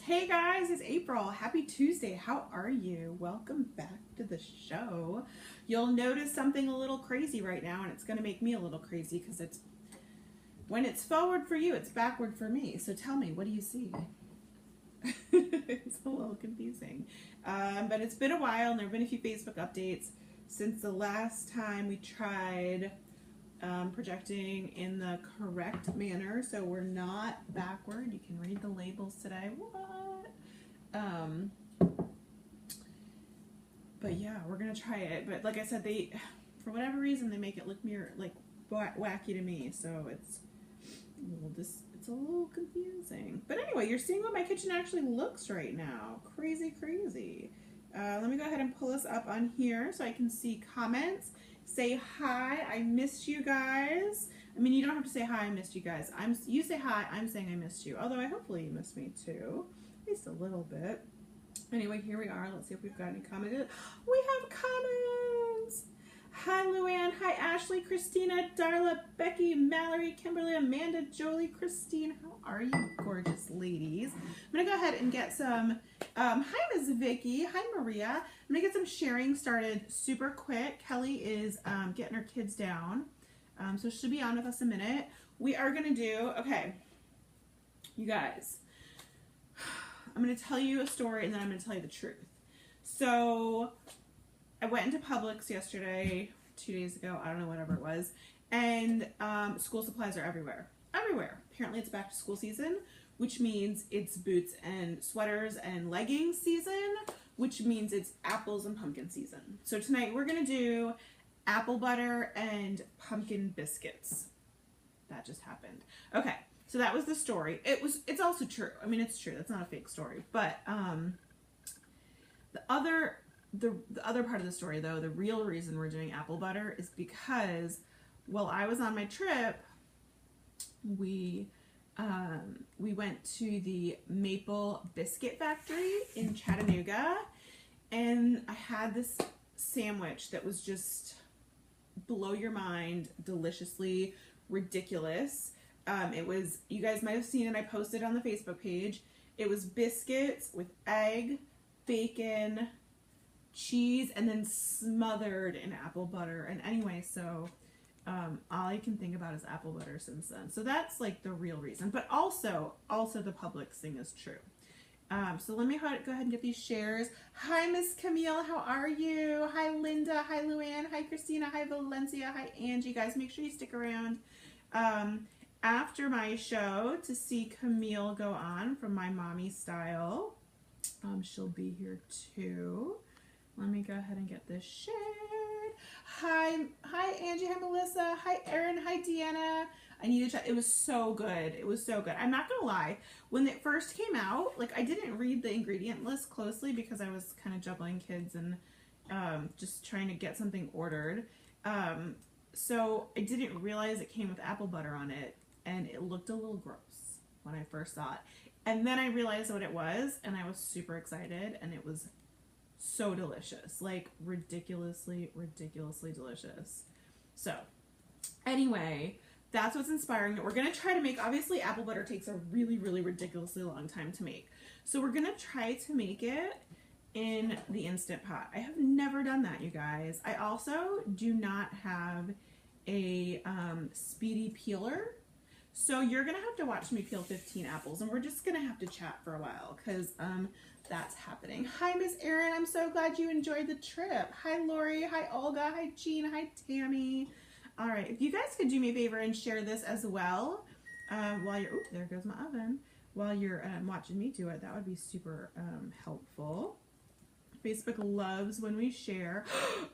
Hey guys, it's April. Happy Tuesday. How are you? Welcome back to the show. You'll notice something a little crazy right now, and it's going to make me a little crazy because when it's forward for you, it's backward for me. So tell me, what do you see? It's a little confusing. But it's been a while, and there have been a few Facebook updates since the last time we tried projecting in the correct manner, so we're not backward. You can read the labels today. What? But yeah, we're gonna try it. But like I said, for whatever reason, they make it look wacky to me. So it's a little confusing. But anyway, you're seeing what my kitchen actually looks right now. Crazy, crazy. Let me go ahead and pull this up on here so I can see comments. Say hi, I missed you guys. I mean, you don't have to say hi, I missed you guys. You say hi, I'm saying I missed you. Although hopefully you missed me too, at least a little bit. Anyway, here we are. Let's see if we've got any comments. We have comments. Hi, Luann. Hi, Ashley, Christina, Darla, Becky, Mallory, Kimberly, Amanda, Jolie, Christine. How are you, gorgeous ladies? I'm going to go ahead and get some, hi, Ms. Vicky. Hi, Maria. I'm going to get some sharing started super quick. Kelly is getting her kids down, so she'll be on with us a minute. We are going to do, okay, you guys, I'm going to tell you a story and then I'm going to tell you the truth. So I went into Publix yesterday, 2 days ago, I don't know, whatever it was, and school supplies are everywhere. Everywhere. Apparently it's back to school season, which means it's boots and sweaters and leggings season, which means it's apples and pumpkin season. So tonight we're going to do apple butter and pumpkin biscuits. That just happened. Okay, so that was the story. It's also true. I mean, it's true. That's not a fake story. But the other part of the story, though, the real reason we're doing apple butter is because while I was on my trip, we went to the Maple Biscuit Factory in Chattanooga, and I had this sandwich that was just blow your mind, deliciously ridiculous. It was, you guys might have seen it, I posted on the Facebook page. It was biscuits with egg, bacon, cheese, and then smothered in apple butter. And anyway, so all I can think about is apple butter since then. So that's like the real reason. But also the Publix thing is true. So let me go ahead and get these shares. Hi, Miss Camille. How are you? Hi, Linda. Hi, Luann. Hi, Christina. Hi, Valencia. Hi, Angie. Guys, make sure you stick around after my show to see Camille go on from My Mommy Style. She'll be here too. Let me go ahead and get this shared. Hi Angie, hi Melissa, hi Erin, hi Deanna. I need to check. It was so good. It was so good. I'm not gonna lie. When it first came out, like, I didn't read the ingredient list closely because I was kind of juggling kids and just trying to get something ordered. So I didn't realize it came with apple butter on it, and it looked a little gross when I first saw it. And then I realized what it was, and I was super excited, and it was so delicious, like ridiculously delicious. So anyway, that's what's inspiring it. We're gonna try to make, obviously apple butter takes a really ridiculously long time to make, so we're gonna try to make it in the Instant Pot. I have never done that, you guys. I also do not have a speedy peeler, so you're gonna have to watch me peel 15 apples, and we're just gonna have to chat for a while because that's happening. Hi, Miss Erin. I'm so glad you enjoyed the trip. Hi, Lori. Hi, Olga. Hi, Jean. Hi, Tammy. All right. If you guys could do me a favor and share this as well while you're, oops, there goes my oven. While you're watching me do it, that would be super helpful. Facebook loves when we share.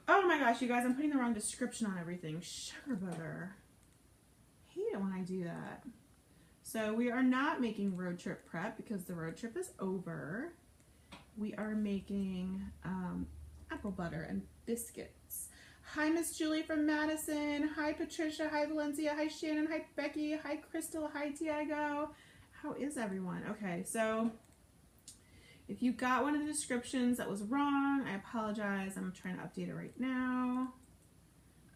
Oh my gosh, you guys, I'm putting the wrong description on everything. Sugar butter. Hate it when I do that. So we are not making road trip prep because the road trip is over. We are making apple butter and biscuits. Hi, Miss Julie from Madison. Hi, Patricia. Hi, Valencia. Hi, Shannon. Hi, Becky. Hi, Crystal. Hi, Diego. How is everyone? Okay, so if you got one of the descriptions that was wrong, I apologize. I'm trying to update it right now.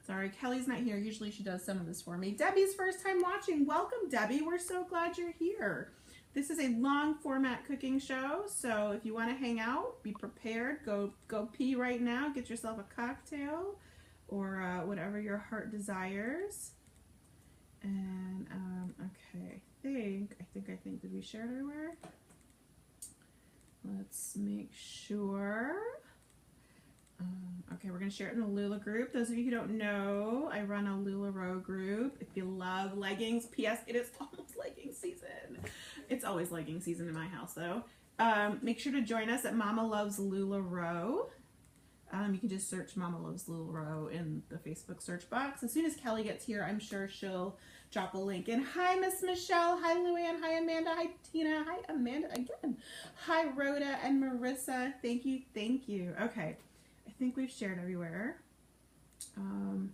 Sorry, Kelly's not here. Usually she does some of this for me. Debbie's first time watching. Welcome, Debbie. We're so glad you're here. This is a long format cooking show, so if you want to hang out, be prepared. Go pee right now. Get yourself a cocktail or whatever your heart desires. And okay, I think, did we share it everywhere? Let's make sure. Okay, we're going to share it in the Lula group. Those of you who don't know, I run a LuLaRoe group. If you love leggings, P.S. it is almost legging season. It's always legging season in my house, though. Make sure to join us at Mama Loves LuLaRoe. You can just search Mama Loves LuLaRoe in the Facebook search box. As soon as Kelly gets here, I'm sure she'll drop a link in. Hi, Miss Michelle. Hi, Luann. Hi, Amanda. Hi, Tina. Hi, Amanda again. Hi, Rhoda and Marissa. Thank you. Thank you. Okay. I think we've shared everywhere. And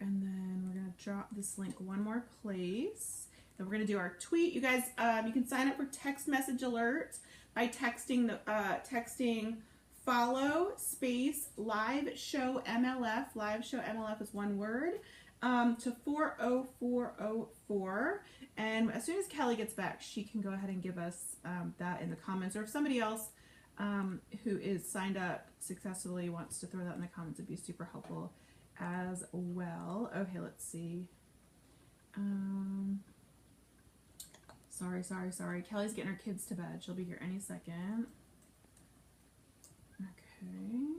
then we're going to drop this link one more place. Then we're going to do our tweet. You guys, you can sign up for text message alerts by texting the texting follow space live show MLF. Live show MLF is one word. To 40404. And as soon as Kelly gets back, she can go ahead and give us that in the comments. Or if somebody else who is signed up successfully wants to throw that in the comments, it'd be super helpful as well. Okay, let's see. Sorry. Kelly's getting her kids to bed. She'll be here any second. Okay.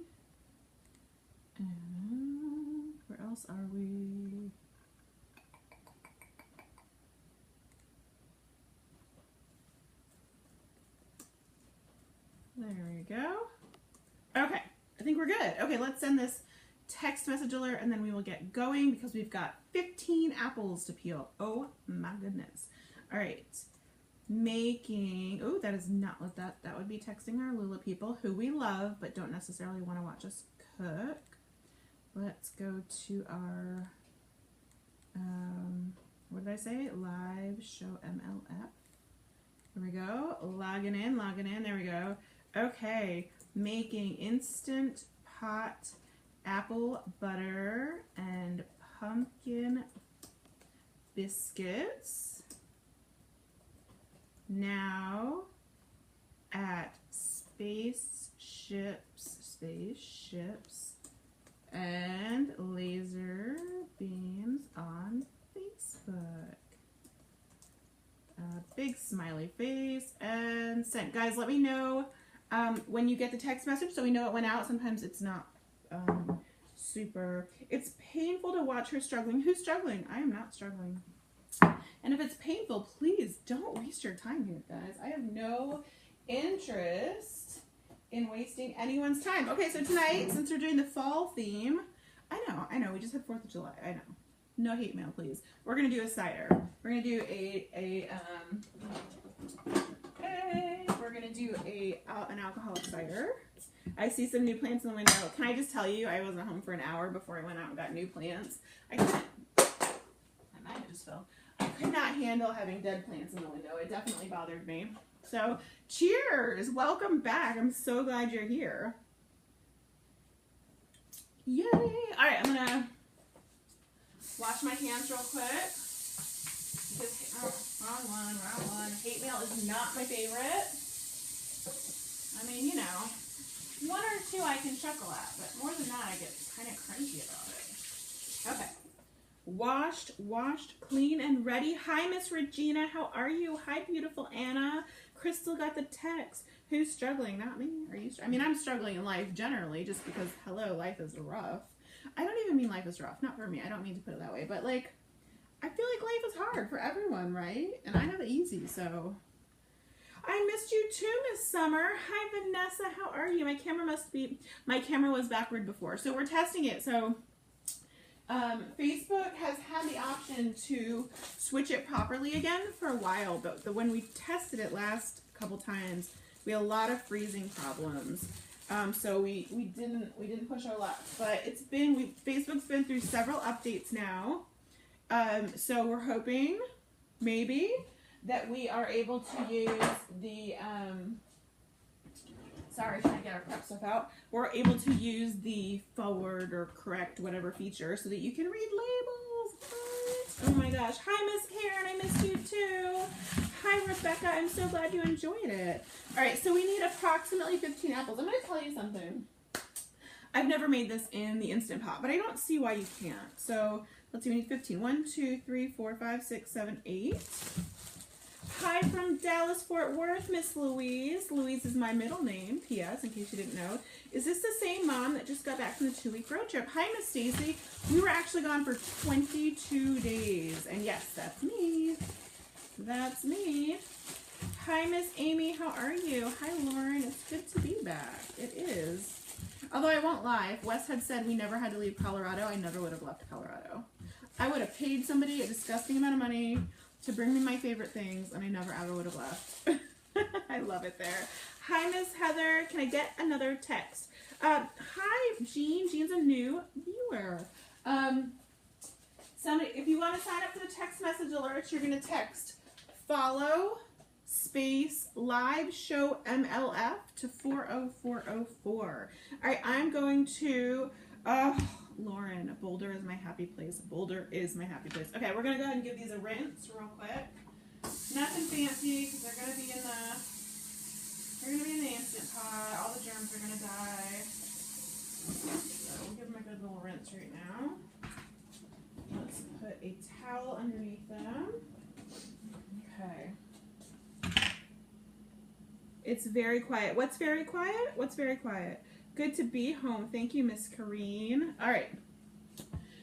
And where else are we? There we go. Okay, I think we're good. Okay, let's send this text message alert and then we will get going because we've got 15 apples to peel. Oh my goodness. All right. Making, oh, that is not what that would be texting our Lula people who we love but don't necessarily want to watch us cook. Let's go to our, what did I say? Live show MLF. There we go. Logging in. There we go. Okay. Making instant pot apple butter and pumpkin biscuits. Now at spaceships and laser beams on Facebook. Big smiley face and sent. Guys, let me know when you get the text message so we know it went out. Sometimes it's not super. It's painful to watch her struggling. Who's struggling? I am not struggling. And if it's painful, please don't waste your time here, guys. I have no interest in wasting anyone's time. Okay, so tonight, since we're doing the fall theme, I know, we just had 4th of July. I know. No hate mail, please. We're going to do a cider. We're going to do an alcoholic cider. I see some new plants in the window. Can I just tell you, I wasn't home for an hour before I went out and got new plants. I might have just fell. I could not handle having dead plants in the window. It definitely bothered me. So, cheers! Welcome back. I'm so glad you're here. Yay! Alright, I'm gonna wash my hands real quick. Wrong one. Hate mail is not my favorite. I mean, you know, 1 or 2 I can chuckle at, but more than that I get kind of crunchy about it. Okay. Washed, clean, and ready. Hi, Miss Regina. How are you? Hi, beautiful Anna. Crystal got the text. Who's struggling? Not me. Are you? I mean, I'm struggling in life generally just because, hello, life is rough. I don't even mean life is rough. Not for me. I don't mean to put it that way. But, like, I feel like life is hard for everyone, right? And I have it easy, so. I missed you too, Miss Summer. Hi, Vanessa. How are you? My camera was backward before. So we're testing it. So Facebook has had the option to switch it properly again for a while, but when we tested it last couple times, we had a lot of freezing problems. So we didn't push our luck, but Facebook's been through several updates now. So we're hoping maybe that we are able to use the sorry, trying to get our prep stuff out. We're able to use the forward or correct whatever feature so that you can read labels. What? Oh my gosh. Hi, Miss Karen. I missed you too. Hi, Rebecca. I'm so glad you enjoyed it. All right, so we need approximately 15 apples. I'm going to tell you something. I've never made this in the Instant Pot, but I don't see why you can't. So let's see, we need 15. 1, 2, 3, 4, 5, 6, 7, 8. Hi from Dallas, Fort Worth, Miss Louise. Louise is my middle name, P.S., in case you didn't know. Is this the same mom that just got back from the 2-week road trip? Hi, Miss Stacy. We were actually gone for 22 days. And yes, that's me. That's me. Hi, Miss Amy. How are you? Hi, Lauren. It's good to be back. It is. Although I won't lie, if Wes had said we never had to leave Colorado, I never would have left Colorado. I would have paid somebody a disgusting amount of money to bring me my favorite things, and I never ever would have left. I love it there. Hi, Miss Heather. Can I get another text? Hi, Jean. Jean's a new viewer. Somebody, if you want to sign up for the text message alerts, you're going to text follow space live show MLF to 40404. All right, I'm going to, Lauren, Boulder is my happy place. Boulder is my happy place. Okay, we're going to go ahead and give these a rinse real quick. Nothing fancy because they're going to be in the Instant Pot. All the germs are going to die. So we'll give them a good little rinse right now. Let's put a towel underneath them. Okay. It's very quiet. What's very quiet? What's very quiet? Good to be home. Thank you, Miss Kareen. All right.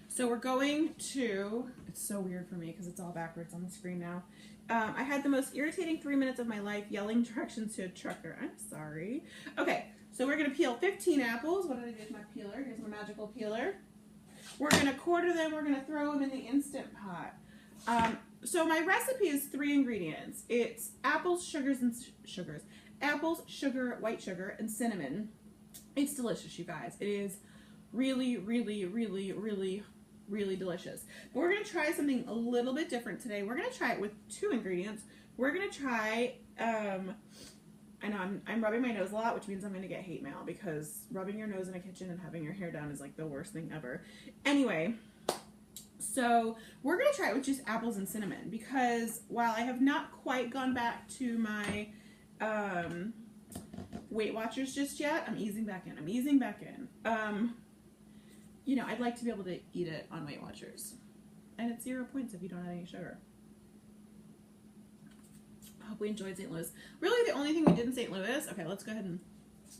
So we're going to, it's so weird for me because it's all backwards on the screen now. I had the most irritating 3 minutes of my life yelling directions to a trucker. I'm sorry. Okay, so we're going to peel 15 apples. What did I do with my peeler? Here's my magical peeler. We're going to quarter them. We're going to throw them in the Instant Pot. So my recipe is 3 ingredients. It's apples, apples, sugar, white sugar, and cinnamon. It's delicious, you guys. It is really, really, really, really, really delicious. But we're going to try something a little bit different today. We're going to try it with 2 ingredients. We're going to try, I know I'm rubbing my nose a lot, which means I'm going to get hate mail because rubbing your nose in a kitchen and having your hair down is like the worst thing ever. Anyway, so we're going to try it with just apples and cinnamon because while I have not quite gone back to my Weight Watchers just yet, I'm easing back in. You know, I'd like to be able to eat it on Weight Watchers. And it's 0 points if you don't add any sugar. I hope we enjoyed St. Louis. Really, the only thing we did in St. Louis, okay, let's go ahead and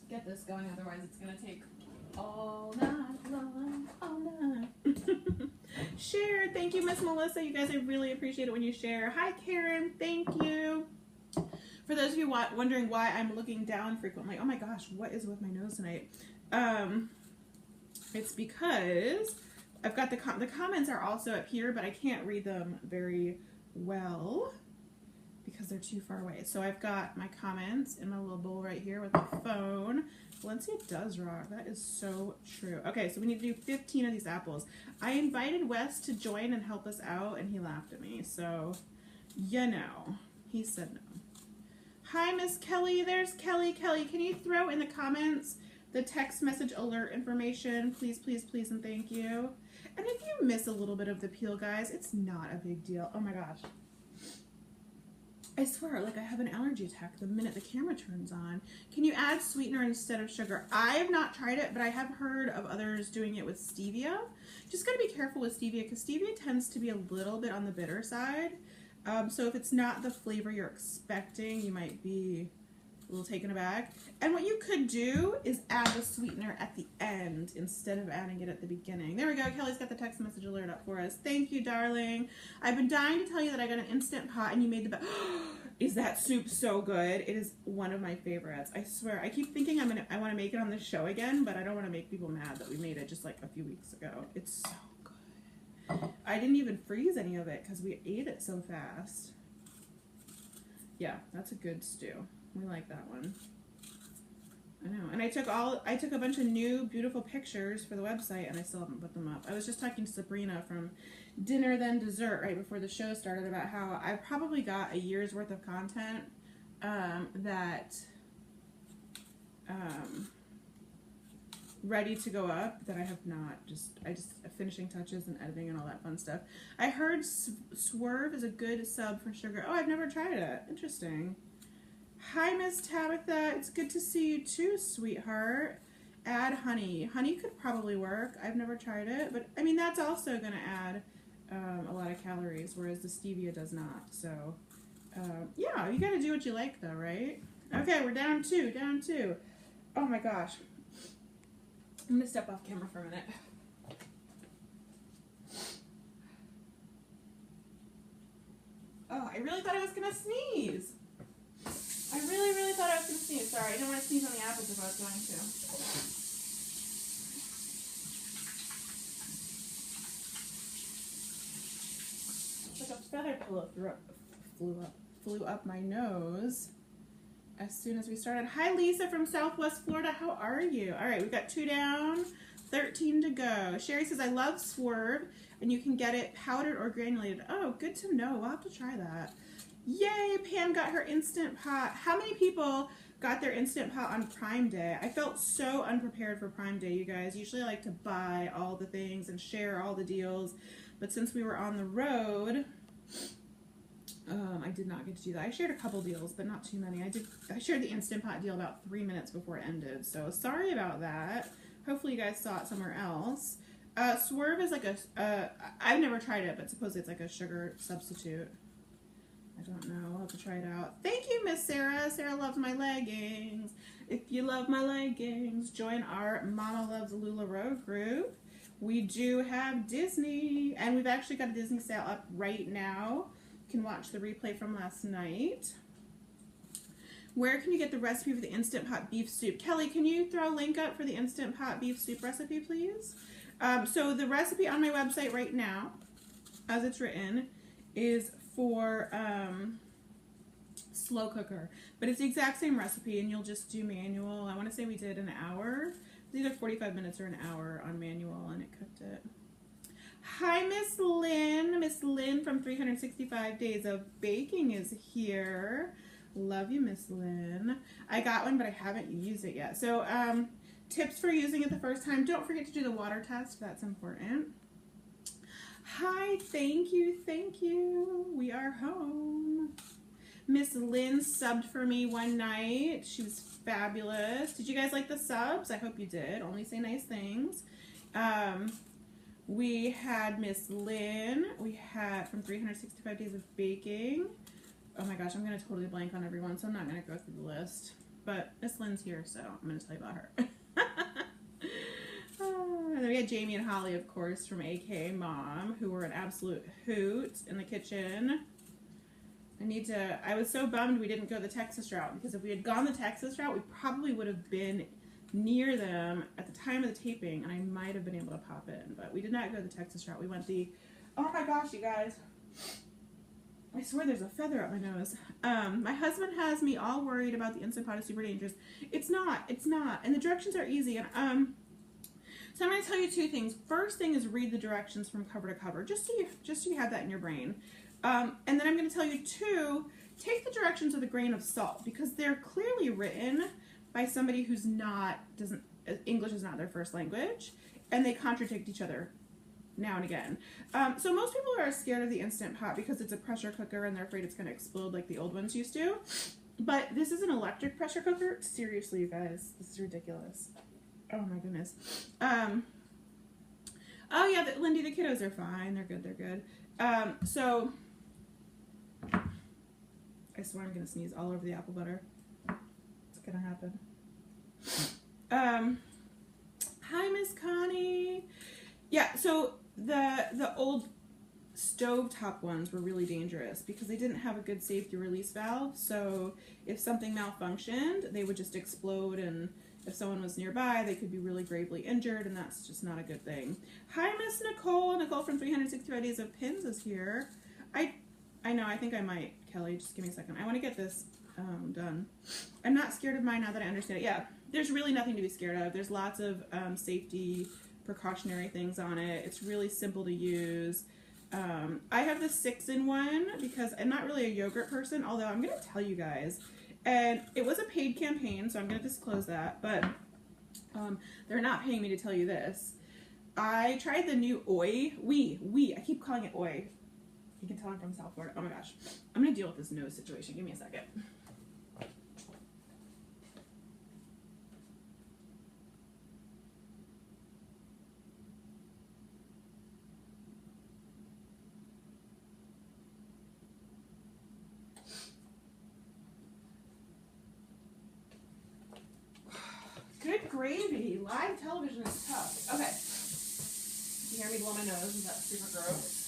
get this going, otherwise it's going to take all night long, all night. Share, thank you, Miss Melissa. You guys, I really appreciate it when you share. Hi, Karen, thank you. For those of you wondering why I'm looking down frequently, oh my gosh, what is with my nose tonight? It's because I've got the comments are also up here, but I can't read them very well because they're too far away. So I've got my comments in my little bowl right here with the phone. Valencia does rock. That is so true. Okay, so we need to do 15 of these apples. I invited Wes to join and help us out, and he laughed at me. So, you know, he said no. Hi, Miss Kelly. There's Kelly. Kelly, can you throw in the comments the text message alert information? Please, please, please, and thank you. And if you miss a little bit of the peel, guys, it's not a big deal. Oh my gosh. I swear, like I have an allergy attack the minute the camera turns on. Can you add sweetener instead of sugar? I have not tried it, but I have heard of others doing it with stevia. Just gotta be careful with stevia because stevia tends to be a little bit on the bitter side. So if it's not the flavor you're expecting, you might be a little taken aback. And what you could do is add the sweetener at the end instead of adding it at the beginning. There we go. Kelly's got the text message alert up for us. Thank you, darling. I've been dying to tell you that I got an Instant Pot and you made the best. Is that soup so good? It is one of my favorites. I swear. I keep thinking I want to make it on the show again, but I don't want to make people mad that we made it just like a few weeks ago. It's so good. I didn't even freeze any of it because we ate it so fast. Yeah, that's a good stew. We like that one. I know. And I took a bunch of new beautiful pictures for the website and I still haven't put them up. I was just talking to Sabrina from Dinner Then Dessert right before the show started about how I've probably got a year's worth of content ready to go up that I have not. I just finishing touches and editing and all that fun stuff. I heard Swerve is a good sub for sugar. Oh, I've never tried it. Interesting. Hi, Miss Tabitha. It's good to see you too, sweetheart. Add honey. Honey could probably work. I've never tried it, but I mean that's also going to add a lot of calories, whereas the stevia does not. So yeah, you got to do what you like though, right? Okay, we're down two. Oh my gosh. I'm going to step off camera for a minute. Oh, I really thought I was going to sneeze. I really thought I was going to sneeze. Sorry, I didn't want to sneeze on the apples if I was going to. It's like a feather pillow flew up my nose as soon as we started. Hi, Lisa from Southwest Florida. How are you? All right, we've got 2 down, 13 to go. Sherry says, I love Swerve, and you can get it powdered or granulated. Oh, good to know. We'll have to try that. Yay, Pam got her Instant Pot. How many people got their Instant Pot on Prime Day? I felt so unprepared for Prime Day, you guys. Usually I like to buy all the things and share all the deals, but since we were on the road, I did not get to do that. I shared a couple deals, but not too many. I shared the Instant Pot deal about 3 minutes before it ended, so sorry about that. Hopefully you guys saw it somewhere else. Swerve is like I've never tried it, but supposedly it's like a sugar substitute. I don't know. I'll have to try it out. Thank you, Miss Sarah. Sarah loves my leggings. If you love my leggings, join our Mama Loves LuLaRoe group. We do have Disney, and we've actually got a Disney sale up right now. You can watch the replay from last night. Where can you get the recipe for the Instant Pot beef soup? Kelly, can you throw a link up for the Instant Pot beef soup recipe, please? So the recipe on my website right now, as it's written, is for slow cooker, but it's the exact same recipe, and you'll just do manual. I want to say we did an hour. It's either 45 minutes or an hour on manual, and it cooked it. Hi, Miss Lynn. Miss Lynn from 365 Days of Baking is here. Love you, Miss Lynn. I got one, but I haven't used it yet. So tips for using it the first time. Don't forget to do the water test. That's important. Hi, thank you. We are home. Miss Lynn subbed for me one night. She was fabulous. Did you guys like the subs? I hope you did. Only say nice things. We had Miss Lynn. We had from 365 Days of Baking. Oh my gosh, I'm going to totally blank on everyone, so I'm not going to go through the list. But Miss Lynn's here, so I'm going to tell you about her. And then we had Jamie and Holly, of course, from AKA Mom, who were an absolute hoot in the kitchen. I was so bummed we didn't go the Texas route, because if we had gone the Texas route, we probably would have been near them at the time of the taping, and I might have been able to pop in, but we did not go the Texas route. We went oh my gosh, you guys. I swear there's a feather up my nose. My husband has me all worried about the Instant Pot is super dangerous. It's not. And the directions are easy. And so I'm going to tell you 2 things. First thing is read the directions from cover to cover, just so you have that in your brain. And then I'm going to tell you 2, take the directions with a grain of salt, because they're clearly written by somebody who's English is not their first language, and they contradict each other now and again. So most people are scared of the Instant Pot because it's a pressure cooker and they're afraid it's going to explode like the old ones used to. But this is an electric pressure cooker. Seriously, you guys, this is ridiculous. Oh my goodness. Oh yeah, Lindy, the kiddos are fine. They're good. So I swear I'm going to sneeze all over the apple butter. It's going to happen. Hi, Miss Connie. Yeah, so the old stovetop ones were really dangerous because they didn't have a good safety release valve. So if something malfunctioned, they would just explode, and if someone was nearby, they could be really gravely injured, and that's just not a good thing. Hi, Miss Nicole. Nicole from 365 Days of Pins is here. I know, I think I might, Kelly. Just give me a second. I want to get this done. I'm not scared of mine now that I understand it. Yeah, there's really nothing to be scared of. There's lots of safety precautionary things on it. It's really simple to use. I have the 6-in-1 because I'm not really a yogurt person, although I'm going to tell you guys, and it was a paid campaign, so I'm going to disclose that, but They're not paying me to tell you this. I tried the new I keep calling it Oi. You can tell I'm from South Florida. Oh my gosh. I'm going to deal with this nose situation. Give me a second. Good gravy. Live television is tough. Okay. You hear me blow my nose? Is that super gross?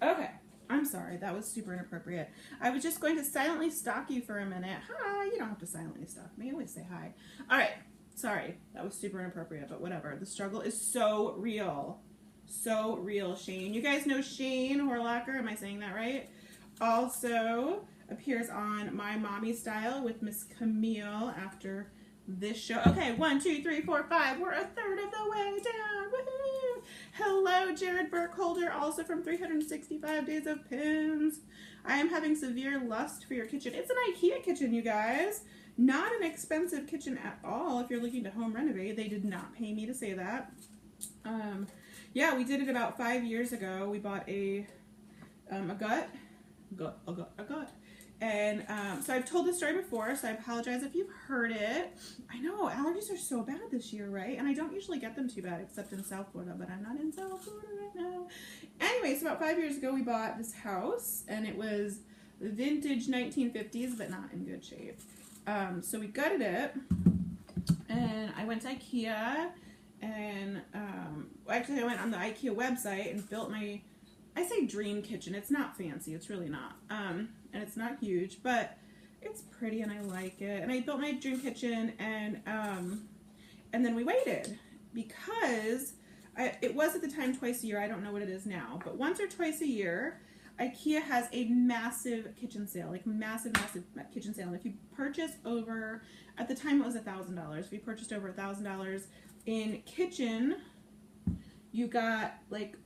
Okay. I'm sorry. That was super inappropriate. I was just going to silently stalk you for a minute. Hi. You don't have to silently stalk me. Always say hi. All right. Sorry. That was super inappropriate, but whatever. The struggle is so real. So real, Shane. You guys know Shane Horlacher. Am I saying that right? Also appears on My Mommy Style with Miss Camille after this show. Okay, 1, 2, 3, 4, 5. We're a third of the way down. Woohoo! Hello, Jared Burkholder, also from 365 Days of Pins. I am having severe lust for your kitchen. It's an IKEA kitchen, you guys. Not an expensive kitchen at all if you're looking to home renovate. They did not pay me to say that. Yeah, we did it about 5 years ago. We bought a gut. And so I've told this story before, so I apologize if you've heard it. I know, allergies are so bad this year, right? And I don't usually get them too bad, except in South Florida, but I'm not in South Florida right now. Anyway, so about 5 years ago, we bought this house, and it was vintage 1950s, but not in good shape. So we gutted it, and I went to IKEA, and actually I went on the IKEA website and built my, I say dream kitchen. It's not fancy. It's really not. And it's not huge, but it's pretty and I like it. And I built my dream kitchen, and then we waited because it was at the time twice a year. I don't know what it is now, but once or twice a year, IKEA has a massive kitchen sale, like massive kitchen sale. And if you purchase over, at the time it was $1,000. If you purchased over $1,000 in kitchen, you got like,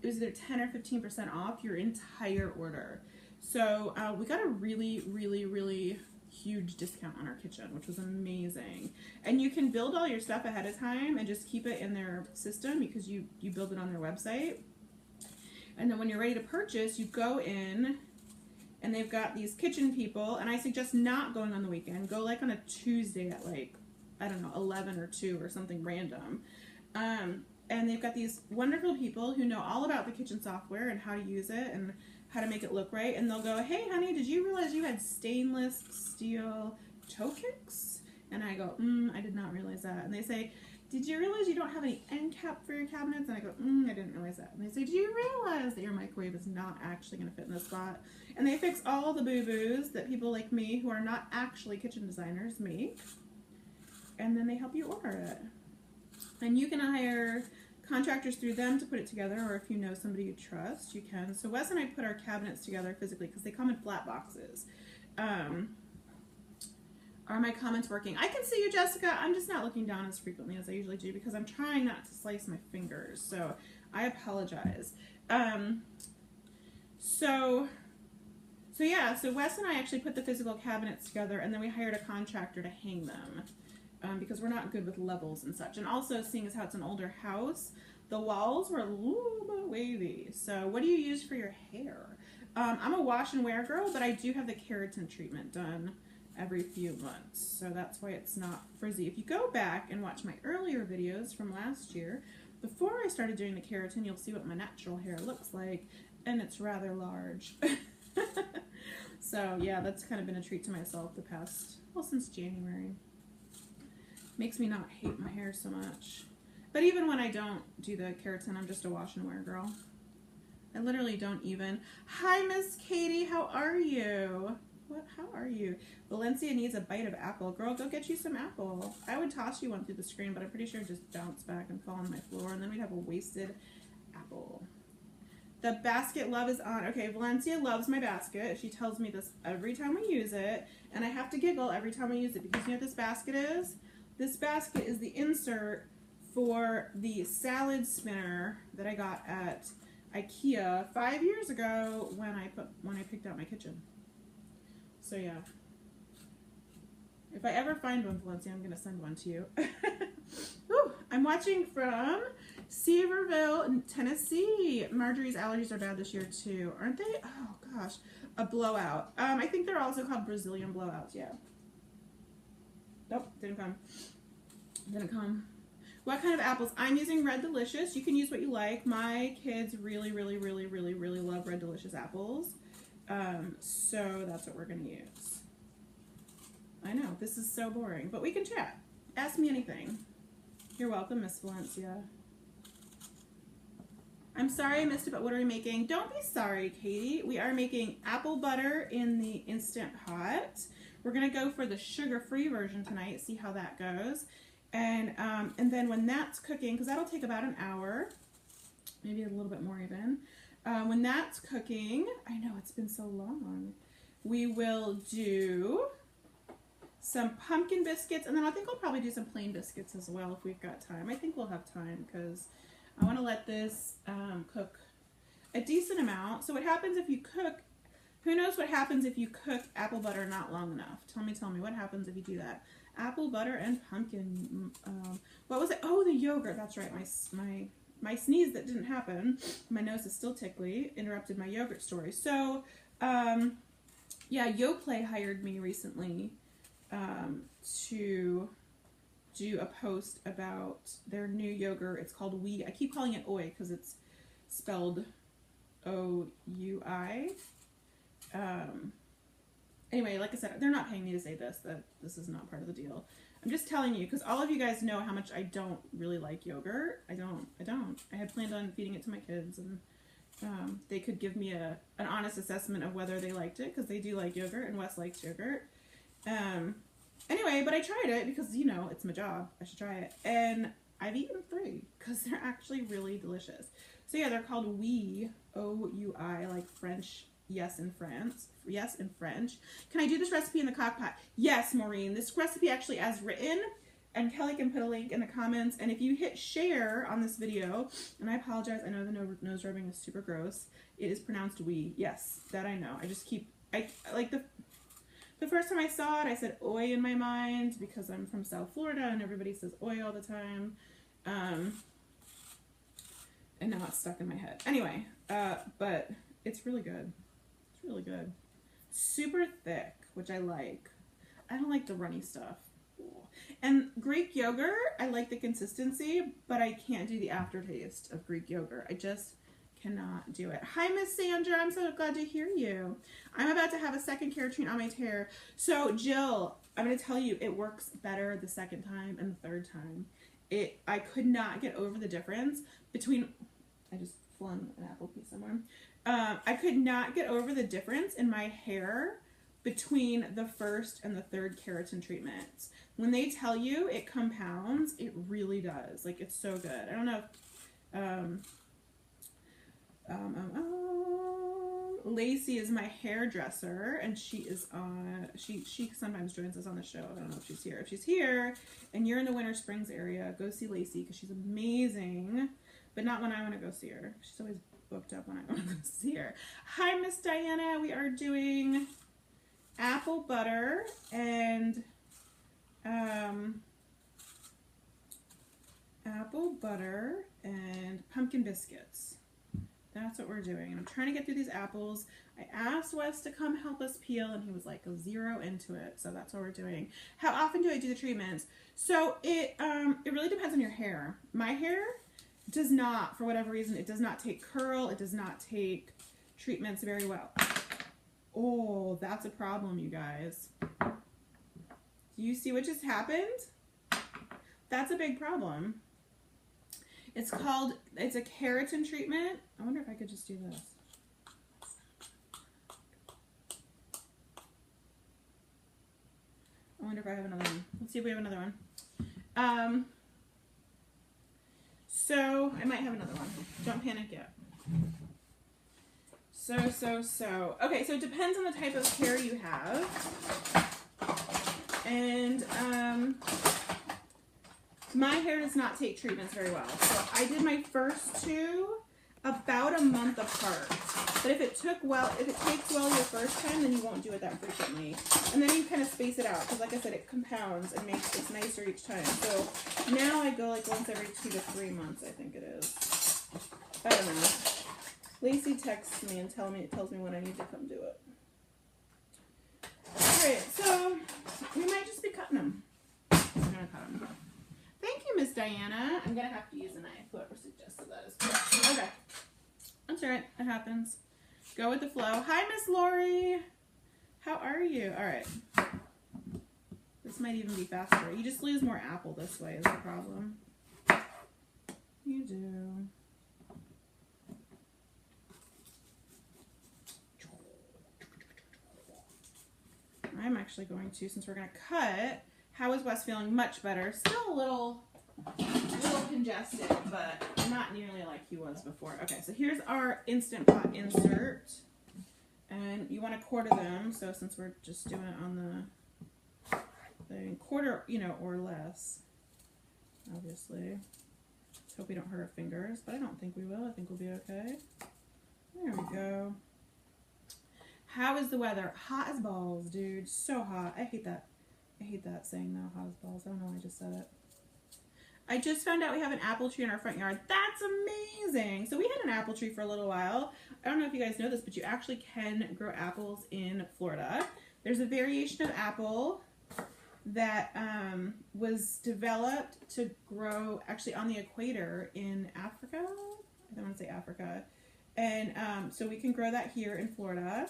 it was either 10 or 15% off your entire order. So we got a really, really, really huge discount on our kitchen, which was amazing. And you can build all your stuff ahead of time and just keep it in their system because you build it on their website. And then when you're ready to purchase, you go in and they've got these kitchen people, and I suggest not going on the weekend. Go like on a Tuesday at like, I don't know, 11 or 2 or something random. And they've got these wonderful people who know all about the kitchen software and how to use it and how to make it look right. And they'll go, hey, honey, did you realize you had stainless steel toe kicks? And I go, I did not realize that. And they say, did you realize you don't have any end cap for your cabinets? And I go, I didn't realize that. And they say, do you realize that your microwave is not actually going to fit in this spot? And they fix all the boo-boos that people like me, who are not actually kitchen designers, make. And then they help you order it. And you can hire contractors through them to put it together, or if you know somebody you trust, you can. So Wes and I put our cabinets together physically because they come in flat boxes. Are my comments working? I can see you, Jessica. I'm just not looking down as frequently as I usually do because I'm trying not to slice my fingers. So I apologize. So Wes and I actually put the physical cabinets together, and then we hired a contractor to hang them. Because we're not good with levels and such. And also, seeing as how it's an older house, the walls were a little bit wavy. So what do you use for your hair? I'm a wash and wear girl, but I do have the keratin treatment done every few months. So that's why it's not frizzy. If you go back and watch my earlier videos from last year, before I started doing the keratin, you'll see what my natural hair looks like, and it's rather large. So yeah, that's kind of been a treat to myself the past, well, since January. Makes me not hate my hair so much. But even when I don't do the keratin, I'm just a wash and wear girl. I literally don't even. Hi, Miss Katie. How are you? What? How are you? Valencia needs a bite of apple. Girl, go get you some apple. I would toss you one through the screen, but I'm pretty sure it just bounced back and fall on my floor, and then we'd have a wasted apple. The basket love is on. Okay, Valencia loves my basket. She tells me this every time we use it, and I have to giggle every time I use it because you know what this basket is? This basket is the insert for the salad spinner that I got at IKEA 5 years ago when I picked out my kitchen. So yeah. If I ever find one, Valencia, I'm gonna send one to you. Woo, I'm watching from Seaverville, Tennessee. Marjorie's allergies are bad this year too, aren't they? Oh gosh, a blowout. I think they're also called Brazilian blowouts. Yeah. Nope, didn't come. Didn't come. What kind of apples? I'm using Red Delicious. You can use what you like. My kids really love Red Delicious apples. So that's what we're gonna use. I know, this is so boring, but we can chat. Ask me anything. You're welcome, Miss Valencia. I'm sorry I missed it, but what are we making? Don't be sorry, Katie. We are making apple butter in the Instant Pot. We're gonna go for the sugar-free version tonight, see how that goes. And then when that's cooking, because that'll take about an hour, maybe a little bit more even. When that's cooking, I know it's been so long, we will do some pumpkin biscuits, and then I think I'll probably do some plain biscuits as well if we've got time. I think we'll have time because I want to let this cook a decent amount. So what happens if you cook, who knows what happens if you cook apple butter not long enough? Tell me what happens if you do that. Apple butter and pumpkin, what was it? Oh, the yogurt, that's right, my sneeze that didn't happen, my nose is still tickly, interrupted my yogurt story. So, yeah, Yoplait hired me recently to do a post about their new yogurt. It's called Oui. I keep calling it Oi because it's spelled O-U-I. Anyway, like I said, they're not paying me to say this, that this is not part of the deal. I'm just telling you because all of you guys know how much I don't really like yogurt. I don't. I had planned on feeding it to my kids, and they could give me an honest assessment of whether they liked it because they do like yogurt, and Wes likes yogurt. Anyway, but I tried it because, you know, it's my job. I should try it. And I've eaten 3 because they're actually really delicious. So yeah, they're called Oui, O-U-I, like French, yes in France. Yes in French. Can I do this recipe in the crock pot? Yes, Maureen. This recipe actually as written, and Kelly can put a link in the comments. And if you hit share on this video, and I apologize, I know the nose rubbing is super gross. It is pronounced Oui. Yes, that I know. I just keep, I like the first time I saw it, I said oi in my mind because I'm from South Florida and everybody says oi all the time. And now it's stuck in my head. Anyway, but it's really good. It's really good. Super thick, which I like. I don't like the runny stuff. And Greek yogurt, I like the consistency, but I can't do the aftertaste of Greek yogurt. I just cannot do it. Hi, Miss Sandra. I'm so glad to hear you. I'm about to have a second Keratin on my tear. So, Jill, I'm going to tell you, it works better the second time and the third time. I could not get over the difference between, I just flung an apple piece somewhere. I could not get over the difference in my hair between the first and the third keratin treatments. When they tell you it compounds, it really does. Like, it's so good. I don't know if, Lacey is my hairdresser, and she is on, she sometimes joins us on the show. I don't know if she's here. If she's here, and you're in the Winter Springs area, go see Lacey, because she's amazing, but not when I want to go see her. She's always booked up when I want to go see her. Hi, Miss Diana. We are doing apple butter and pumpkin biscuits. That's what we're doing. And I'm trying to get through these apples. I asked Wes to come help us peel, and he was like zero into it. So that's what we're doing. How often do I do the treatments? So it really depends on your hair. My hair does not, for whatever reason, it does not take curl. It does not take treatments very well. Oh, that's a problem, you guys. Do you see what just happened? That's a big problem. It's a keratin treatment. I wonder if I could just do this. I wonder if I have another one. Let's see if we have another one. So I might have another one. Don't panic yet. So. Okay, so it depends on the type of hair you have. And My hair does not take treatments very well. So I did my first 2 about a month apart. But if it takes well your first time, then you won't do it that frequently. And then you kind of space it out because, like I said, it compounds and makes it nicer each time. So now I go like once every 2 to 3 months, I think it is. I don't know. Lacey texts me and tells me when I need to come do it. Alright, so we might just be cutting them. I'm gonna cut them. Thank you, Miss Diana. I'm gonna have to use a knife. Whoever suggested that is correct. Okay. That's alright. It happens. Go with the flow. Hi, Miss Lori. How are you? Alright. This might even be faster. You just lose more apple this way is the problem. You do. I'm actually going to, since we're going to cut, how is Wes feeling? Much better. Still a little congested, but not nearly like he was before. Okay, so here's our Instant Pot insert. And you want to quarter them, so since we're just doing it on the quarter, you know, or less, obviously. Let's hope we don't hurt our fingers, but I don't think we will. I think we'll be okay. There we go. How is the weather? Hot as balls, dude. So hot. I hate that. I hate that saying though, hot as balls. I don't know why I just said it. I just found out we have an apple tree in our front yard. That's amazing. So we had an apple tree for a little while. I don't know if you guys know this, but you actually can grow apples in Florida. There's a variation of apple that was developed to grow actually on the equator in Africa. I don't want to say Africa. And so we can grow that here in Florida.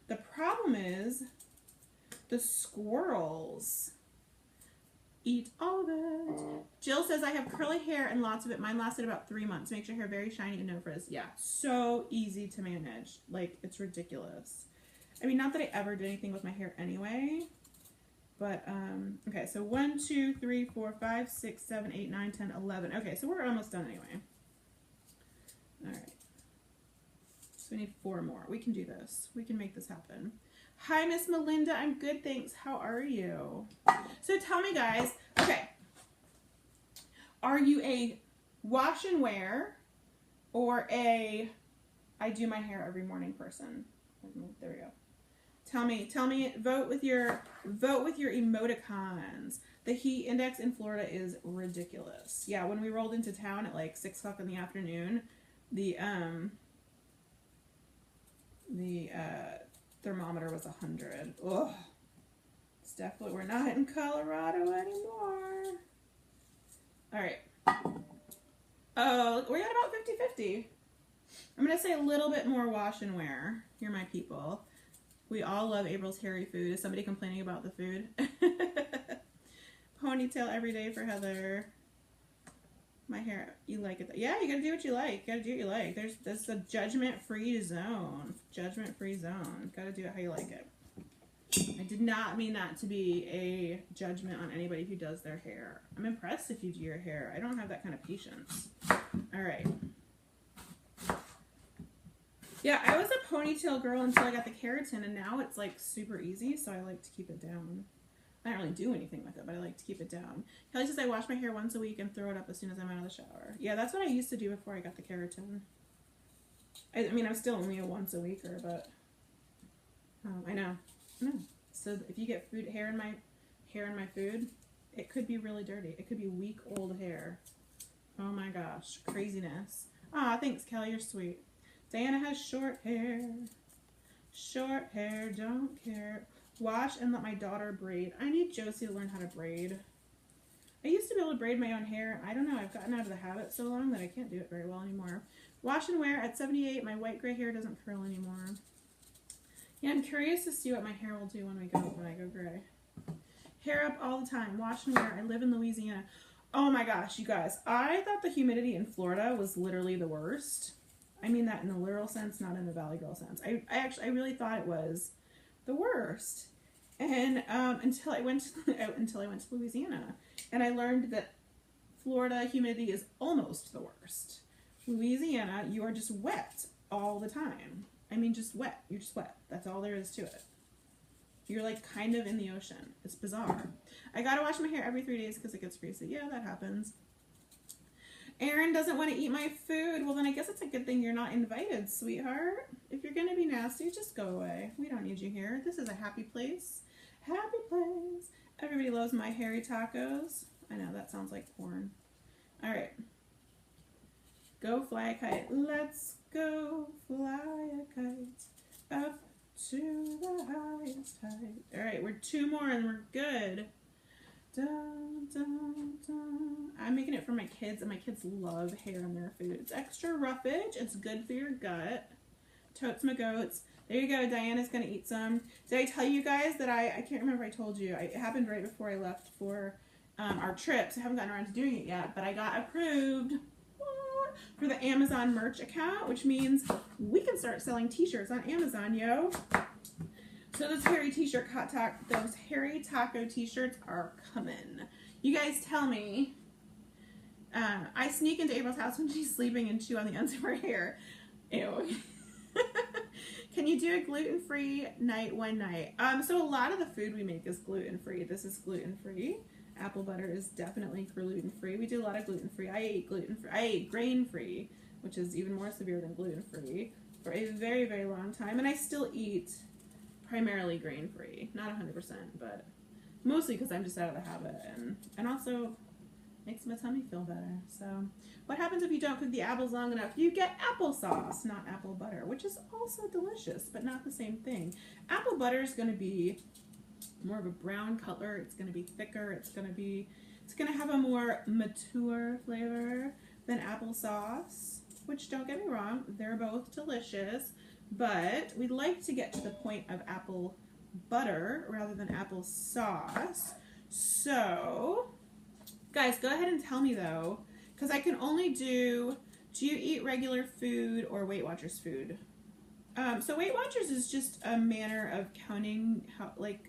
The problem is the squirrels eat all of it. Jill says, I have curly hair and lots of it. Mine lasted about 3 months. Makes your hair very shiny and no frizz. Yeah, so easy to manage. Like, it's ridiculous. I mean, not that I ever did anything with my hair anyway. But, okay, so 1, 2, 3, 4, 5, 6, 7, 8, 9, 10, 11. Okay, so we're almost done anyway. All right. So we need 4 more. We can do this. We can make this happen. Hi, Miss Melinda. I'm good, thanks. How are you? So tell me, guys. Okay. Are you a wash and wear or a I do my hair every morning person? There we go. Tell me. Vote with your emoticons. The heat index in Florida is ridiculous. Yeah, when we rolled into town at like 6 o'clock in the afternoon, the thermometer was 100. Ugh. It's definitely, we're not in Colorado anymore. All right. Oh, we're at about 50-50. I'm going to say a little bit more wash and wear. You're my people. We all love April's hairy food. Is somebody complaining about the food? Ponytail every day for Heather. My hair, you like it? Yeah, you gotta do what you like. You gotta do what you like. There's a judgment-free zone. Judgment-free zone. Gotta do it how you like it. I did not mean that to be a judgment on anybody who does their hair. I'm impressed if you do your hair. I don't have that kind of patience. All right. Yeah, I was a ponytail girl until I got the keratin, and now it's like super easy, so I like to keep it down. I don't really do anything with it, but I like to keep it down. Kelly says I wash my hair once a week and throw it up as soon as I'm out of the shower. Yeah, that's what I used to do before I got the keratin. I mean, I'm still only a once a weeker, but I know. So if you get hair in my food, it could be really dirty. It could be week-old hair. Oh my gosh, craziness. Aw, thanks, Kelly. You're sweet. Diana has short hair. Short hair, don't care. Wash and let my daughter braid. I need Josie to learn how to braid. I used to be able to braid my own hair. I don't know. I've gotten out of the habit so long that I can't do it very well anymore. Wash and wear at 78. My white gray hair doesn't curl anymore. Yeah, I'm curious to see what my hair will do when I go gray. Hair up all the time. Wash and wear. I live in Louisiana. Oh my gosh, you guys. I thought the humidity in Florida was literally the worst. I mean that in the literal sense, not in the Valley Girl sense. I really thought it was the worst. And until I went to Louisiana, and I learned that Florida humidity is almost the worst. Louisiana, you are just wet all the time. I mean, just wet. You're just wet. That's all there is to it. You're like kind of in the ocean. It's bizarre. I gotta wash my hair every 3 days because it gets greasy. Yeah, that happens. Aaron doesn't want to eat my food. Well, then I guess it's a good thing you're not invited, sweetheart. If you're gonna be nasty, just go away. We don't need you here. This is a happy place. Happy place. Everybody loves my hairy tacos. I know, that sounds like porn. All right. Go fly a kite. Let's go fly a kite up to the highest height. All right, we're 2 more and we're good. Dun, dun, dun. I'm making it for my kids, and my kids love hair in their food. It's extra roughage. It's good for your gut. Totes my goats. There you go. Diana's going to eat some. Did I tell you guys that I can't remember if I told you. It happened right before I left for our trip, so I haven't gotten around to doing it yet, but I got approved for the Amazon merch account, which means we can start selling t-shirts on Amazon, yo. So those hairy taco t-shirts are coming. You guys tell me. I sneak into April's house when she's sleeping and chew on the ends of her hair. Ew. Can you do a gluten-free night one night? So a lot of the food we make is gluten-free. This is gluten-free. Apple butter is definitely gluten-free. We do a lot of gluten-free. I ate gluten-free. I ate grain-free, which is even more severe than gluten-free, for a very, very long time. And I still eat primarily grain-free. Not 100%, but mostly because I'm just out of the habit. And also makes my tummy feel better. So what happens if you don't cook the apples long enough? You get applesauce, not apple butter, which is also delicious, but not the same thing. Apple butter is going to be more of a brown color. It's going to be thicker. It's going to have a more mature flavor than applesauce, which, don't get me wrong, they're both delicious, but we'd like to get to the point of apple butter rather than applesauce. So guys, go ahead and tell me though, because I can only do you eat regular food or Weight Watchers food? So Weight Watchers is just a manner of counting how, like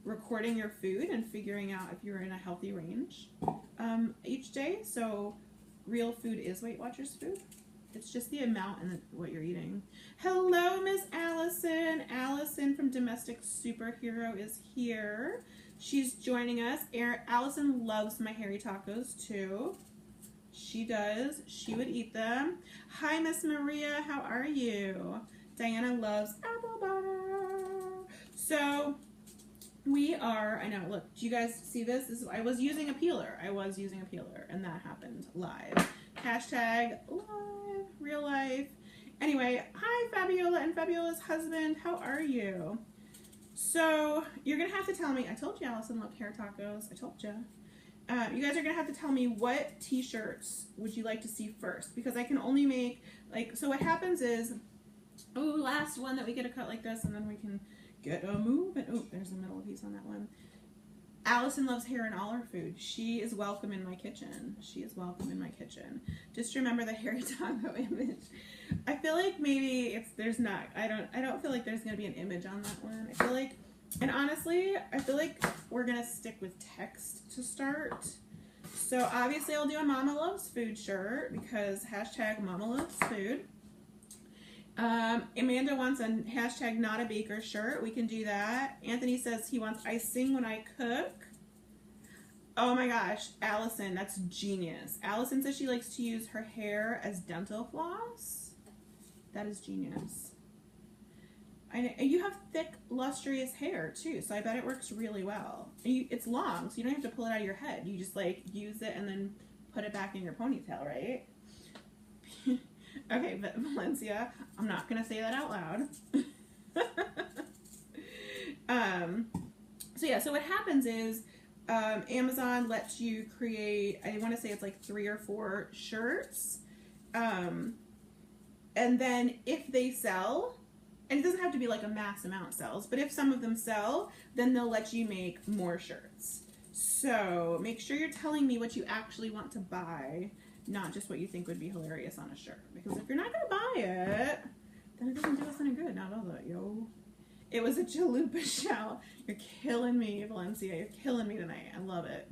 recording your food and figuring out if you're in a healthy range each day. So real food is Weight Watchers food. It's just the amount and what you're eating. Hello, Miss Allison. Allison from Domestic Superhero is here. She's joining us. Allison loves my hairy tacos too. She does. She would eat them. Hi, Miss Maria. How are you? Diana loves apple butter. So we are, I know, look, do you guys see this? I was using a peeler. And that happened live. Hashtag live, real life. Anyway, hi, Fabiola and Fabiola's husband. How are you? So you're going to have to tell me, I told you Allison loved hair tacos. I told you. You guys are going to have to tell me what t-shirts would you like to see first, because I can only make, so what happens is, last one that we get a cut like this, and then we can get a move. And there's a middle piece on that one. Allison loves hair in all her food. She is welcome in my kitchen. Just remember the hairy taco image. I feel like maybe there's not. I don't feel like there's gonna be an image on that one. I feel like, and honestly, I feel like we're gonna stick with text to start. So obviously I'll do a Mama Loves Food shirt because hashtag Mama Loves Food. Amanda wants a hashtag Not a Baker shirt. We can do that. Anthony says he wants I sing when I cook. Oh my gosh, Allison, that's genius. Allison says she likes to use her hair as dental floss. That is genius. You have thick, lustrous hair too, so I bet it works really well. It's long, so you don't have to pull it out of your head. You just use it and then put it back in your ponytail, right? Okay, but Valencia, I'm not going to say that out loud. So what happens is Amazon lets you create, I want to say it's 3 or 4 shirts. And then if they sell, and it doesn't have to be a mass amount sells, but if some of them sell, then they'll let you make more shirts. So make sure you're telling me what you actually want to buy, not just what you think would be hilarious on a shirt. Because if you're not going to buy it, then it doesn't do us any good. Now does it, yo? It was a chalupa shell. You're killing me, Valencia. You're killing me tonight. I love it.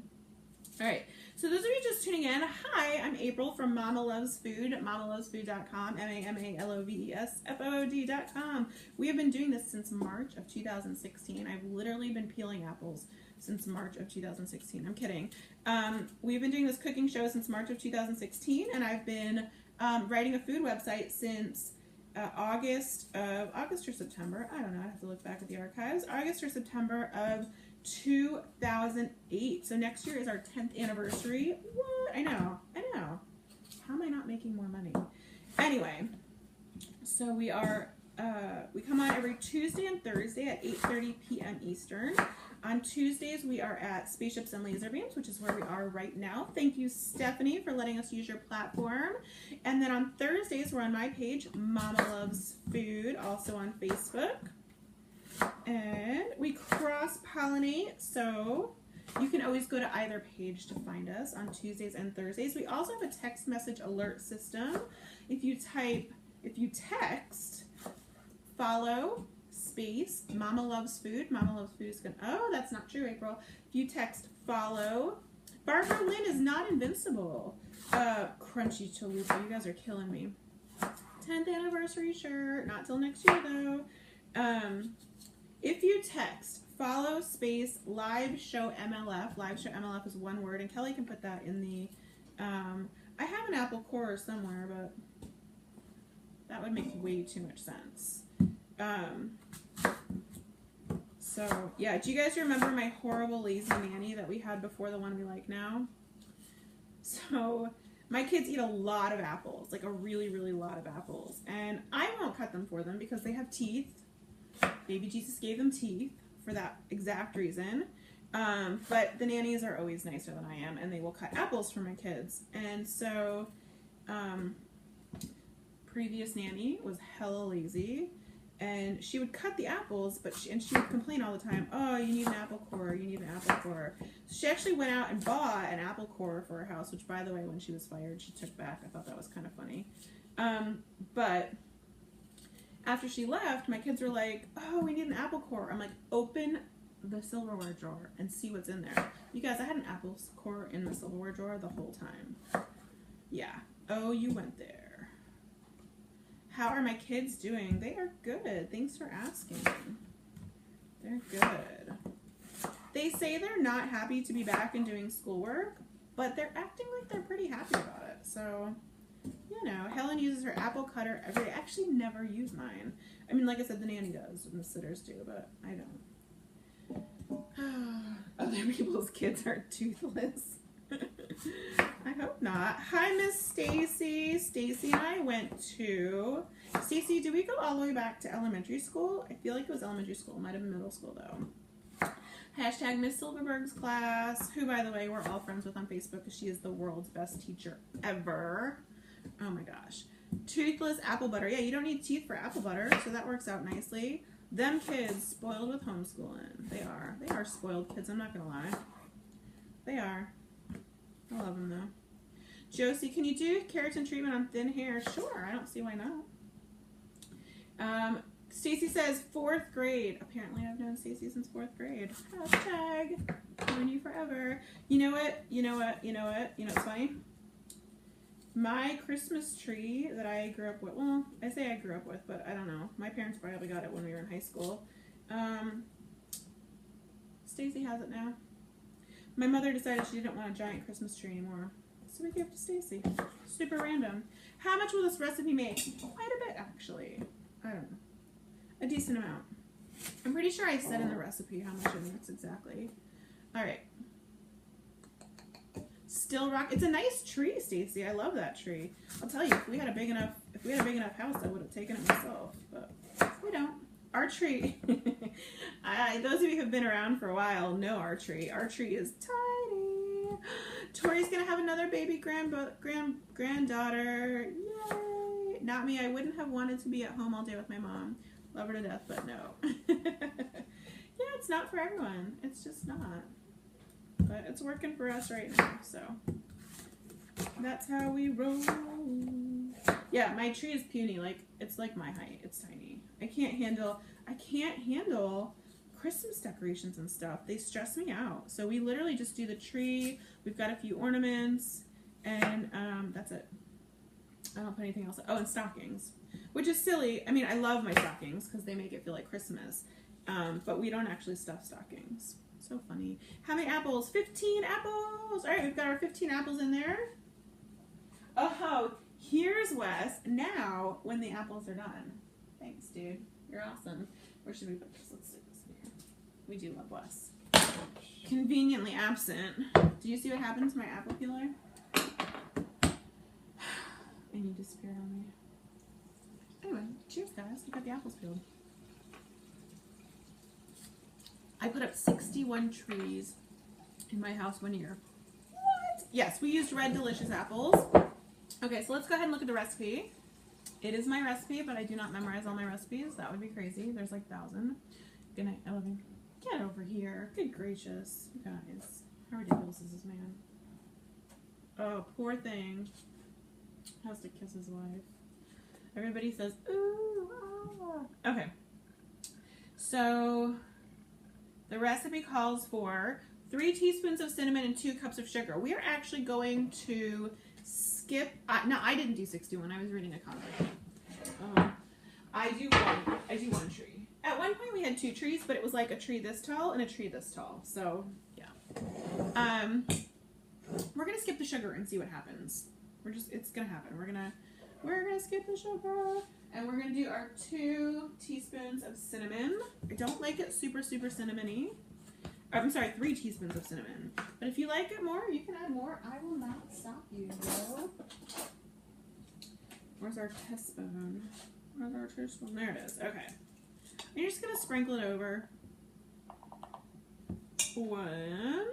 All right, so those of you just tuning in, hi, I'm April from Mama Loves Food, mamalovesfood.com, MAMALOVESFOOD.com. We have been doing this since March of 2016. I've literally been peeling apples since March of 2016. I'm kidding. We've been doing this cooking show since March of 2016, and I've been writing a food website since August or September. I don't know. I have to look back at the archives. August or September of 2008. So next year is our 10th anniversary. What? I know. How am I not making more money? Anyway, so we come on every Tuesday and Thursday at 8:30 p.m. Eastern. On Tuesdays, we are at Spaceships and Laser Beams, which is where we are right now. Thank you, Stephanie, for letting us use your platform. And then on Thursdays, we're on my page, Mama Loves Food, also on Facebook. And we cross-pollinate, so you can always go to either page to find us on Tuesdays and Thursdays. We also have a text message alert system. If you text, follow, space, Mama Loves Food. Mama Loves Food is going to, oh, that's not true, April. If you text, follow. Barbara Lynn is not invincible. Crunchy chalupa, you guys are killing me. 10th anniversary shirt, not till next year though. If you text follow space live show MLF, live show MLF is one word, and Kelly can put that in the, I have an Apple core somewhere, but that would make way too much sense. So yeah, do you guys remember my horrible lazy nanny that we had before the one we like now? So my kids eat a lot of apples, like a really, really lot of apples, and I won't cut them for them because they have teeth. Baby Jesus gave them teeth for that exact reason. But the nannies are always nicer than I am, and they will cut apples for my kids. And so, previous nanny was hella lazy, and she would cut the apples, but she would complain all the time, oh, you need an apple core, you need an apple core. So she actually went out and bought an apple core for her house, which, by the way, when she was fired, she took back. I thought that was kind of funny. But after she left, my kids were like, oh, we need an apple core. I'm like, open the silverware drawer and see what's in there. You guys, I had an apple core in the silverware drawer the whole time. Yeah. Oh, you went there. How are my kids doing? They are good. Thanks for asking. They're good. They say they're not happy to be back and doing schoolwork, but they're acting like they're pretty happy about it. So, you know, Helen uses her apple cutter every day. I actually never use mine. I mean, like I said, the nanny does and the sitters do, but I don't. Other people's kids are toothless. I hope not. Hi, Miss Stacy. Stacy and I went to... Stacy, did we go all the way back to elementary school? I feel like it was elementary school. It might have been middle school, though. Hashtag Miss Silverberg's class, who, by the way, we're all friends with on Facebook because she is the world's best teacher ever. Oh, my gosh. Toothless apple butter. Yeah, you don't need teeth for apple butter, so that works out nicely. Them kids spoiled with homeschooling. They are. They are spoiled kids, I'm not going to lie. They are. I love them, though. Josie, can you do keratin treatment on thin hair? Sure, I don't see why not. Stacy says 4th grade. Apparently I've known Stacy since 4th grade. Hashtag known you forever. You know what? You know what? You know what? You know what's funny? My Christmas tree that I grew up with, well, I say I grew up with, but I don't know. My parents probably got it when we were in high school. Stacy has it now. My mother decided she didn't want a giant Christmas tree anymore, so we gave it to Stacy. Super random. How much will this recipe make? Quite a bit, actually. I don't know. A decent amount. I'm pretty sure I said in the recipe how much it makes exactly. All right. Still rock. It's a nice tree, Stacy. I love that tree. I'll tell you, if we had a big enough house, I would have taken it myself, but we don't. Our tree. Those of you who have been around for a while know our tree. Our tree is tiny. Tori's gonna have another baby granddaughter. Yay! Not me. I wouldn't have wanted to be at home all day with my mom. Love her to death, but no. Yeah, it's not for everyone. It's just not. But it's working for us right now, so that's how we roll. Yeah, my tree is puny. Like, it's like my height. It's tiny. I can't handle Christmas decorations and stuff, they stress me out. So we literally just do the tree. We've got a few ornaments, and that's it. I don't put anything else. Oh, and stockings, which is silly. I mean, I love my stockings because they make it feel like Christmas. But we don't actually stuff stockings. So funny. How many apples? 15 apples. All right, we've got our 15 apples in there. Oh, here's Wes. Now, when the apples are done. Thanks, dude. You're awesome. Where should we put this? Let's stick this in here. We do love Wes. Conveniently absent. Do you see what happened to my apple peeler? And you disappeared on me. Anyway, cheers, guys. We got the apples peeled. I put up 61 trees in my house one year. What? Yes, we used red delicious apples. Okay, so let's go ahead and look at the recipe. It is my recipe, but I do not memorize all my recipes. That would be crazy. There's like 1,000. Good night, Eleven. Get over here. Good gracious. You guys. How ridiculous is this man? Oh, poor thing. Has to kiss his wife. Everybody says, ooh, ah. Okay. So, the recipe calls for 3 teaspoons of cinnamon and 2 cups of sugar. We are actually going to skip. No, I didn't do 61. I was reading a comment. I do one tree. At one point we had 2 trees, but it was like a tree this tall and a tree this tall. So yeah. We're gonna skip the sugar and see what happens. It's gonna happen. We're gonna skip the sugar, and we're gonna do our 2 teaspoons of cinnamon. I don't like it super cinnamony. I'm sorry, 3 teaspoons of cinnamon. But if you like it more, you can add more. I will not stop you, bro. Where's our teaspoon? Where's our teaspoon? There it is. Okay. You're just gonna sprinkle it over. 1,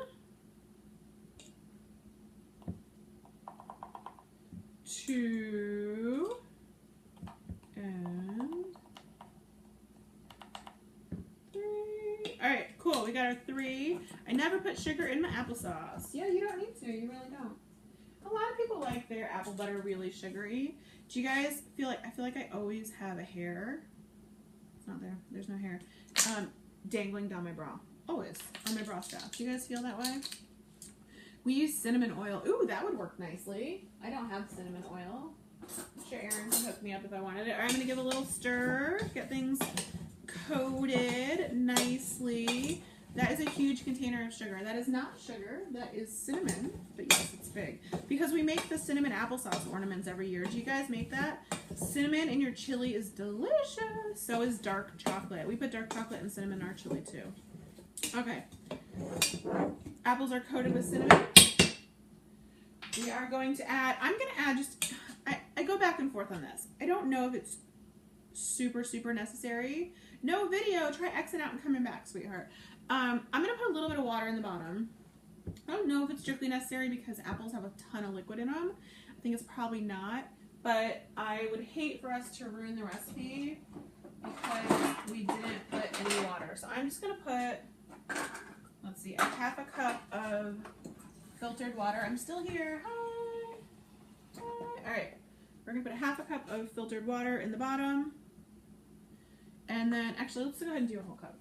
2, and 3. All right, cool. We got our 3. I never put sugar in my applesauce. Yeah, you don't need to. You really don't. A lot of people like their apple butter really sugary. Do you guys feel like, I feel like I always have a hair. It's not there. There's no hair. Dangling down my bra. Always. On my bra strap. Do you guys feel that way? We use cinnamon oil. Ooh, that would work nicely. I don't have cinnamon oil. I'm sure Erin can hook me up if I wanted it. All right, I'm going to give a little stir. Get things coated nicely. That is a huge container of sugar. That is not sugar. That is cinnamon. But yes, it's big. Because we make the cinnamon applesauce ornaments every year. Do you guys make that? Cinnamon in your chili is delicious. So is dark chocolate. We put dark chocolate and cinnamon in our chili too. Okay. Apples are coated with cinnamon. We are going to add, I'm going to add just, I go back and forth on this. I don't know if it's super necessary. No video. Try Xing out and coming back, sweetheart. I'm going to put a little bit of water in the bottom. I don't know if it's strictly necessary because apples have a ton of liquid in them. I think it's probably not. But I would hate for us to ruin the recipe because we didn't put any water. So I'm just going to put, let's see, a half a cup of filtered water. I'm still here. Hi. Hi. All right. We're going to put a half a cup of filtered water in the bottom. And then, actually, let's go ahead and do a whole cup.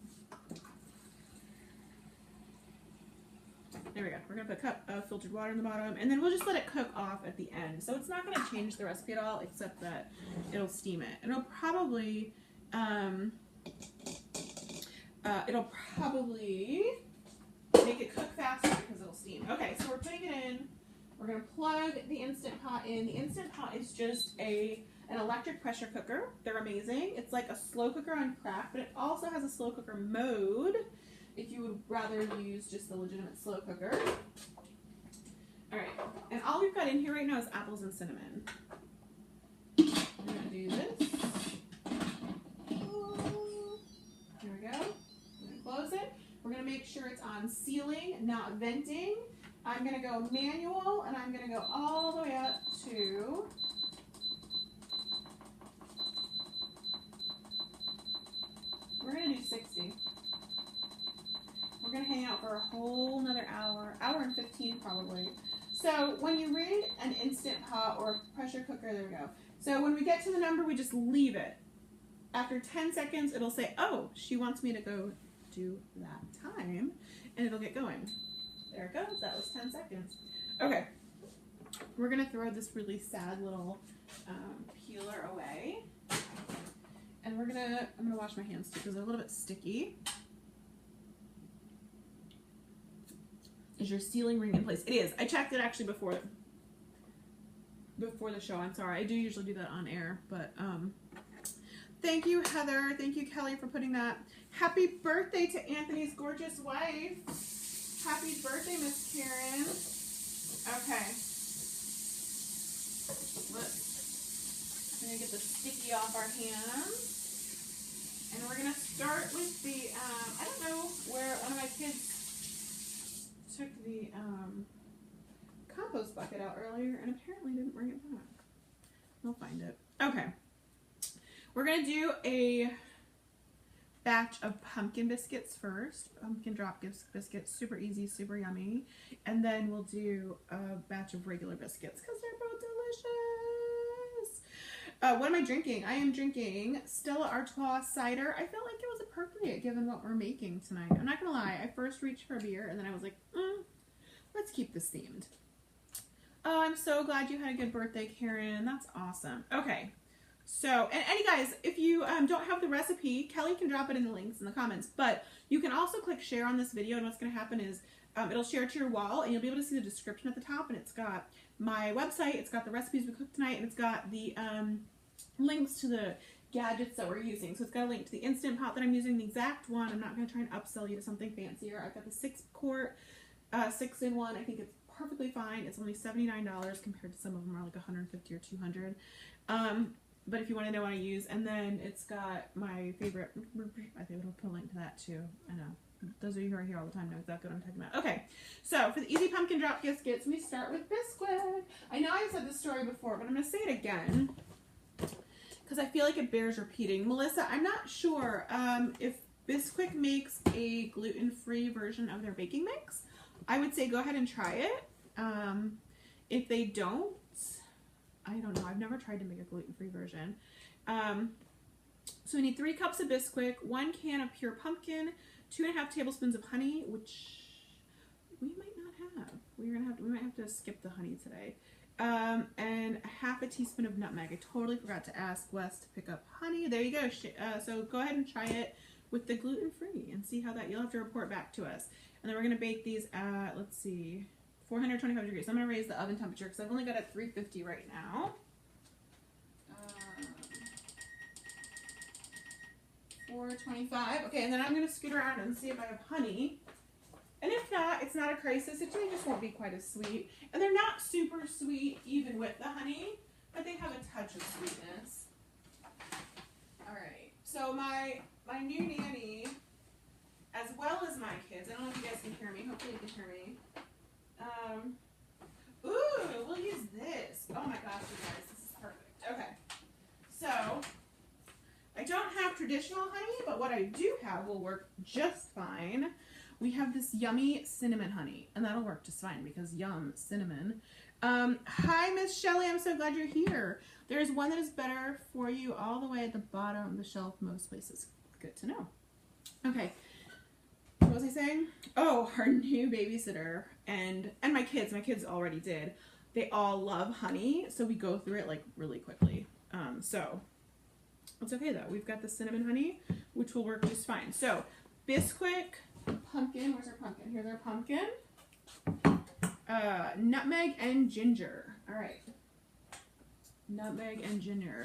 There we go. We're going to put a cup of filtered water in the bottom, and then we'll just let it cook off at the end. So it's not going to change the recipe at all, except that it'll steam it. And it'll probably make it cook faster because it'll steam. Okay, so we're putting it in. We're going to plug the Instant Pot in. The Instant Pot is just an electric pressure cooker. They're amazing. It's like a slow cooker on crack, but it also has a slow cooker mode if you would rather use just the legitimate slow cooker. All right, and all we've got in here right now is apples and cinnamon. I'm going to do this. Here we go. I'm going to close it. We're going to make sure it's on sealing, not venting. I'm going to go manual, and I'm going to go all the way up to we're going to do 60. We're going to hang out for a whole another hour and 15 probably. So when you read an Instant Pot or pressure cooker, there we go. So when we get to the number, we just leave it. After 10 seconds, it'll say, oh, she wants me to go do that time and it'll get going. There it goes. That was 10 seconds. Okay. We're going to throw this really sad little peeler away. And I'm going to wash my hands too because they're a little bit sticky. Is your sealing ring in place? It is. I checked it actually before the show. I'm sorry. I do usually do that on air, but thank you, Heather. Thank you, Kelly, for putting that. Happy birthday to Anthony's gorgeous wife. Happy birthday, Miss Karen. Okay. We're going to get the sticky off our hands. And we're going to start with the, I don't know where one of my kids took the compost bucket out earlier and apparently didn't bring it back. We'll find it. Okay. We're going to do a batch of pumpkin biscuits first. Pumpkin drop biscuits, super easy, super yummy. And then we'll do a batch of regular biscuits because they're both delicious. What am I drinking? I am drinking Stella Artois cider. I felt like it was appropriate given what we're making tonight. I'm not going to lie. I first reached for a beer and then I was like, let's keep this themed. Oh, I'm so glad you had a good birthday, Karen. That's awesome. Okay. So, and you guys, if you don't have the recipe, Kelly can drop it in the links in the comments, but you can also click share on this video, and what's going to happen is it'll share to your wall, and you'll be able to see the description at the top, and it's got my website, it's got the recipes we cooked tonight, and it's got the links to the gadgets that we're using. So it's got a link to the Instant Pot that I'm using, the exact one. I'm not going to try and upsell you to something fancier. I've got the 6-quart, 6-in-1. I think it's perfectly fine. It's only $79 compared to some of them are like $150 or $200. But if you want to know what I use, and then it's got my favorite, I think it'll put a link to that too. I know. Those of you who are here all the time know exactly what I'm talking about. Okay, so for the easy pumpkin drop biscuits, we start with Bisquick. I know I've said this story before, but I'm going to say it again because I feel like it bears repeating. Melissa, I'm not sure if Bisquick makes a gluten-free version of their baking mix. I would say go ahead and try it. If they don't, I don't know. I've never tried to make a gluten-free version. So we need 3 cups of Bisquick, 1 can of pure pumpkin, 2.5 tablespoons of honey, which we might not have. We might have to skip the honey today. And 1/2 teaspoon of nutmeg. I totally forgot to ask Wes to pick up honey. There you go. So go ahead and try it with the gluten-free and see how that. You'll have to report back to us. And then we're going to bake these at, let's see, 425 degrees. I'm going to raise the oven temperature because I've only got it at 350 right now. 425. Okay, and then I'm going to scoot around and see if I have honey. And if not, it's not a crisis. It just won't be quite as sweet. And they're not super sweet even with the honey, but they have a touch of sweetness. All right. So my new nanny, as well as my kids, I don't know if you guys can hear me. Hopefully you can hear me. Ooh, we'll use this. Oh my gosh, you guys, this is perfect. Okay, so I don't have traditional honey, but what I do have will work just fine. We have this yummy cinnamon honey, and that'll work just fine because yum, cinnamon. Hi, Miss Shelley, I'm so glad you're here. There's one that is better for you all the way at the bottom of the shelf most places. Good to know. Okay. What was I saying? Oh, our new babysitter and my kids already did. They all love honey, so we go through it like really quickly. So it's okay though. We've got the cinnamon honey, which will work just fine. So Bisquick, pumpkin. Where's our pumpkin? Here's our pumpkin. Nutmeg and ginger. All right. Nutmeg and ginger.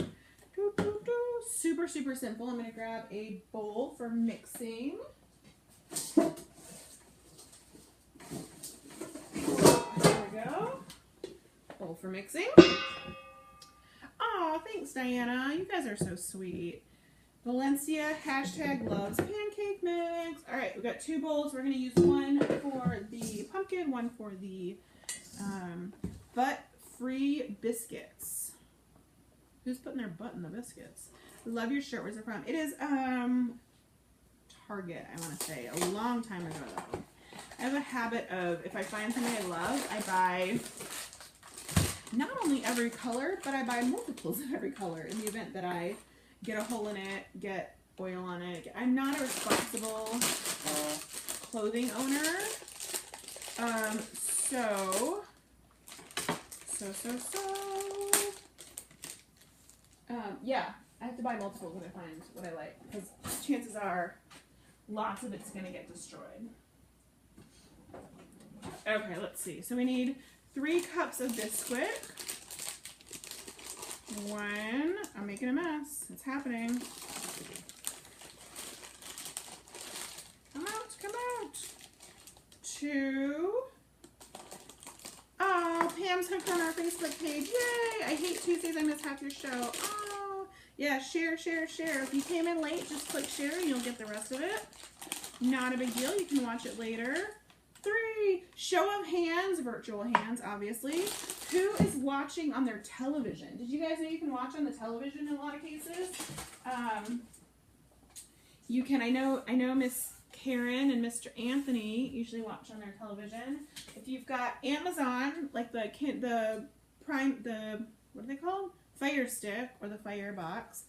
Super, super simple. I'm gonna grab a bowl for mixing. There we go. Bowl for mixing. Oh, thanks, Diana. You guys are so sweet. Valencia # loves pancake mix. All right, we've got 2 bowls. We're going to use one for the pumpkin, one for the butt-free biscuits. Who's putting their butt in the biscuits? Love your shirt. Where's it from? It is Target, I want to say. A long time ago, though. I have a habit of, if I find something I love, I buy not only every color, but I buy multiples of every color in the event that I get a hole in it, get oil on it. I'm not a responsible clothing owner. Yeah, I have to buy multiple when I find what I like, because chances are lots of it's going to get destroyed. Okay, let's see. So we need 3 cups of Biscuit. 1, I'm making a mess. It's happening. Come out, come out. 2. Oh, Pam's hooked on our Facebook page. Yay! I hate Tuesdays. I miss half your show. Oh, yeah, share, share, share. If you came in late, just click share and you'll get the rest of it. Not a big deal. You can watch it later. 3, show of hands, virtual hands, obviously. Who is watching on their television? Did you guys know you can watch on the television in a lot of cases? You can, I know Miss Karen and Mr. Anthony usually watch on their television. If you've got Amazon, like the Prime, what are they called? Fire Stick or the Fire Box.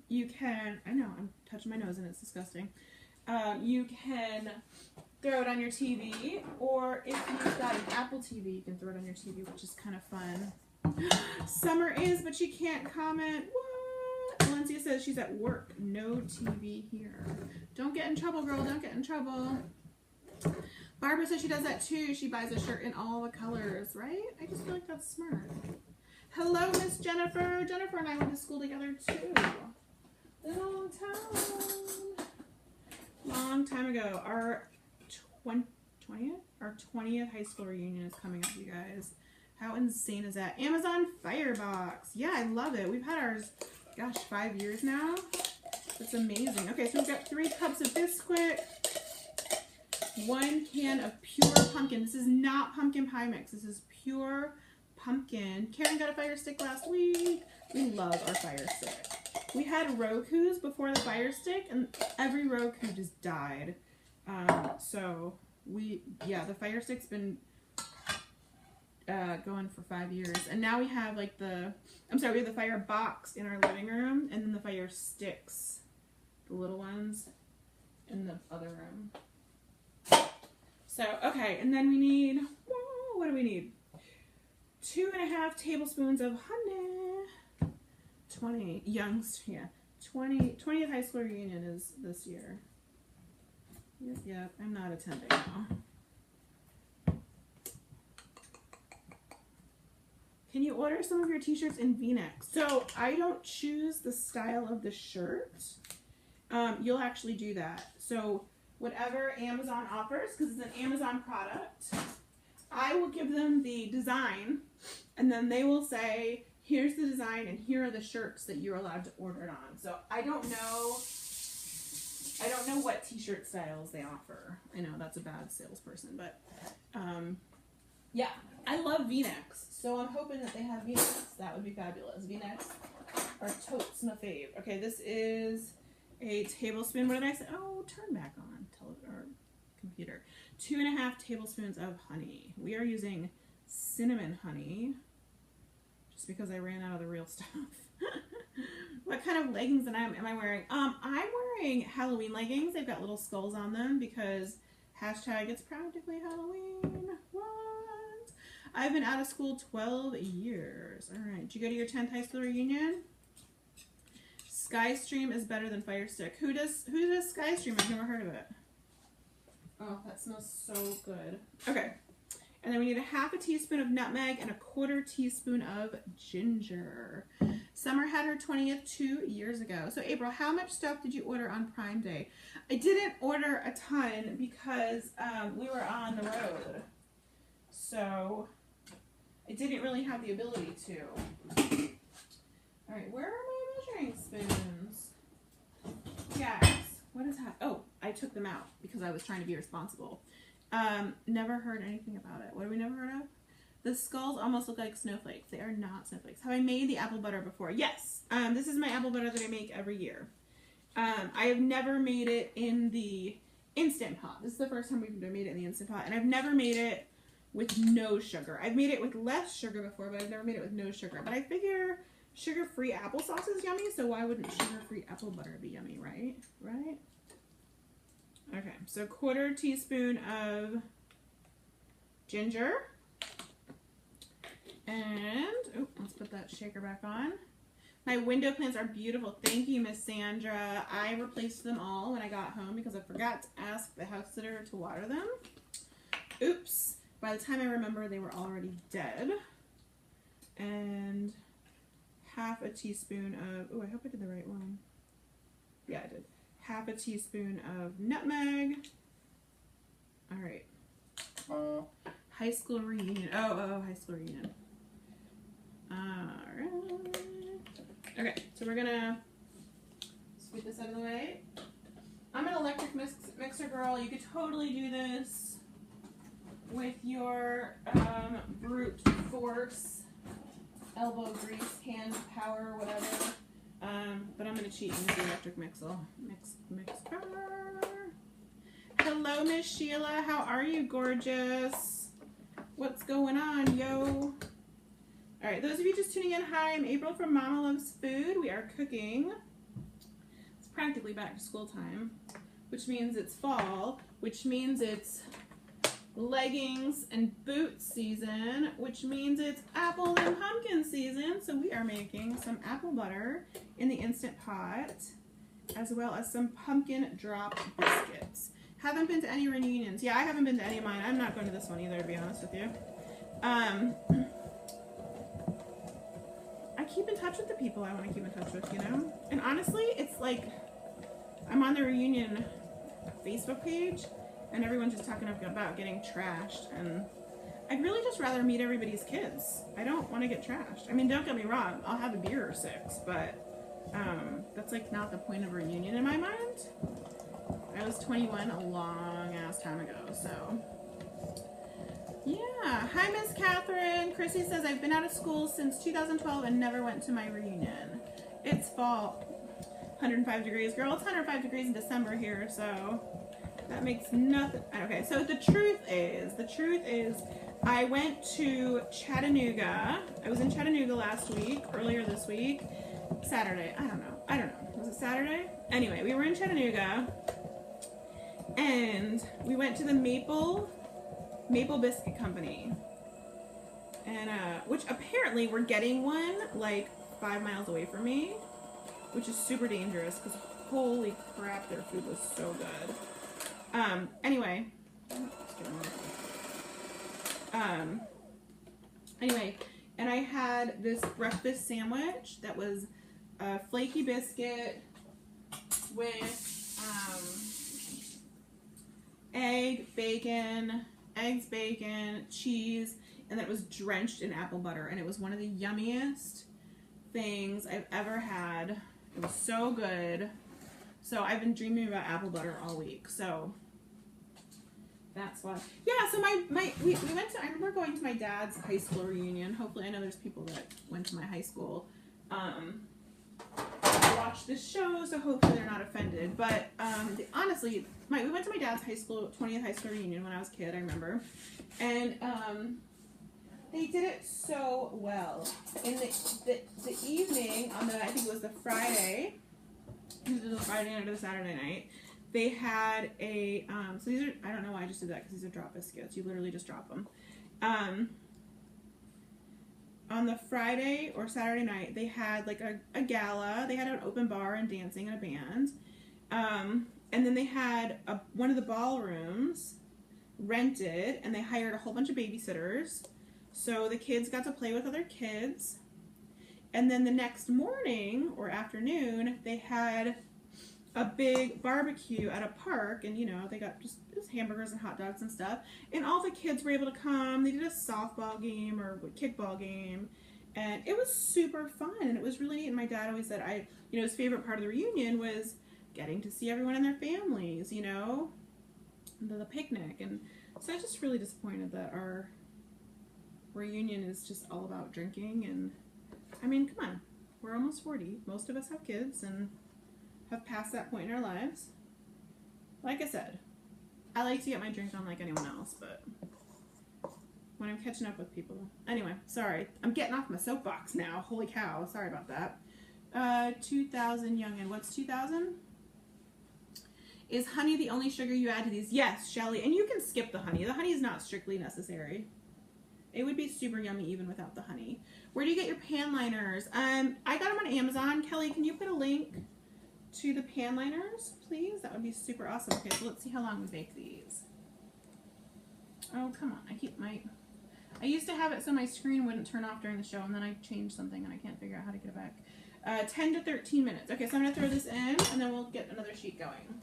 You can, I know, I'm touching my nose and it's disgusting. You can throw it on your TV, or if you've got an Apple TV, you can throw it on your TV, which is kind of fun. Summer is, but she can't comment. What? Valencia says she's at work. No TV here. Don't get in trouble, girl. Don't get in trouble. Barbara says she does that too. She buys a shirt in all the colors, right? I just feel like that's smart. Hello, Miss Jennifer. Jennifer and I went to school together too. Long time ago. Our 20th high school reunion is coming up, you guys. How insane is that? Amazon Firebox. Yeah, I love it. We've had ours, gosh, 5 years now. It's amazing. Okay, so we've got 3 cups of Biscuit, 1 can of pure pumpkin. This is not pumpkin pie mix. This is pure pumpkin. Karen got a Fire Stick last week. We love our Fire Stick. We had Rokus before the Fire Stick, and every Roku just died. So the Fire Stick's been going for 5 years, and now we have like we have the Fire Box in our living room, and then the Fire Sticks, the little ones, in the other room. So, okay, and then we need, what do we need? 2.5 tablespoons of honey. 20th high school reunion is this year. Yep, I'm not attending now. Can you order some of your t-shirts in V-necks? So I don't choose the style of the shirt. You'll actually do that. So whatever Amazon offers, because it's an Amazon product, I will give them the design, and then they will say, here's the design and here are the shirts that you're allowed to order it on. So I don't know what t-shirt styles they offer. I know that's a bad salesperson, but yeah, I love V-necks. So I'm hoping that they have V-necks. That would be fabulous. V-necks are totes my fave. Okay, this is a tablespoon. What did I say? Oh, turn back on computer. 2.5 tablespoons of honey. We are using cinnamon honey, just because I ran out of the real stuff. What kind of leggings am I wearing? I'm wearing Halloween leggings. They've got little skulls on them because hashtag it's practically Halloween. What? I've been out of school 12 years. All right. Did you go to your 10th high school reunion? Skystream is better than Fire Stick. Who does Skystream? I've never heard of it. Oh, that smells so good. Okay. And then we need 1/2 teaspoon of nutmeg and 1/4 teaspoon of ginger. Summer had her 20th 2 years ago. So April, how much stuff did you order on Prime Day? I didn't order a ton because we were on the road. So I didn't really have the ability to. All right, where are my measuring spoons? Guys, what is that? Oh, I took them out because I was trying to be responsible. Never heard anything about it. What have we never heard of? The skulls almost look like snowflakes. They are not snowflakes. Have I made the apple butter before? Yes. This is my apple butter that I make every year. I have never made it in the Instant Pot. This is the first time we've made it in the Instant Pot. And I've never made it with no sugar. I've made it with less sugar before, but I've never made it with no sugar. But I figure Sugar-free applesauce is yummy, so why wouldn't sugar-free apple butter be yummy, right? Right? Okay, so 1/4 teaspoon of ginger. And, oh, let's put that shaker back on. My window plants are beautiful. Thank you, Miss Sandra. I replaced them all when I got home because I forgot to ask the house sitter to water them. Oops. By the time I remember, they were already dead. And 1/2 teaspoon of, oh, I hope I did the right one. Yeah, I did. 1/2 teaspoon of nutmeg. All right. High school reunion. Oh, high school reunion. All right. Okay, so we're gonna sweep this out of the way. I'm an electric mixer girl. You could totally do this with your brute force, elbow grease, hand power, whatever. But I'm gonna cheat and use the electric mixer. Hello, Miss Sheila. How are you, gorgeous? What's going on, yo? All right, those of you just tuning in, hi, I'm April from Mama Loves Food. We are cooking. It's practically back to school time, which means it's fall, which means it's leggings and boot season, which means it's apple and pumpkin season. So we are making some apple butter in the Instant Pot, as well as some pumpkin drop biscuits. Haven't been to any reunions. Yeah, I haven't been to any of mine. I'm not going to this one either, to be honest with you. I keep in touch with the people I want to keep in touch with, you know? And honestly, it's like I'm on the reunion Facebook page and everyone's just talking about getting trashed, and I'd really just rather meet everybody's kids. I don't want to get trashed. I mean, don't get me wrong, I'll have a beer or 6, but that's like not the point of a reunion in my mind. I was 21 a long ass time ago, so yeah. Hi, Miss Catherine. Chrissy says, I've been out of school since 2012 and never went to my reunion. It's fall. 105 degrees. Girl, it's 105 degrees in December here, so that makes nothing. Okay, so the truth is, I went to Chattanooga. I was in Chattanooga last week, earlier this week. Saturday. I don't know. Was it Saturday? Anyway, we were in Chattanooga, and we went to the Maple Biscuit Company, and which apparently we're getting one like 5 miles away from me, which is super dangerous because holy crap, their food was so good. Anyway, and I had this breakfast sandwich that was a flaky biscuit with eggs, bacon, cheese, and that was drenched in apple butter, and it was one of the yummiest things I've ever had. It was so good. So I've been dreaming about apple butter all week. So that's why. Yeah, so we went to, I remember going to my dad's high school reunion. Hopefully, I know there's people that went to my high school. Watch this show, so hopefully they're not offended. But honestly, we went to my dad's 20th high school reunion when I was a kid, I remember. And they did it so well. In the evening, on I think it was the Friday, either the Friday night or the Saturday night, they had a, so these are, I don't know why I just did that, because these are drop biscuits. You literally just drop them. On the Friday or Saturday night, they had like a gala. They had an open bar and dancing and a band. And then they had one of the ballrooms rented, and they hired a whole bunch of babysitters. So the kids got to play with other kids. And then the next morning or afternoon, they had a big barbecue at a park, and you know, they got just hamburgers and hot dogs and stuff, and all the kids were able to come. They did a softball game or a kickball game, and it was super fun, and it was really neat. And my dad always said, his favorite part of the reunion was getting to see everyone and their families, you know, the picnic. And so I was just really disappointed that our reunion is just all about drinking. And I mean, come on, we're almost 40. Most of us have kids and have passed that point in our lives. Like I said, I like to get my drink on like anyone else, but when I'm catching up with people. Anyway, sorry. I'm getting off my soapbox now. Holy cow. Sorry about that. 2,000 youngin. What's 2,000? Is honey the only sugar you add to these? Yes, Shelly. And you can skip the honey. The honey is not strictly necessary. It would be super yummy even without the honey. Where do you get your pan liners? I got them on Amazon. Kelly, can you put a link to the pan liners, please? That would be super awesome. Okay, so let's see how long we bake these. Oh, come on. I used to have it so my screen wouldn't turn off during the show, and then I changed something, and I can't figure out how to get it back. 10 to 13 minutes. Okay, so I'm going to throw this in, and then we'll get another sheet going.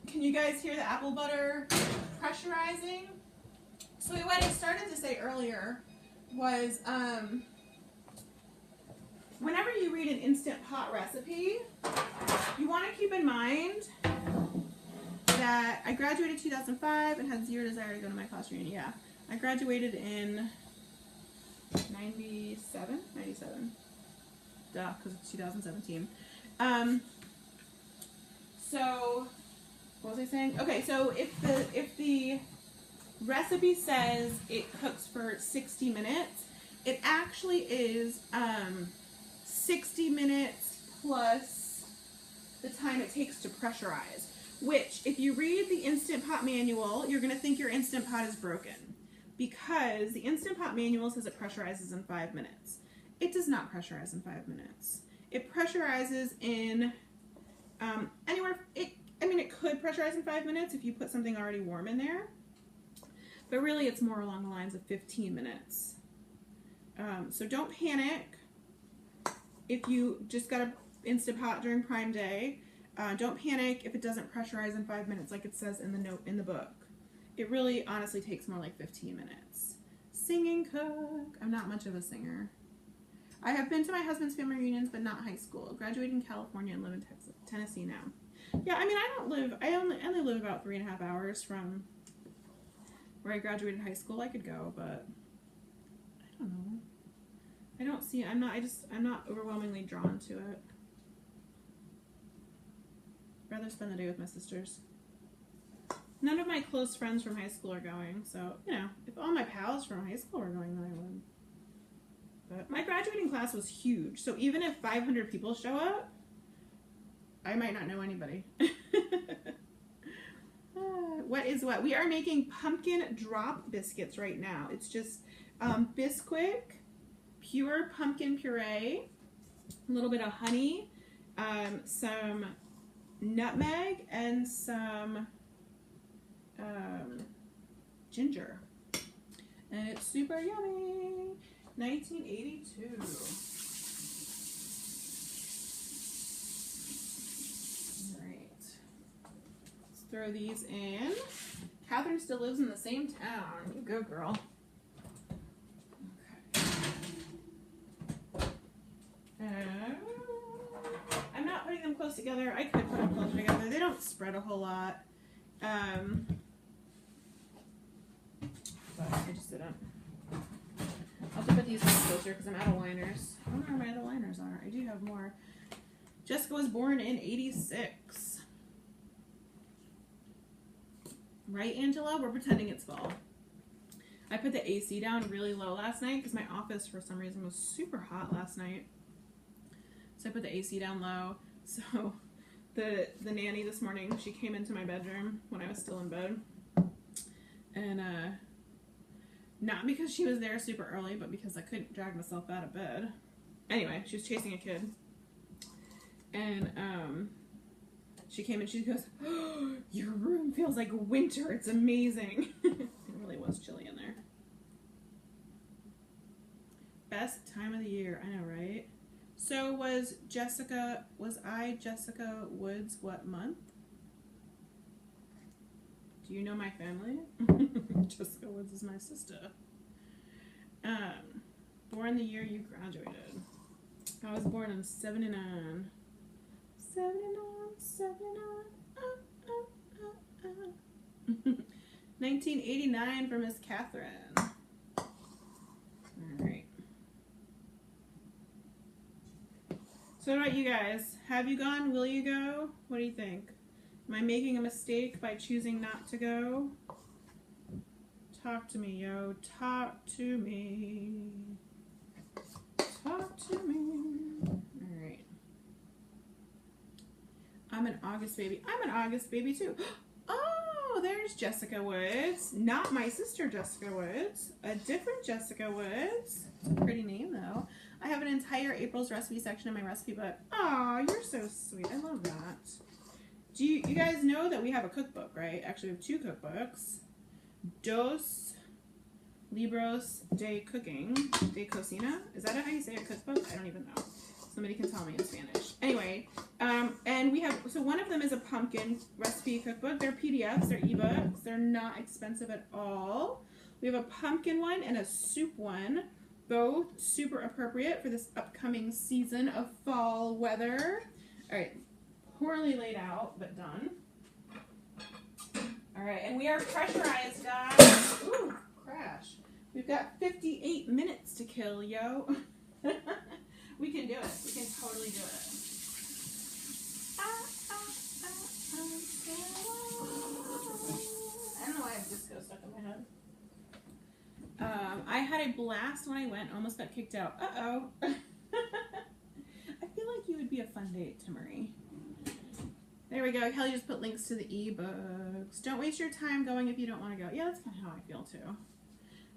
Can you guys hear the apple butter pressurizing? So what I started to say earlier was, whenever you read an Instant Pot recipe, you want to keep in mind that I graduated 2005 and had zero desire to go to my class reunion. Yeah, I graduated in 97. Duh, because it's 2017. So, what was I saying? Okay, so if the recipe says it cooks for 60 minutes, it actually is 60 minutes plus the time it takes to pressurize, which if you read the Instant Pot manual, you're going to think your Instant Pot is broken, because the Instant Pot manual says it pressurizes in 5 minutes. It does not pressurize in 5 minutes. It pressurizes in it could pressurize in 5 minutes if you put something already warm in there. But really, it's more along the lines of 15 minutes. So don't panic if you just got an Instant Pot during Prime Day. Don't panic if it doesn't pressurize in 5 minutes like it says in the note in the book. It really, honestly, takes more like 15 minutes. Sing and cook. I'm not much of a singer. I have been to my husband's family reunions, but not high school. Graduated in California and live in Tennessee now. Yeah, I mean, I only live about 3.5 hours from where I graduated high school. I could go, but I don't know. I don't see, I'm not overwhelmingly drawn to it. I'd rather spend the day with my sisters. None of my close friends from high school are going, so, you know, if all my pals from high school were going, then I would. But my graduating class was huge, so even if 500 people show up, I might not know anybody. What is what? We are making pumpkin drop biscuits right now. It's just Bisquick, pure pumpkin puree, a little bit of honey, some nutmeg, and some ginger. And it's super yummy. 1982. Throw these in. Catherine still lives in the same town. You go, girl. Okay. I'm not putting them close together. I could put them closer together. They don't spread a whole lot. But I just didn't. I'll have to put these closer because I'm out of liners. I don't know where my other liners are. I do have more. Jessica was born in 86. Right, Angela? We're pretending it's fall. I put the AC down really low last night because my office, for some reason, was super hot last night. So I put the AC down low. So the nanny this morning, she came into my bedroom when I was still in bed. And not because she was there super early, but because I couldn't drag myself out of bed. Anyway, she was chasing a kid. And she came and she goes, "Oh, your room feels like winter. It's amazing." It really was chilly in there. Best time of the year. I know, right? So was I Jessica Woods what month? Do you know my family? Jessica Woods is my sister. Born the year you graduated. I was born in 79. 1989 for Miss Catherine. All right. So what about you guys? Have you gone? Will you go? What do you think? Am I making a mistake by choosing not to go? Talk to me, yo. Talk to me. Talk to me. All right. I'm an August baby. I'm an August baby too. Oh, there's Jessica Woods. Not my sister Jessica Woods. A different Jessica Woods. It's a pretty name though. I have an entire April's recipe section in my recipe book. Oh, you're so sweet. I love that. Do you guys know that we have a cookbook, right? Actually, we have 2 cookbooks. Dos Libros de Cooking, de Cocina. Is that how you say a cookbook? I don't even know. Somebody can tell me in Spanish. Anyway, and we have, so one of them is a pumpkin recipe cookbook. They're PDFs, they're ebooks. They're not expensive at all. We have a pumpkin one and a soup one. Both super appropriate for this upcoming season of fall weather. All right. Poorly laid out, but done. All right, and we are pressurized, guys. Ooh, crash. We've got 58 minutes to kill, yo. We can do it. We can totally do it. I don't know why I have disco stuck in my head. I had a blast when I went. Almost got kicked out. Uh-oh. I feel like you would be a fun date, Timmery. There we go. Kelly just put links to the ebooks. Don't waste your time going if you don't want to go. Yeah, that's kind of how I feel too.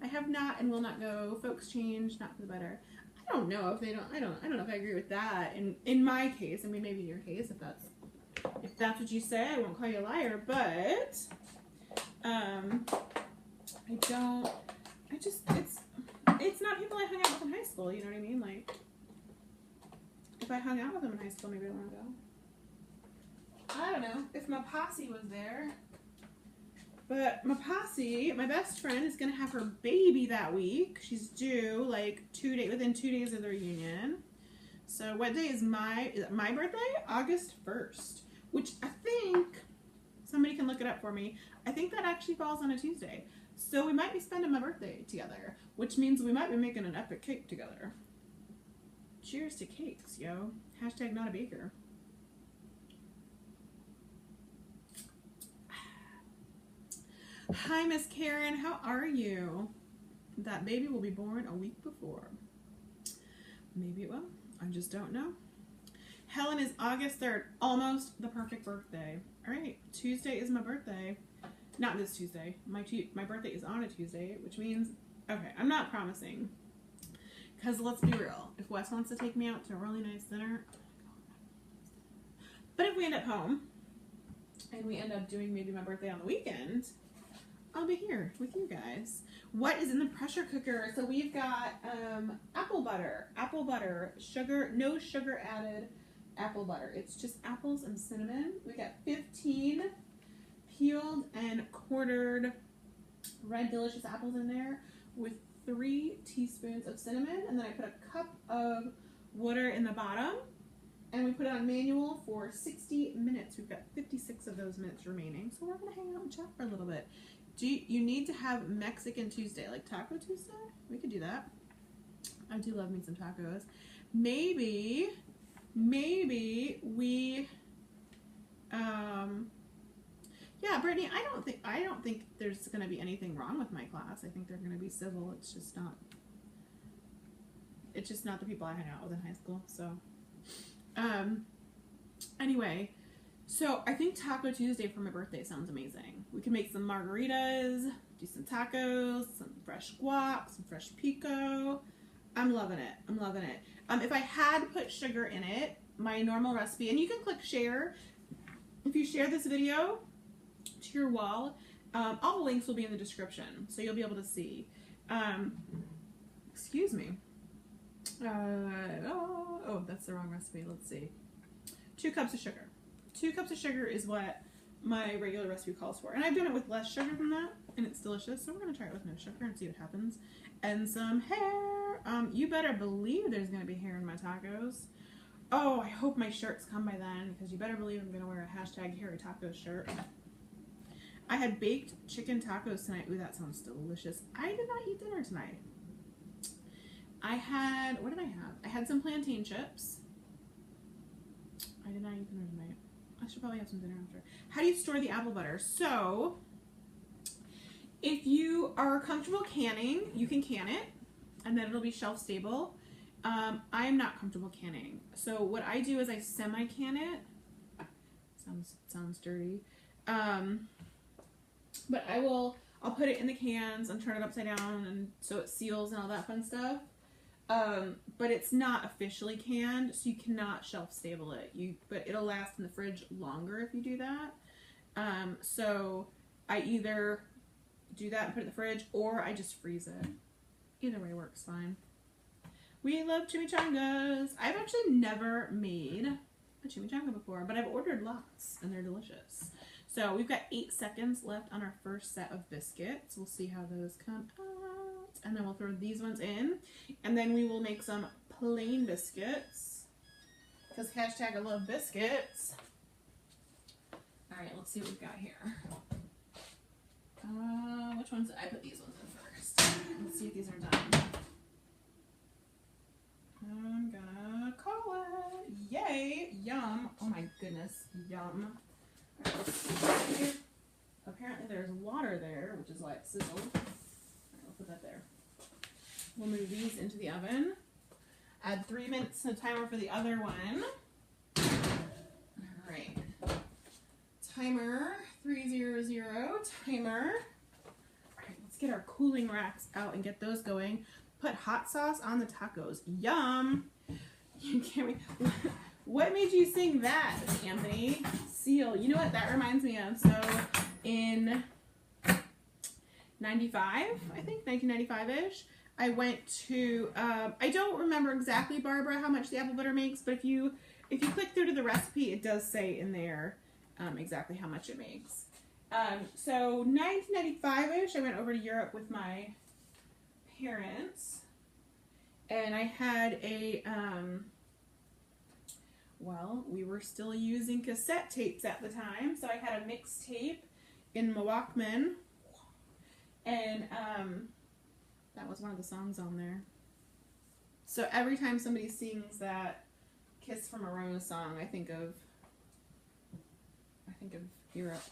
I have not and will not go. Folks change, not for the better. I don't know if they don't. I don't know if I agree with that. In my case, I mean, maybe in your case, if that's what you say, I won't call you a liar. But it's not people I hung out with in high school. You know what I mean? Like, if I hung out with them in high school, maybe I want to go. I don't know if my posse was there, but my posse, my best friend, is gonna have her baby that week. She's due like within 2 days of the reunion. So what day is my birthday? August 1st, which I think somebody can look it up for me. I think that actually falls on a Tuesday. So we might be spending my birthday together, which means we might be making an epic cake together. Cheers to cakes, yo. Hashtag not a baker. Hi, Miss Karen. How are you? That baby will be born a week before. Maybe it will. I just don't know. Helen is August 3rd. Almost the perfect birthday. All right. Tuesday is my birthday. Not this Tuesday. My birthday is on a Tuesday, which means, okay, I'm not promising. Because let's be real. If Wes wants to take me out to a really nice dinner, but if we end up home and we end up doing maybe my birthday on the weekend, I'll be here with you guys. What is in the pressure cooker? So we've got apple butter, sugar, no sugar added apple butter. It's just apples and cinnamon. We got 15 peeled and quartered red delicious apples in there with 3 teaspoons of cinnamon, and then I put a cup of water in the bottom, and we put it on manual for 60 minutes. We've got 56 of those minutes remaining, so we're gonna hang out and chat for a little bit. Do you need to have Mexican Tuesday, like Taco Tuesday? We could do that. I do love me some tacos. Maybe we, yeah, Brittany, I don't think there's gonna be anything wrong with my class. I think they're gonna be civil. It's just not the people I hang out with in high school. So, anyway. So I think Taco Tuesday for my birthday sounds amazing. We can make some margaritas, do some tacos, some fresh guac, some fresh pico. I'm loving it. I'm loving it. If I had put sugar in it, my normal recipe, and you can click share. If you share this video to your wall, all the links will be in the description, so you'll be able to see. Excuse me. Oh, that's the wrong recipe. Let's see. 2 cups of sugar. 2 cups of sugar is what my regular recipe calls for. And I've done it with less sugar than that, and it's delicious. So we're going to try it with no sugar and see what happens. And some hair. You better believe there's going to be hair in my tacos. Oh, I hope my shirts come by then, because you better believe I'm going to wear a hashtag hairy tacos shirt. I had baked chicken tacos tonight. Ooh, that sounds delicious. I did not eat dinner tonight. What did I have? I had some plantain chips. I did not eat dinner tonight. I should probably have some dinner after. How do you store the apple butter? So, If you are comfortable canning, you can can it, and then it'll be shelf stable. I'm not comfortable canning, so what I do is I semi-can it. Sounds dirty. But I'll put it in the cans and turn it upside down, and so it seals and all that fun stuff. But it's not officially canned, so you cannot shelf stable it. But it'll last in the fridge longer if you do that. So I either do that and put it in the fridge, or I just freeze it. Either way works fine. We love chimichangas. I've actually never made a chimichanga before, but I've ordered lots, and they're delicious. So we've got 8 seconds left on our first set of biscuits. We'll see how those come out. And then we'll throw these ones in. And then we will make some plain biscuits. Because hashtag I love biscuits. Alright, let's see what we've got here. Which ones did I put these ones in first? Let's see if these are done. I'm gonna call it. Yay! Yum! Oh my goodness, yum. Apparently there's water there, which is why it sizzled. Alright, we'll put that there. We'll move these into the oven. Add 3 minutes to the timer for the other one. Alright. Timer, 300, timer. Alright, let's get our cooling racks out and get those going. Put hot sauce on the tacos. Yum! You can't wait. What made you sing that, Anthony? Seal. You know what that reminds me of? So, in 95, I think, 1995-ish, I went to, I don't remember exactly, Barbara, how much the apple butter makes, but if you click through to the recipe, it does say in there exactly how much it makes. So, 1995-ish, I went over to Europe with my parents, and I had a, well, we were still using cassette tapes at the time, so I had a mixtape in my Walkman, and that was one of the songs on there. So every time somebody sings that Kiss from a Rose song, I think of Europe.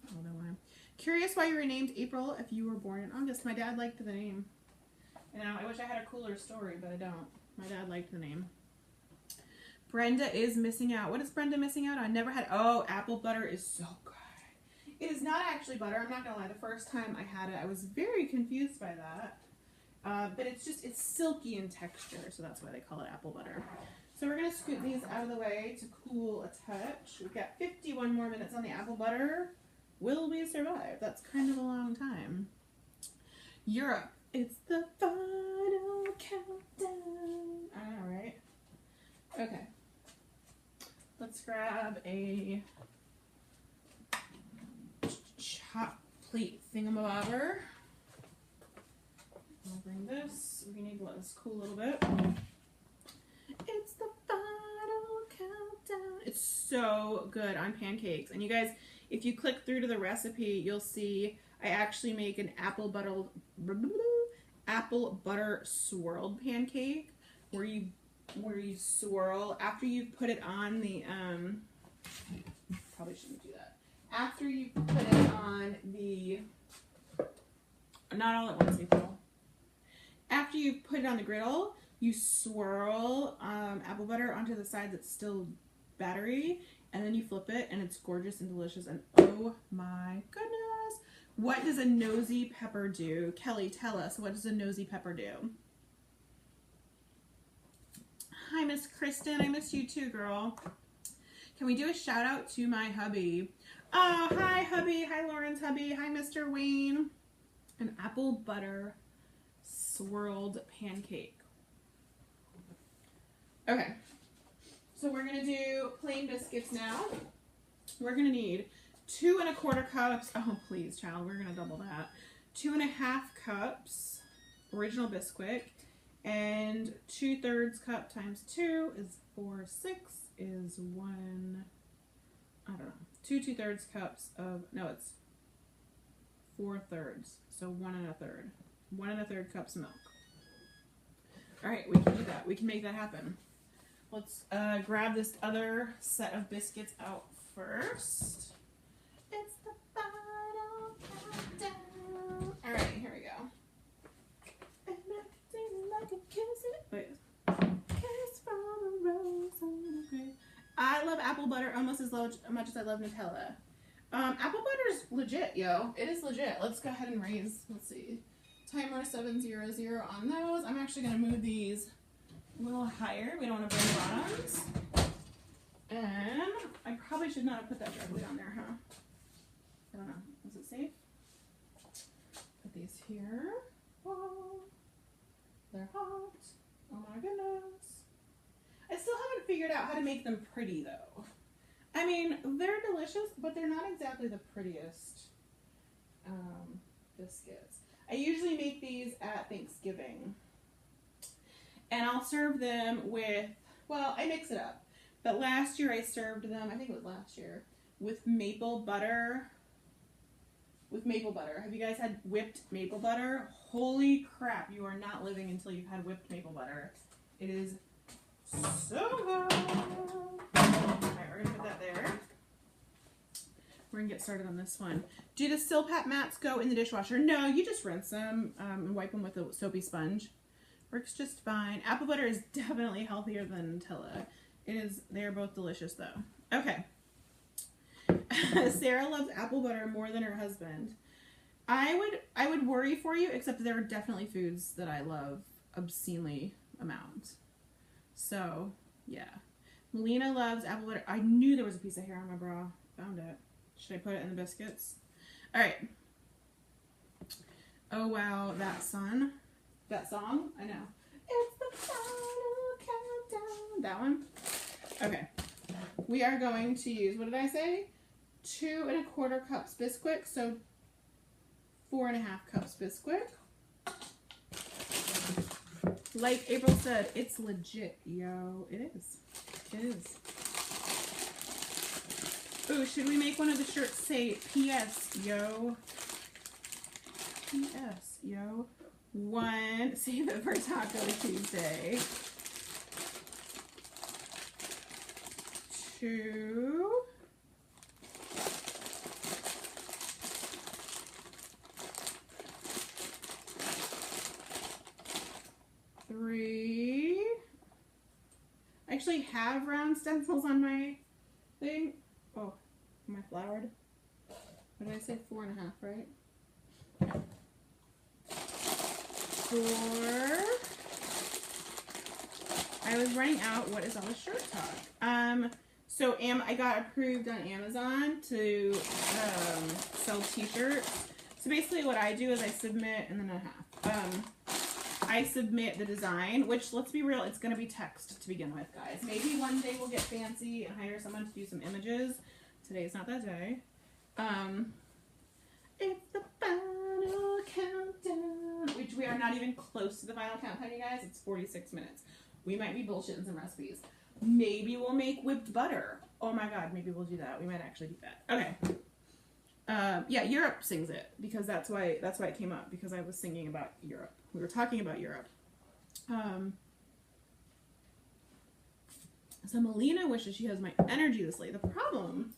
I don't know why. Curious why you were named April if you were born in August. My dad liked the name. You know, I wish I had a cooler story, but I don't. My dad liked the name. Brenda is missing out. What is Brenda missing out on? Never had. Oh, apple butter is so good. It is not actually butter. I'm not going to lie. The first time I had it, I was very confused by that. But it's silky in texture, so that's why they call it apple butter. So we're going to scoot these out of the way to cool a touch. We've got 51 more minutes on the apple butter. Will we survive? That's kind of a long time. Europe. It's the final countdown. All right. Okay. Let's grab a chop plate thingamabobber. I'll bring this. We need to let this cool a little bit. It's the final countdown. It's so good on pancakes. And you guys, if you click through to the recipe, you'll see I actually make an apple butter swirled pancake where you swirl after you've put it on the probably shouldn't do that. After you put it on the not all at once, April. After you put it on the griddle, you swirl apple butter onto the side that's still battery, and then you flip it, and it's gorgeous and delicious. And oh my goodness, what does a nosy pepper do? Kelly, tell us, what does a nosy pepper do? Hi, Miss Kristen. I miss you too, girl. Can we do a shout out to my hubby? Oh, hi, hubby. Hi, Lauren's hubby. Hi, Mr. Wayne. An apple butter swirled pancake. Okay. So we're going to do plain biscuits now. We're going to need 2 1/4 cups. Oh, please, child. We're going to double that. 2 1/2 cups original Biscuit. And 2/3 cup times 2 is 4, 6 is 1, I don't know, 2 2/3 cups of, no, it's 4/3, so 1 1/3. 1 1/3 cups of milk. All right, we can do that. We can make that happen. Let's grab this other set of biscuits out first. It's the final countdown. All right. apple butter almost as much as I love Nutella. Apple butter's legit, yo. It is legit. Let's go ahead and raise, let's see, timer 700 on those. I'm actually going to move these a little higher. We don't want to burn bottoms. And I probably should not have put that directly on there, huh? I don't know. Is it safe? Put these here. Whoa. They're hot. Oh my goodness. I still haven't figured out how to make them pretty though. I mean, they're delicious, but they're not exactly the prettiest biscuits. I usually make these at Thanksgiving. And I'll serve them with, well, I mix it up. But last year I served them, I think it was last year, with maple butter. With maple butter. Have you guys had whipped maple butter? Holy crap, you are not living until you've had whipped maple butter. It is so good. Alright, we're going to put that there. We're going to get started on this one. Do the Silpat mats go in the dishwasher? No, you just rinse them and wipe them with a soapy sponge. Works just fine. Apple butter is definitely healthier than Nutella. They are both delicious though. Okay. Sarah loves apple butter more than her husband. I would worry for you, except there are definitely foods that I love obscenely amount. So, yeah. Melina loves apple butter. I knew there was a piece of hair on my bra. Found it. Should I put it in the biscuits? All right. Oh, wow. That song, I know. It's the final countdown. That one? Okay. We are going to use, what did I say? 2 1/4 cups Bisquick, so 4 1/2 cups Bisquick. Like April said, it's legit, yo. It is. It is. Ooh, should we make one of the shirts say P.S. yo? P.S. yo. 1, save it for Taco Tuesday. 2. 3. I actually have round stencils on my thing. Oh, am I floured? What did I say? 4 1/2, right? 4. I was running out. What is all the shirt talk? So I got approved on Amazon to sell t-shirts. So basically what I do is I submit, and then I submit the design, which, let's be real, it's going to be text to begin with, guys. Maybe one day we'll get fancy and hire someone to do some images. Today is not that day. It's the final countdown, which we are not even close to the final countdown, you guys. It's 46 minutes. We might be bullshitting some recipes. Maybe we'll make whipped butter. Oh my god, maybe we'll do that. We might actually do that. Okay. Yeah, Europe sings it because that's why it came up, because I was singing about Europe. We were talking about Europe. So Melina wishes she has my energy this late. The problem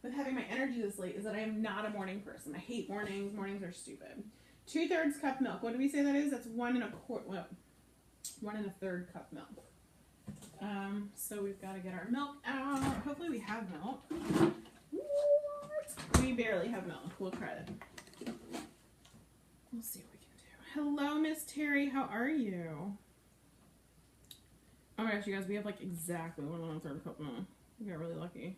with having my energy this late is that I am not a morning person. I hate mornings. Mornings are stupid. 2/3 cup milk. What do we say that is? That's 1 1/4. Well, 1 1/3 cup milk. So we've got to get our milk out. Hopefully we have milk. What? We barely have milk. We'll try it. We'll see what we can do. Hello, Miss Terry. How are you? Oh my gosh, you guys, we have like exactly 1 1/3 cup milk. We got really lucky.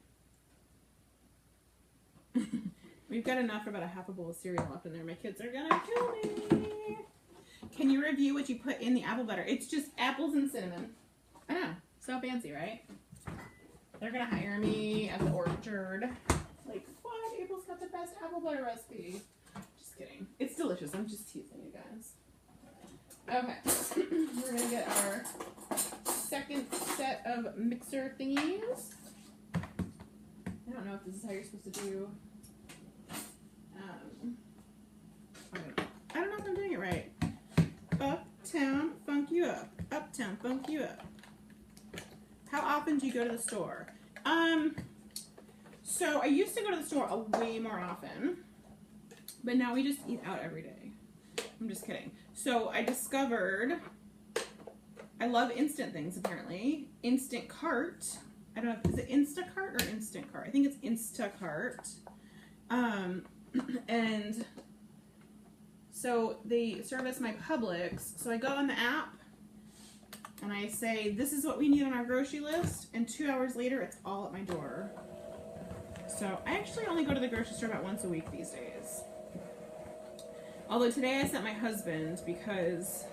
We've got enough for about a half a bowl of cereal left in there. My kids are gonna kill me. Can you review what you put in the apple butter? It's just apples and cinnamon. I know. So fancy, right? They're gonna hire me at the orchard. Like, what? April's got the best apple butter recipe. Just kidding. It's delicious. I'm just teasing you guys. Okay. We're gonna get our second set of mixer thingies. I don't know if this is how you're supposed to do. I don't know if I'm doing it right. Uptown, funk you up. Uptown, funk you up. How often do you go to the store? So I used to go to the store way more often, but now we just eat out every day. I'm just kidding. So I discovered I love instant things, apparently. Instant Cart I don't know, is it Instacart or Instacart? I think it's Instacart. And so they service my Publix. So I go on the app and I say, this is what we need on our grocery list. And 2 hours later, it's all at my door. So I actually only go to the grocery store about once a week these days. Although today I sent my husband because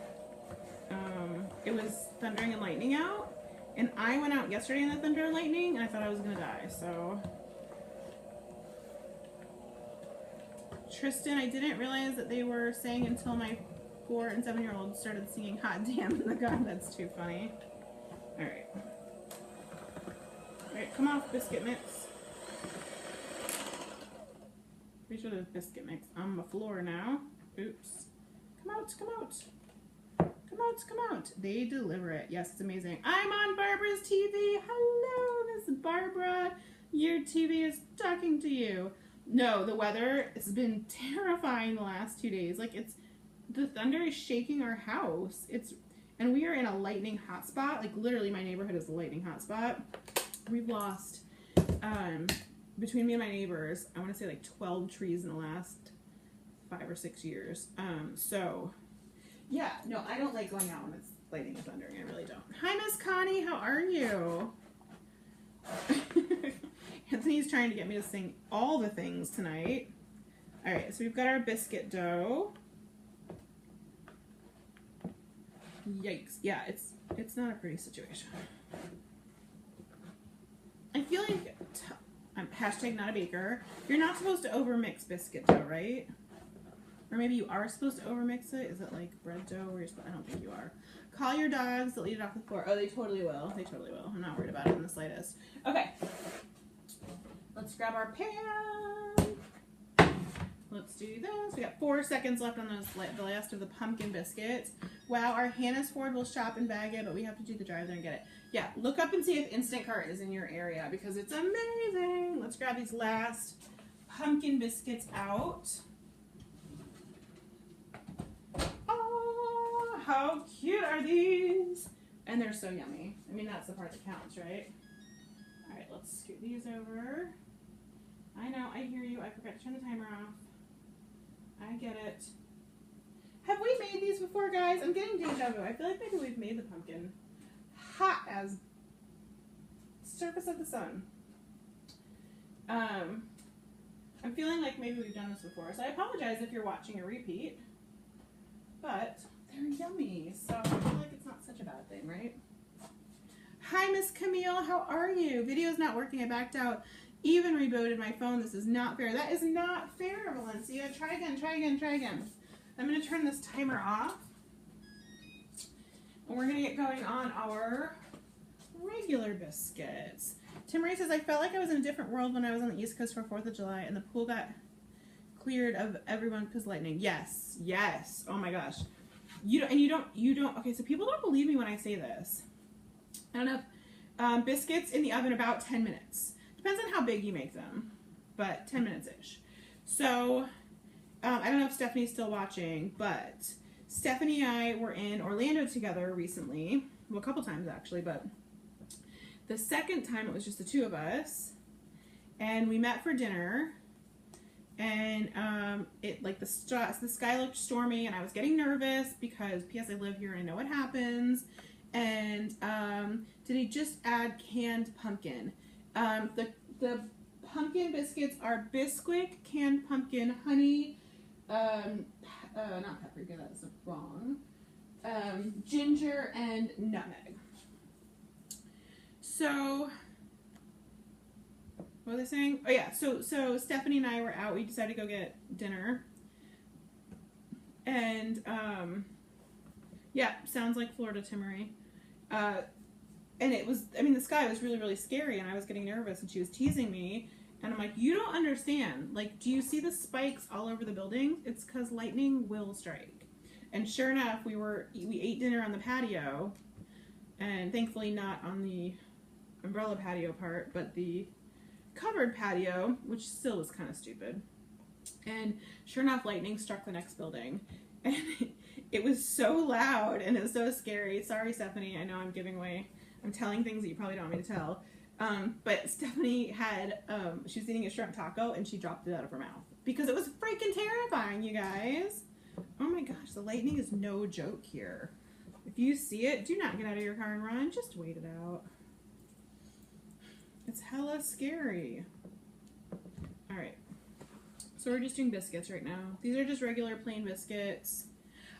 it was thundering and lightning out. And I went out yesterday in the thunder and lightning and I thought I was going to die. So Tristan, I didn't realize that they were saying until my 4 and 7-year-olds started singing Hot Damn in the Gun. That's too funny. Alright. Alright, come off, biscuit mix. Pretty sure there's biscuit mix on the floor now. Oops. Come out, come out. Come out, come out. They deliver it. Yes, it's amazing. I'm on Barbara's TV. Hello, Miss Barbara. Your TV is talking to you. No, the weather has been terrifying the last 2 days. Like, the thunder is shaking our house. And we are in a lightning hotspot. Like, literally, my neighborhood is a lightning hotspot. We've lost, between me and my neighbors, I want to say like 12 trees in the last 5 or 6 years. So, yeah, no, I don't like going out when it's lightning and thundering. I really don't. Hi, Miss Connie. How are you? Anthony's trying to get me to sing all the things tonight. All right, so we've got our biscuit dough. Yikes. Yeah, it's not a pretty situation. I feel like, hashtag not a baker, you're not supposed to overmix biscuit dough, right? Or maybe you are supposed to overmix it. Is it like bread dough where you're supposed, I don't think you are. Call your dogs, they'll eat it off the floor. Oh, they totally will. They totally will. I'm not worried about it in the slightest. Okay. Let's grab our pan. Let's do this. We got 4 seconds left on the last of the pumpkin biscuits. Wow, our Hannah's Ford will shop and bag it, but we have to do the drive there and get it. Yeah, look up and see if Instacart is in your area because it's amazing. Let's grab these last pumpkin biscuits out. Oh, how cute are these? And they're so yummy. I mean, that's the part that counts, right? All right, let's scoot these over. I know, I hear you. I forgot to turn the timer off. I get it. Have we made these before, guys? I'm getting deja vu. I feel like maybe we've made the pumpkin hot as surface of the sun. I'm feeling like maybe we've done this before, so I apologize if you're watching a repeat. But they're yummy, so I feel like it's not such a bad thing, right? Hi, Miss Camille. How are you? Video's not working. I backed out. Even rebooted my phone. This is not fair. That is not fair, Valencia. Try again, try again, try again. I'm going to turn this timer off. And we're going to get going on our regular biscuits. Tim Ray says, I felt like I was in a different world when I was on the East Coast for 4th of July and the pool got cleared of everyone because lightning. Yes, yes. Oh my gosh. You don't, okay, so people don't believe me when I say this. I don't know. Biscuits in the oven about 10 minutes. Depends on how big you make them, but 10 minutes-ish. So, I don't know if Stephanie's still watching, but Stephanie and I were in Orlando together recently. Well, a couple times actually, but the second time it was just the two of us. And we met for dinner. And the sky looked stormy and I was getting nervous because P.S. I live here and I know what happens. And did he just add canned pumpkin? The pumpkin biscuits are Bisquick, canned pumpkin, honey, not paprika, that's wrong, ginger, and nutmeg. So, what was I saying? Oh yeah, so Stephanie and I were out, we decided to go get dinner. And, yeah, sounds like Florida Timmery. And it was, I mean, the sky was really, really scary, and I was getting nervous, and she was teasing me, and I'm like, you don't understand. Like, do you see the spikes all over the building? It's because lightning will strike. And sure enough, we ate dinner on the patio, and thankfully not on the umbrella patio part, but the covered patio, which still was kind of stupid. And sure enough, lightning struck the next building, and it was so loud, and it was so scary. Sorry, Stephanie, I know I'm telling things that you probably don't want me to tell. But Stephanie had, she was eating a shrimp taco and she dropped it out of her mouth because it was freaking terrifying, you guys. Oh my gosh, the lightning is no joke here. If you see it, do not get out of your car and run. Just wait it out. It's hella scary. All right. So we're just doing biscuits right now. These are just regular plain biscuits.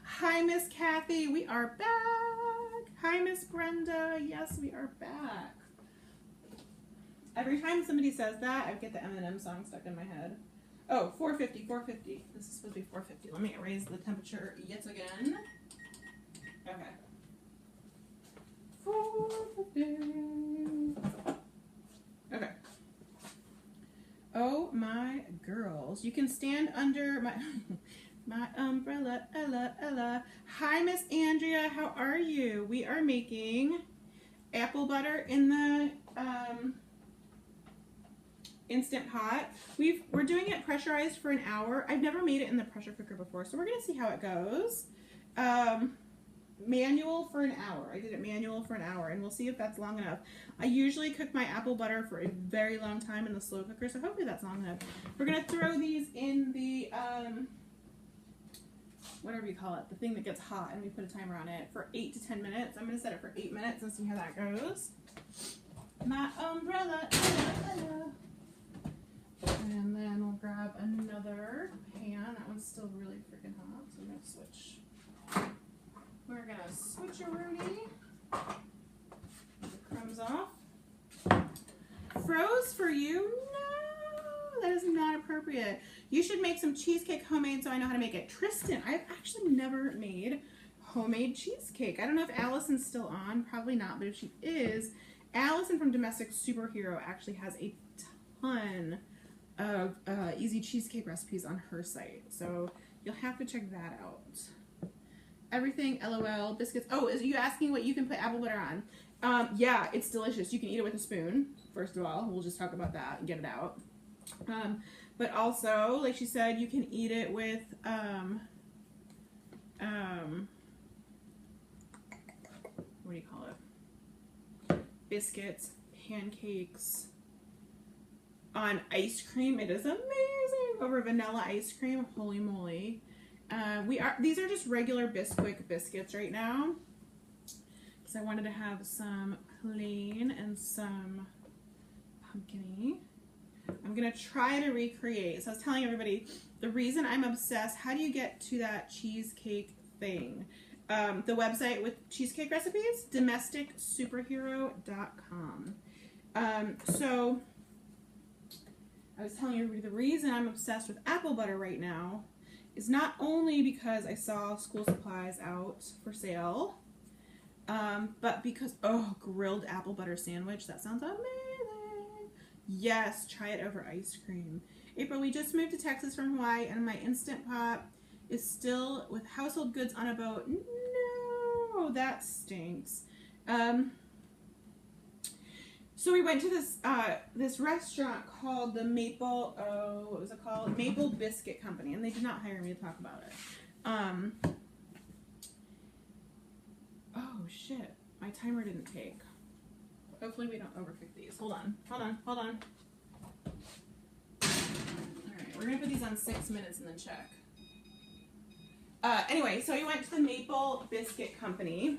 Hi, Miss Kathy. We are back. Hi, Miss Brenda. Yes, we are back. Every time somebody says that, I get the M&M song stuck in my head. Oh, 450, 450. This is supposed to be 450. Let me raise the temperature yet again. Okay. 450. Okay. Oh my girls. You can stand under my my umbrella, Ella. Hi, Miss Andrea. How are you? We are making apple butter in the Instant Pot. We're doing it pressurized for an hour. I've never made it in the pressure cooker before, so we're gonna see how it goes. Manual for an hour. I did it manual for an hour, and we'll see if that's long enough. I usually cook my apple butter for a very long time in the slow cooker, so hopefully that's long enough. We're gonna throw these in the whatever you call it, the thing that gets hot, and we put a timer on it for 8 to 10 minutes. I'm gonna set it for 8 minutes and see how that goes. My umbrella, Ella. And then we'll grab another pan. That one's still really freaking hot, so I'm gonna switch. We're gonna switch a Rooney. The crumbs off. Froze for you? No, that is not appropriate. You should make some cheesecake homemade so I know how to make it. Tristan, I've actually never made homemade cheesecake. I don't know if Allison's still on. Probably not, but if she is, Allison from Domestic Superhero actually has a ton of easy cheesecake recipes on her site. So you'll have to check that out. Everything, LOL, biscuits. Oh, is you asking what you can put apple butter on? Yeah, it's delicious. You can eat it with a spoon, first of all. We'll just talk about that and get it out. But also, like she said, you can eat it with, what do you call it? Biscuits, pancakes, on ice cream. It is amazing. Over vanilla ice cream. Holy moly. These are just regular Bisquick biscuits right now, because I wanted to have some plain and some pumpkin-y. I'm gonna try to recreate. So I was telling everybody the reason I'm obsessed. How do you get to that cheesecake thing? The website with cheesecake recipes, domesticsuperhero.com. So I was telling everybody the reason I'm obsessed with apple butter right now is not only because I saw school supplies out for sale, but because, oh, grilled apple butter sandwich, that sounds amazing. Yes, try it over ice cream. April, we just moved to Texas from Hawaii, and my Instant Pot is still with household goods on a boat. No, that stinks. So we went to this restaurant called the Maple, what was it called? Maple Biscuit Company, and they did not hire me to talk about it. Oh shit, my timer didn't take. Hopefully we don't overcook these. Hold on. Alright, we're gonna put these on 6 minutes and then check. Anyway, so we went to the Maple Biscuit Company.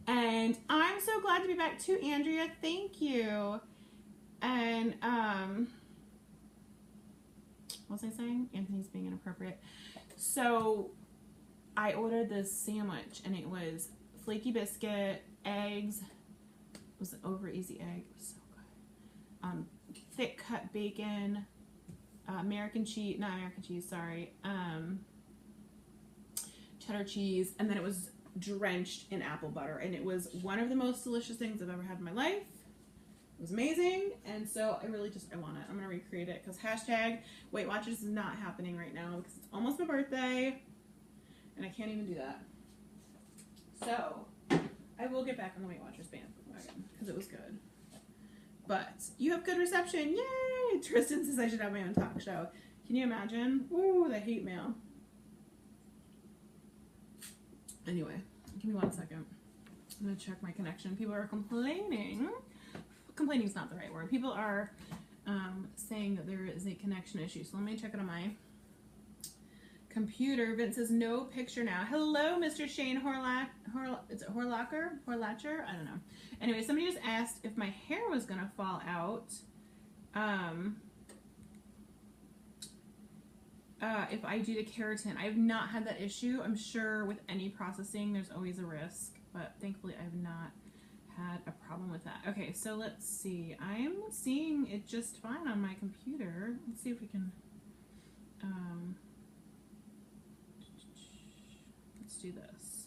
And I'm so glad to be back too, Andrea. Thank you. And what was I saying? Anthony's being inappropriate. So I ordered this sandwich, and it was flaky biscuit, eggs. It was an over easy egg. It was so good. Thick cut bacon, American cheese. Not American cheese. Sorry. Cheddar cheese, and then it was drenched in apple butter, and it was one of the most delicious things I've ever had in my life. It was amazing, and so I want it. I'm gonna recreate it, because hashtag Weight Watchers is not happening right now because it's almost my birthday and I can't even do that. So I will get back on the Weight Watchers bandwagon because it was good. But you have good reception, yay! Tristan says I should have my own talk show. Can you imagine? Ooh, the hate mail. Anyway, give me 1 second. I'm gonna check my connection. People are complaining complaining is not the right word. People are saying that there is a connection issue. So let me check it on my computer. Vince says no picture now. Hello, Mr. Shane is it Horlacher? Horlacher? I don't know. Anyway, somebody just asked if my hair was going to fall out. If I do the keratin. I have not had that issue. I'm sure with any processing, there's always a risk, but thankfully I have not had a problem with that. Okay, so let's see. I'm seeing it just fine on my computer. Let's see if we can, let's do this.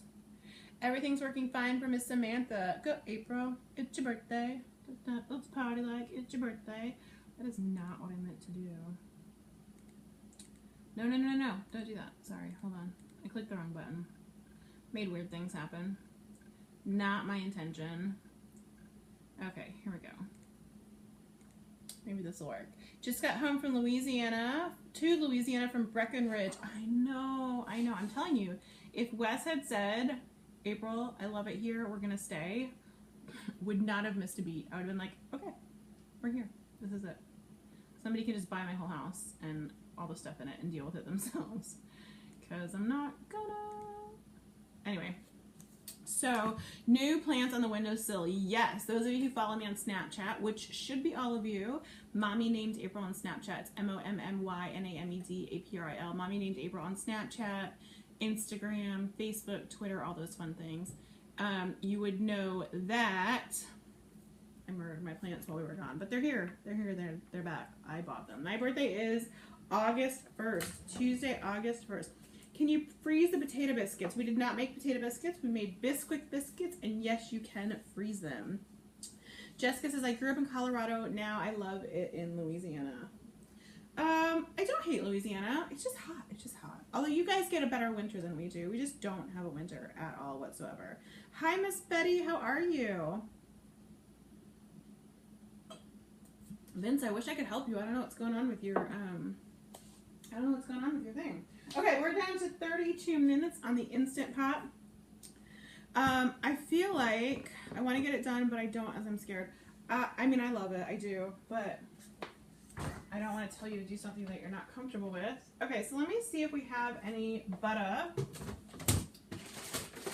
Everything's working fine for Miss Samantha. Go, April. It's your birthday. Let's party like it's your birthday. That is not what I meant to do. No. Don't do that. Sorry. Hold on. I clicked the wrong button. Made weird things happen. Not my intention. Okay, here we go. Maybe this will work. Just got home from Louisiana. To Louisiana from Breckenridge. I know. I'm telling you, if Wes had said, April, I love it here, we're going to stay, would not have missed a beat. I would have been like, okay, we're here. This is it. Somebody can just buy my whole house and all the stuff in it and deal with it themselves. Because I'm not gonna. Anyway. So, new plants on the windowsill. Yes, those of you who follow me on Snapchat, which should be all of you. Mommy named April on Snapchat. It's MOMMYNAMEDAPRIL. Mommy named April on Snapchat, Instagram, Facebook, Twitter, all those fun things. You would know that I murdered my plants while we were gone, but they're here. They're back. I bought them. My birthday is August 1st, Tuesday, August 1st. Can you freeze the potato biscuits? We did not make potato biscuits. We made Bisquick biscuits, and yes, you can freeze them. Jessica says, I grew up in Colorado. Now I love it in Louisiana. I don't hate Louisiana. It's just hot. It's just hot. Although you guys get a better winter than we do. We just don't have a winter at all whatsoever. Hi, Miss Betty. How are you? Vince, I wish I could help you. I don't know what's going on with your, thing. Okay, we're down to 32 minutes on the Instant Pot. I feel like I want to get it done, but I don't as I'm scared. I mean, I love it. I do, but I don't want to tell you to do something that you're not comfortable with. Okay, so let me see if we have any butter.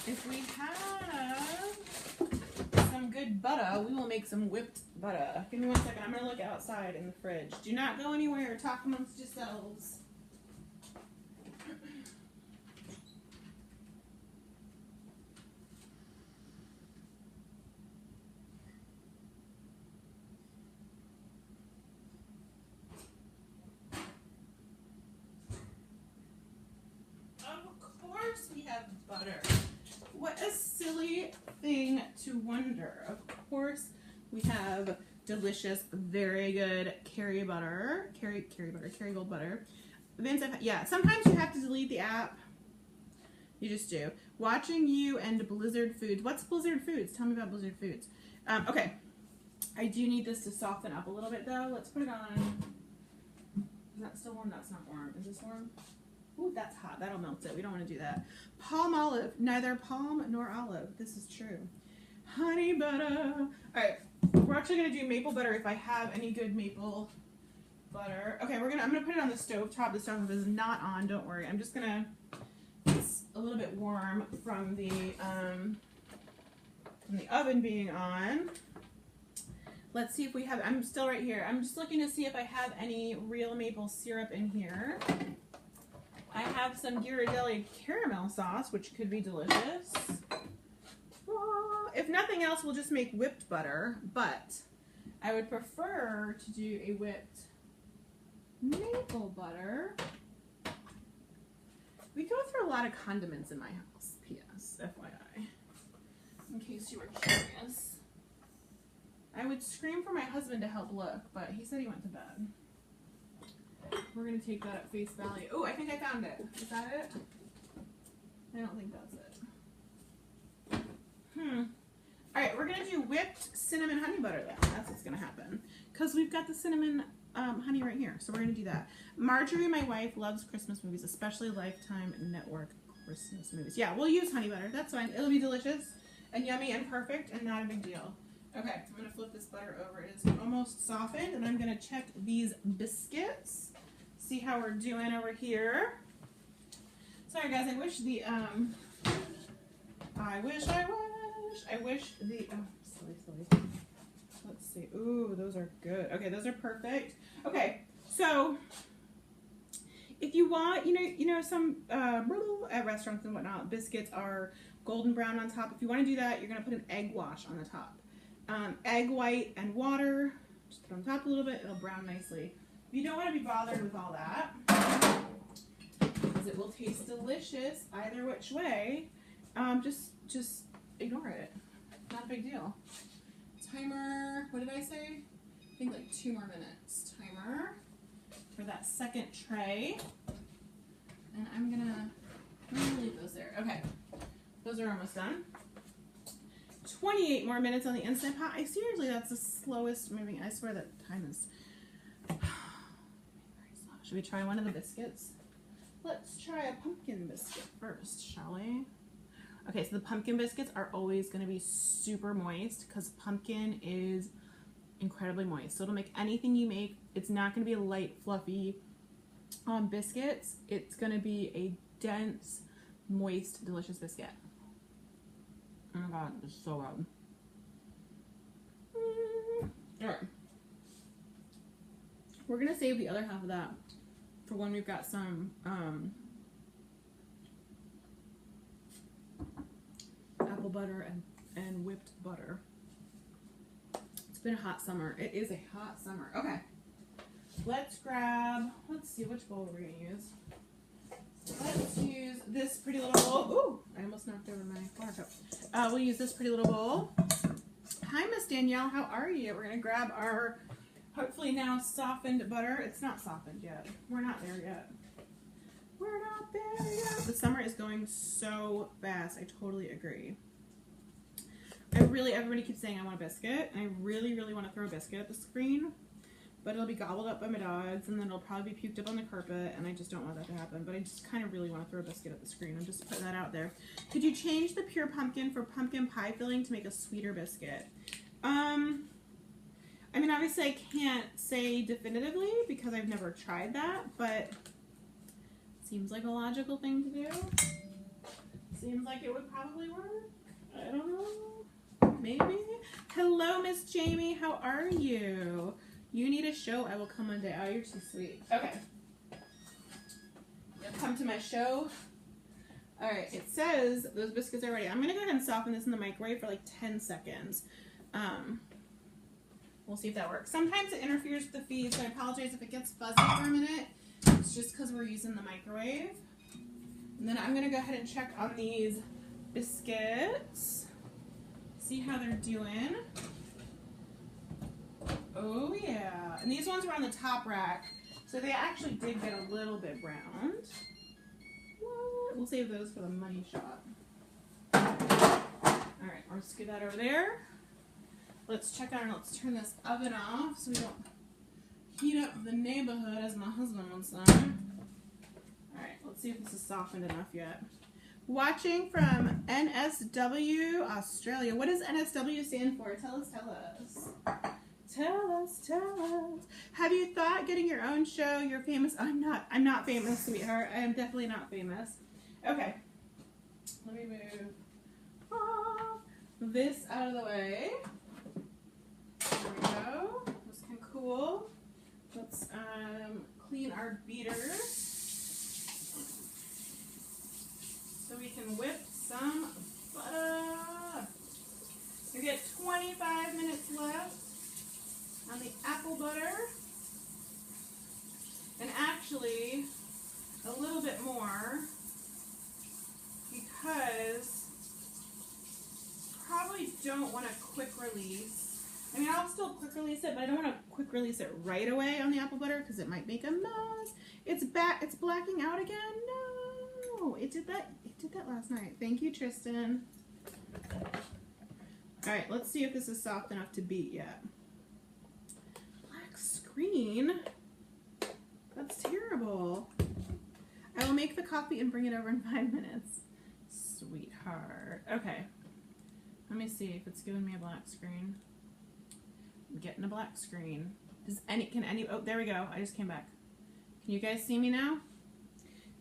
If we have some good butter, we will make some whipped butter. Give me 1 second. I'm going to look outside in the fridge. Do not go anywhere. Talk amongst yourselves. Butter. What a silly thing to wonder. Of course, we have delicious, very good Kerrygold butter. Vince, yeah, sometimes you have to delete the app. You just do. Watching you and Blizzard Foods. What's Blizzard Foods? Tell me about Blizzard Foods. Okay. I do need this to soften up a little bit, though. Let's put it on. Is that still warm? That's not warm. Is this warm? Ooh, that's hot. That'll melt it. We don't want to do that. Palm olive. Neither palm nor olive. This is true. Honey butter. All right. We're actually going to do maple butter if I have any good maple butter. Okay, I'm going to put it on the stove top. The stove is not on. Don't worry. I'm just going to, it's a little bit warm from the oven being on. Let's see if we have, I'm still right here. I'm just looking to see if I have any real maple syrup in here. I have some Ghirardelli caramel sauce, which could be delicious. If nothing else, we'll just make whipped butter, but I would prefer to do a whipped maple butter. We go through a lot of condiments in my house, P.S. FYI, in case you were curious. I would scream for my husband to help look, but he said he went to bed. We're going to take that at face value. Oh, I think I found it. Is that it? I don't think that's it. Alright, we're going to do whipped cinnamon honey butter then. That's what's going to happen. Because we've got the cinnamon honey right here. So we're going to do that. Marjorie, my wife, loves Christmas movies, especially Lifetime Network Christmas movies. Yeah, we'll use honey butter. That's fine. It'll be delicious and yummy and perfect and not a big deal. Okay, I'm gonna flip this butter over. It is almost softened, and I'm gonna check these biscuits. See how we're doing over here. Sorry guys, I wish the I wish the silly. Let's see. Ooh, those are good. Okay, those are perfect. Okay, so if you want, you know, some at restaurants and whatnot, biscuits are golden brown on top. If you want to do that, you're gonna put an egg wash on the top. Egg white and water. Just put on top a little bit. It'll brown nicely. If you don't want to be bothered with all that, because it will taste delicious either which way, just ignore it. Not a big deal. Timer. What did I say? I think like 2 more minutes. Timer for that second tray. And I'm gonna leave those there. Okay, those are almost done. 28 more minutes on the Instant Pot. Seriously, that's the slowest moving. I swear that time is very slow. Should we try one of the biscuits? Let's try a pumpkin biscuit first, shall we? Okay, so the pumpkin biscuits are always going to be super moist because pumpkin is incredibly moist. So it'll make anything you make, it's not going to be a light, fluffy biscuits. It's going to be a dense, moist, delicious biscuit. Oh my god, it's so good. Alright. We're going to save the other half of that for when we've got some apple butter and whipped butter. It's been a hot summer. It is a hot summer. Okay. Let's see, which bowl are we going to use? Let's use this pretty little bowl. Ooh, I almost knocked over my flour cup. We'll use this pretty little bowl. Hi, Miss Danielle. How are you? We're going to grab our hopefully now softened butter. It's not softened yet. We're not there yet. We're not there yet. The summer is going so fast. I totally agree. Everybody keeps saying I want a biscuit. And I really, really want to throw a biscuit at the screen. But it'll be gobbled up by my dogs, and then it'll probably be puked up on the carpet, and I just don't want that to happen. But I just kind of really want to throw a biscuit at the screen. I'm just putting that out there. Could you change the pure pumpkin for pumpkin pie filling to make a sweeter biscuit? I mean, obviously I can't say definitively because I've never tried that, but it seems like a logical thing to do. Seems like it would probably work. I don't know. Maybe. Hello, Miss Jamie. How are you? You need a show, I will come one day. Oh, you're too sweet. Okay. You'll come to my show. Alright, it says those biscuits are ready. I'm going to go ahead and soften this in the microwave for like 10 seconds. We'll see if that works. Sometimes it interferes with the feed, so I apologize if it gets fuzzy for a minute. It's just because we're using the microwave. And then I'm going to go ahead and check on these biscuits. See how they're doing. Oh yeah, and these ones were on the top rack, so they actually did get a little bit browned. What? We'll save those for the money shot. Alright, I'll scoot that over there. Let's check on, let's turn this oven off so we don't heat up the neighborhood, as my husband would say. Alright, let's see if this is softened enough yet. Watching from NSW, Australia. What does NSW stand for? Tell us, tell us. Tell us, tell us. Have you thought getting your own show? You're famous. I'm not famous, sweetheart. I am definitely not famous. Okay. Let me move this out of the way. There we go. This can cool. Let's clean our beater so we can whip some butter. We get 25 minutes left on the apple butter, and actually a little bit more because probably don't want a quick release. I mean, I'll still quick release it, but I don't want to quick release it right away on the apple butter because it might make a mess. It's blacking out again. No, it did that last night. Thank you, Tristan. All right, let's see if this is soft enough to beat yet. Screen? That's terrible. I will make the coffee and bring it over in 5 minutes. Sweetheart. Okay. Let me see if it's giving me a black screen. I'm getting a black screen. Oh, there we go. I just came back. Can you guys see me now?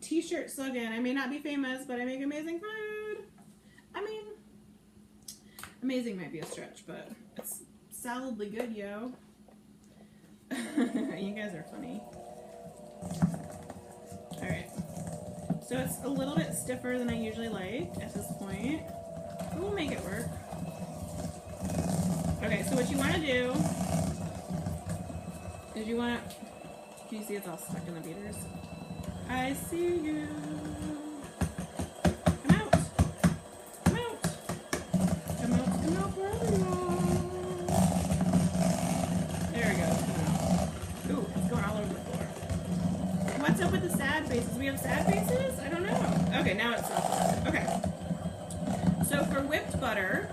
T-shirt slogan. I may not be famous, but I make amazing food. I mean, amazing might be a stretch, but it's solidly good, yo. You guys are funny. Alright. So it's a little bit stiffer than I usually like at this point. But we'll make it work. Okay, so what you want to do is you want to... Do you see it's all stuck in the beaters? I see you. Come out. Come out. Come out, come out, wherever you are. There we go. Come out. Ooh, it's going all over the floor. What's up with the sad faces? We have sad faces? I don't know. Okay, now it's not sad. Okay. So for whipped butter,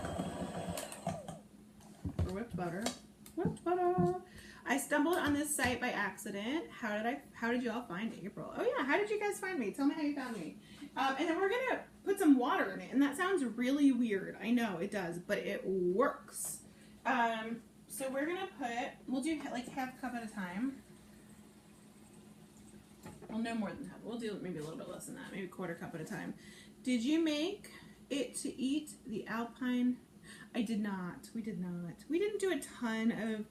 I stumbled on this site by accident. How did you all find April? Oh yeah, how did you guys find me? Tell me how you found me. And then we're gonna put some water in it, and that sounds really weird. I know it does, but it works. So we're gonna we'll do like half cup at a time. Well, no more than half. We'll do maybe a little bit less than that, maybe quarter cup at a time. Did you make it to eat the Alpine? I did not. We did not. We didn't do a ton of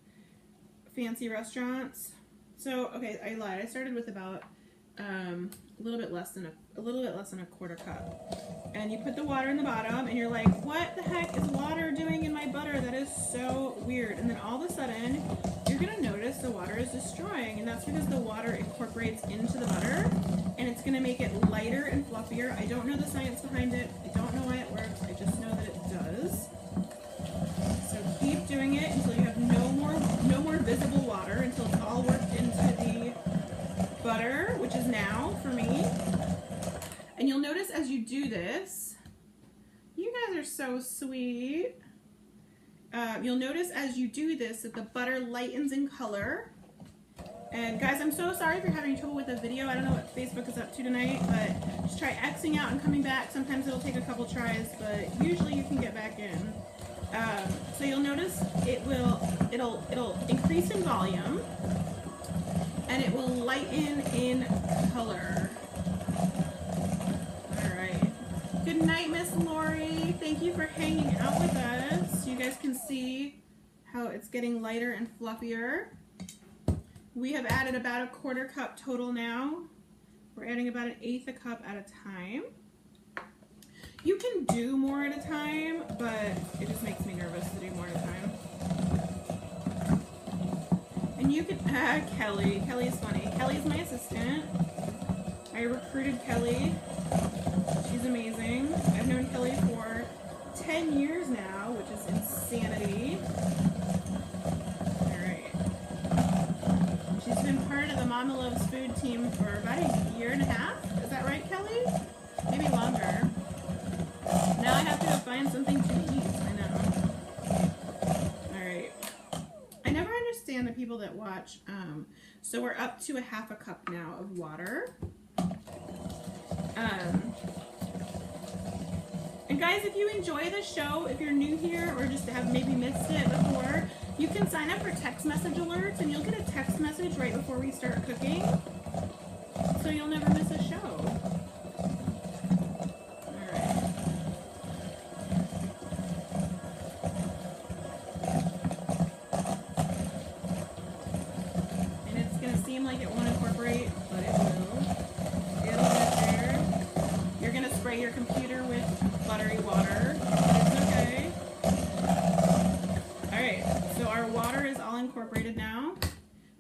fancy restaurants. So okay, I lied. I started with about a little bit less than a quarter cup. And you put the water in the bottom, and you're like, what the heck is water doing in my butter? That is so weird. And then all of a sudden, you're gonna notice the water is destroying, and that's because the water incorporates into the butter, and it's gonna make it lighter and fluffier. I don't know the science behind it. I don't know why it works. I just know that it does. So keep doing it until you have no more visible water, until it's all worked into the butter, which is now for me. And you'll notice as you do this, you guys are so sweet. You'll notice as you do this that the butter lightens in color. And guys, I'm so sorry if you're having trouble with the video. I don't know what Facebook is up to tonight, but just try Xing out and coming back. Sometimes it'll take a couple tries, but usually you can get back in. So you'll notice it'll increase in volume, and it will lighten in color. All right. Good night, Miss Lori. Thank you for hanging out with us. You guys can see how it's getting lighter and fluffier. We have added about a quarter cup total now. We're adding about 1/8 a cup at a time. You can do more at a time, but it just makes me nervous to do more at a time. And you can, Kelly. Kelly's funny. Kelly's my assistant. I recruited Kelly. She's amazing. I've known Kelly for 10 years now, which is insanity. Alright. She's been part of the Mama Loves Food team for about 1.5 years. Is that right, Kelly? Maybe longer. Now I have to go find something to eat. I know. Alright. I never understand the people that watch. So we're up to 1/2 cup now of water. And guys, if you enjoy the show, if you're new here or just have maybe missed it before, you can sign up for text message alerts, and you'll get a text message right before we start cooking. So you'll never miss a show. Like it won't incorporate, but it will. It'll get there. You're gonna spray your computer with buttery water. It's okay. Alright, so our water is all incorporated now.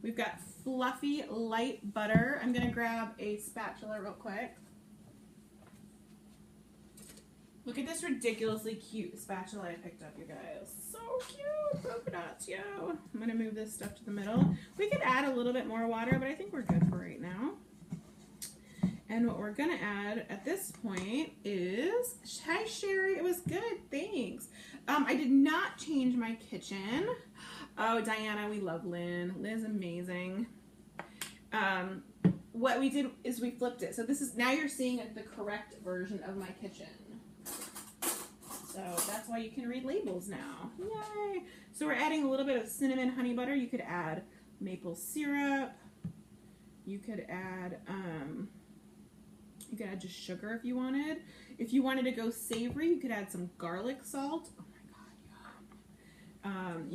We've got fluffy, light butter. I'm gonna grab a spatula real quick. Look at this ridiculously cute spatula I picked up, you guys. So cute! Polka dots, yo! I'm gonna move this stuff to the middle. We could add a little bit more water, but I think we're good for right now. And what we're gonna add at this point is... Hi, Sherry. It was good. Thanks. I did not change my kitchen. Oh, Diana, we love Lynn. Lynn's amazing. What we did is we flipped it. So this is... Now you're seeing the correct version of my kitchen. So that's why you can read labels now. Yay! So we're adding a little bit of cinnamon honey butter. You could add maple syrup. You could add just sugar if you wanted. If you wanted to go savory, you could add some garlic salt. Oh my god, yum.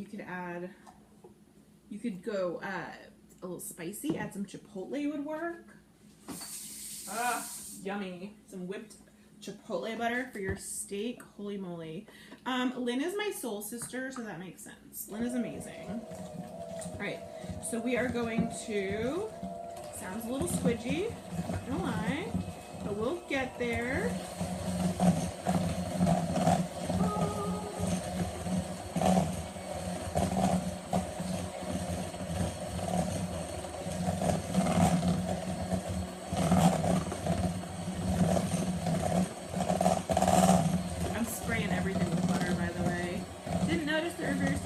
You could go a little spicy, add some chipotle would work. Ah, yummy. Some whipped chipotle butter for your steak. Holy moly. Lynn is my soul sister, so that makes sense. Lynn is amazing. All right, so we are going to, sounds a little squidgy, not gonna lie, but we'll get there.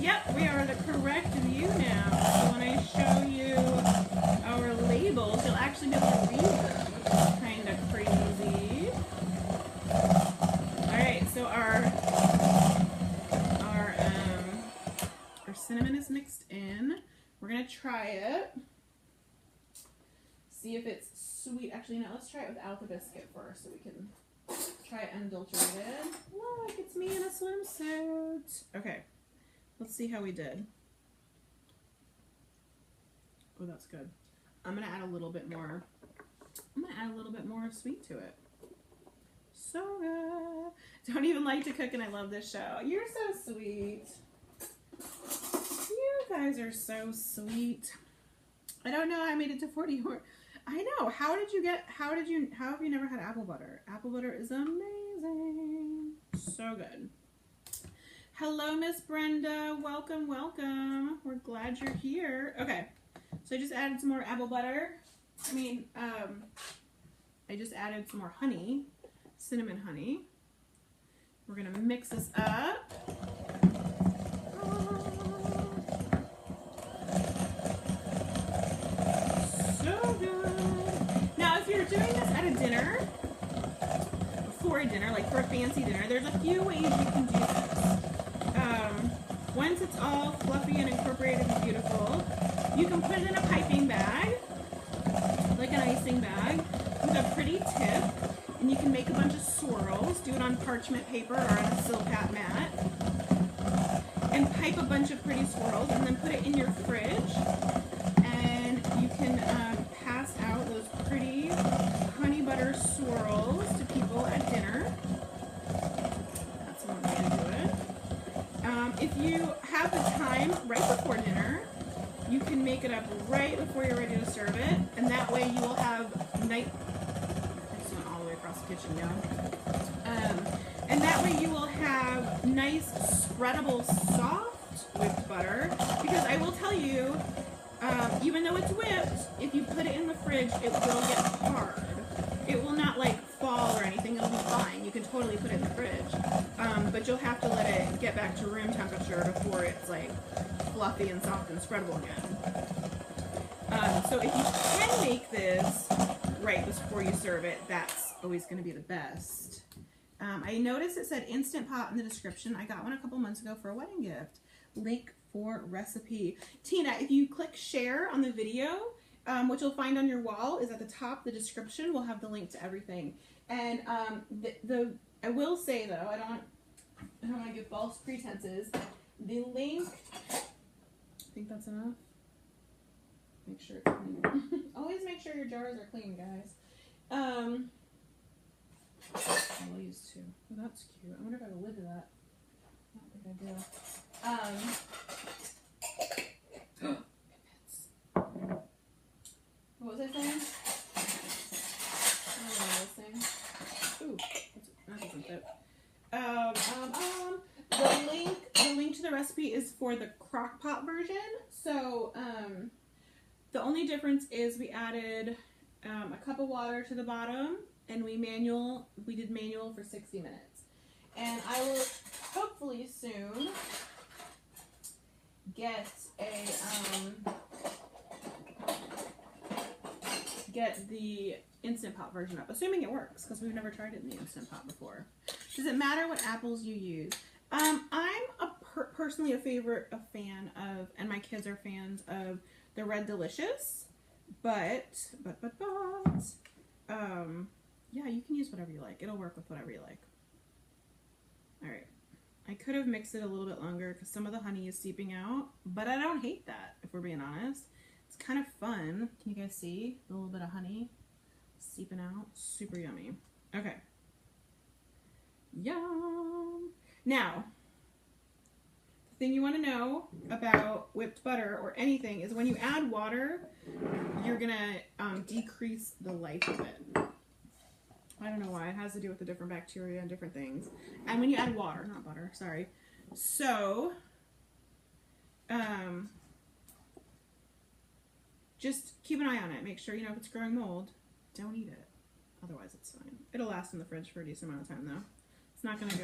Yep, we are the correct view now. So when I show you our labels, you'll actually be able to read them, which is kind of crazy. Alright, so our cinnamon is mixed in. We're going to try it. See if it's sweet. Actually, no, let's try it without the biscuit first so we can try it unadulterated. Look, it's me in a swimsuit. Okay. Let's see how we did. Oh, that's good. I'm gonna add a little bit more. I'm gonna add a little bit more sweet to it. So good. Don't even like to cook, and I love this show. You're so sweet. You guys are so sweet. I don't know how I made it to 40. I know. How have you never had apple butter? Apple butter is amazing. So good. Hello, Miss Brenda. Welcome, welcome. We're glad you're here. Okay, so I just added some more apple butter. I just added some more honey, cinnamon honey. We're gonna mix this up. So good. Now, if you're doing this at a dinner, before a dinner, like for a fancy dinner, there's a few ways you can do this. Once it's all fluffy and incorporated and beautiful, you can put it in a piping bag, like an icing bag, with a pretty tip, and you can make a bunch of swirls. Do it on parchment paper or on a silpat mat, and pipe a bunch of pretty swirls, and then put it in your fridge, and you can pass out those pretty honey butter swirls to people at dinner. That's one way to do it. If you have the time right before dinner, you can make it up right before you're ready to serve it, and that way you will have I just went all the way across the kitchen, y'all. And that way you will have nice, spreadable, soft whipped butter, because I will tell you, even though it's whipped, if you put it in the fridge, it will get hard. It will not like fall or anything, it'll be fine. You can totally put it in the fridge. But you'll have to let it get back to room temperature before it's like fluffy and soft and spreadable again. So if you can make this right before you serve it, that's always going to be the best. I noticed it said Instant Pot in the description. I got one a couple months ago for a wedding gift. Link for recipe. Tina, if you click share on the video, what you'll find on your wall is at the top, the description will have the link to everything. And I will say though, I don't want to give false pretenses. The link, I think that's enough. Make sure it's clean. Always make sure your jars are clean, guys. I'll use two. Oh, that's cute. I wonder if I have a lid to that. I don't think I do. What was I saying? What was I saying? Ooh, that doesn't fit. The link to the recipe is for the crock pot version. So, the only difference is we added a cup of water to the bottom, and we did manual for 60 minutes. And I will hopefully soon get the Instant Pot version up, assuming it works, because we've never tried it in the Instant Pot before. Does it matter what apples you use? I'm personally a fan of, and my kids are fans of the Red Delicious, but yeah, you can use whatever you like. It'll work with whatever you like. All right. I could have mixed it a little bit longer because some of the honey is seeping out, but I don't hate that, if we're being honest. It's kind of fun. Can you guys see a little bit of honey seeping out? Super yummy. Okay. Yum. Now, the thing you want to know about whipped butter or anything is when you add water, you're going to decrease the life of it. I don't know why. It has to do with the different bacteria and different things. And when you add water, not butter, sorry. So, just keep an eye on it. Make sure, if it's growing mold, don't eat it. Otherwise, it's fine. It'll last in the fridge for a decent amount of time, though. It's not gonna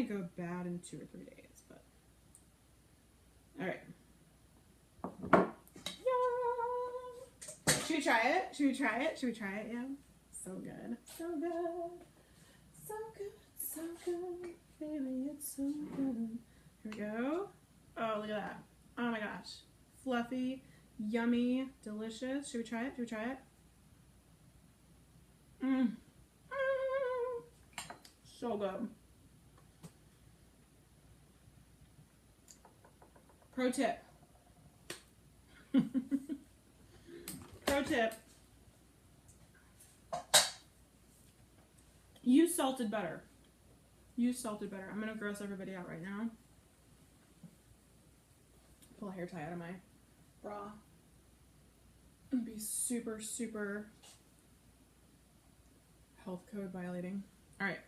go bad in 2 or 3 days, but. All right. Yum. Should we try it? Should we try it? Should we try it? Yeah. So good. So good. So good. So good. Baby, it's so good. Here we go. Oh, look at that. Oh my gosh. Fluffy, yummy, delicious. Should we try it? Should we try it? Mmm. So good. Pro tip. Pro tip. Use salted butter. Use salted butter. I'm going to gross everybody out right now. Pull a hair tie out of my bra. It'd be super, super health code violating. All right.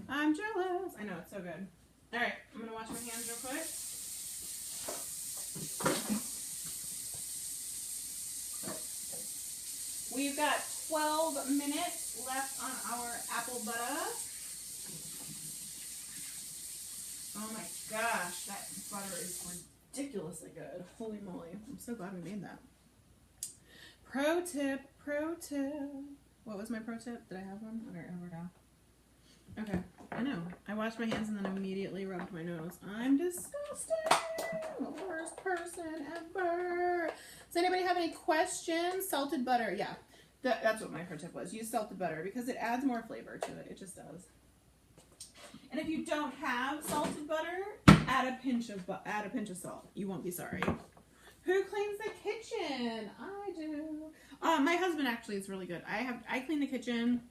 I'm jealous. I know, it's so good. All right, I'm going to wash my hands real quick. We've got 12 minutes left on our apple butter. Oh my gosh, that butter is ridiculously good. Holy moly. I'm so glad we made that. Pro tip, pro tip. What was my pro tip? Did I have one? I don't remember now. Okay, I know. I washed my hands and then immediately rubbed my nose. I'm disgusting. The worst person ever. Does anybody have any questions? Salted butter, yeah. That's what my pro tip was. Use salted butter because it adds more flavor to it. It just does. And if you don't have salted butter, add a pinch of salt. You won't be sorry. Who cleans the kitchen? I do. My husband actually is really good. I clean the kitchen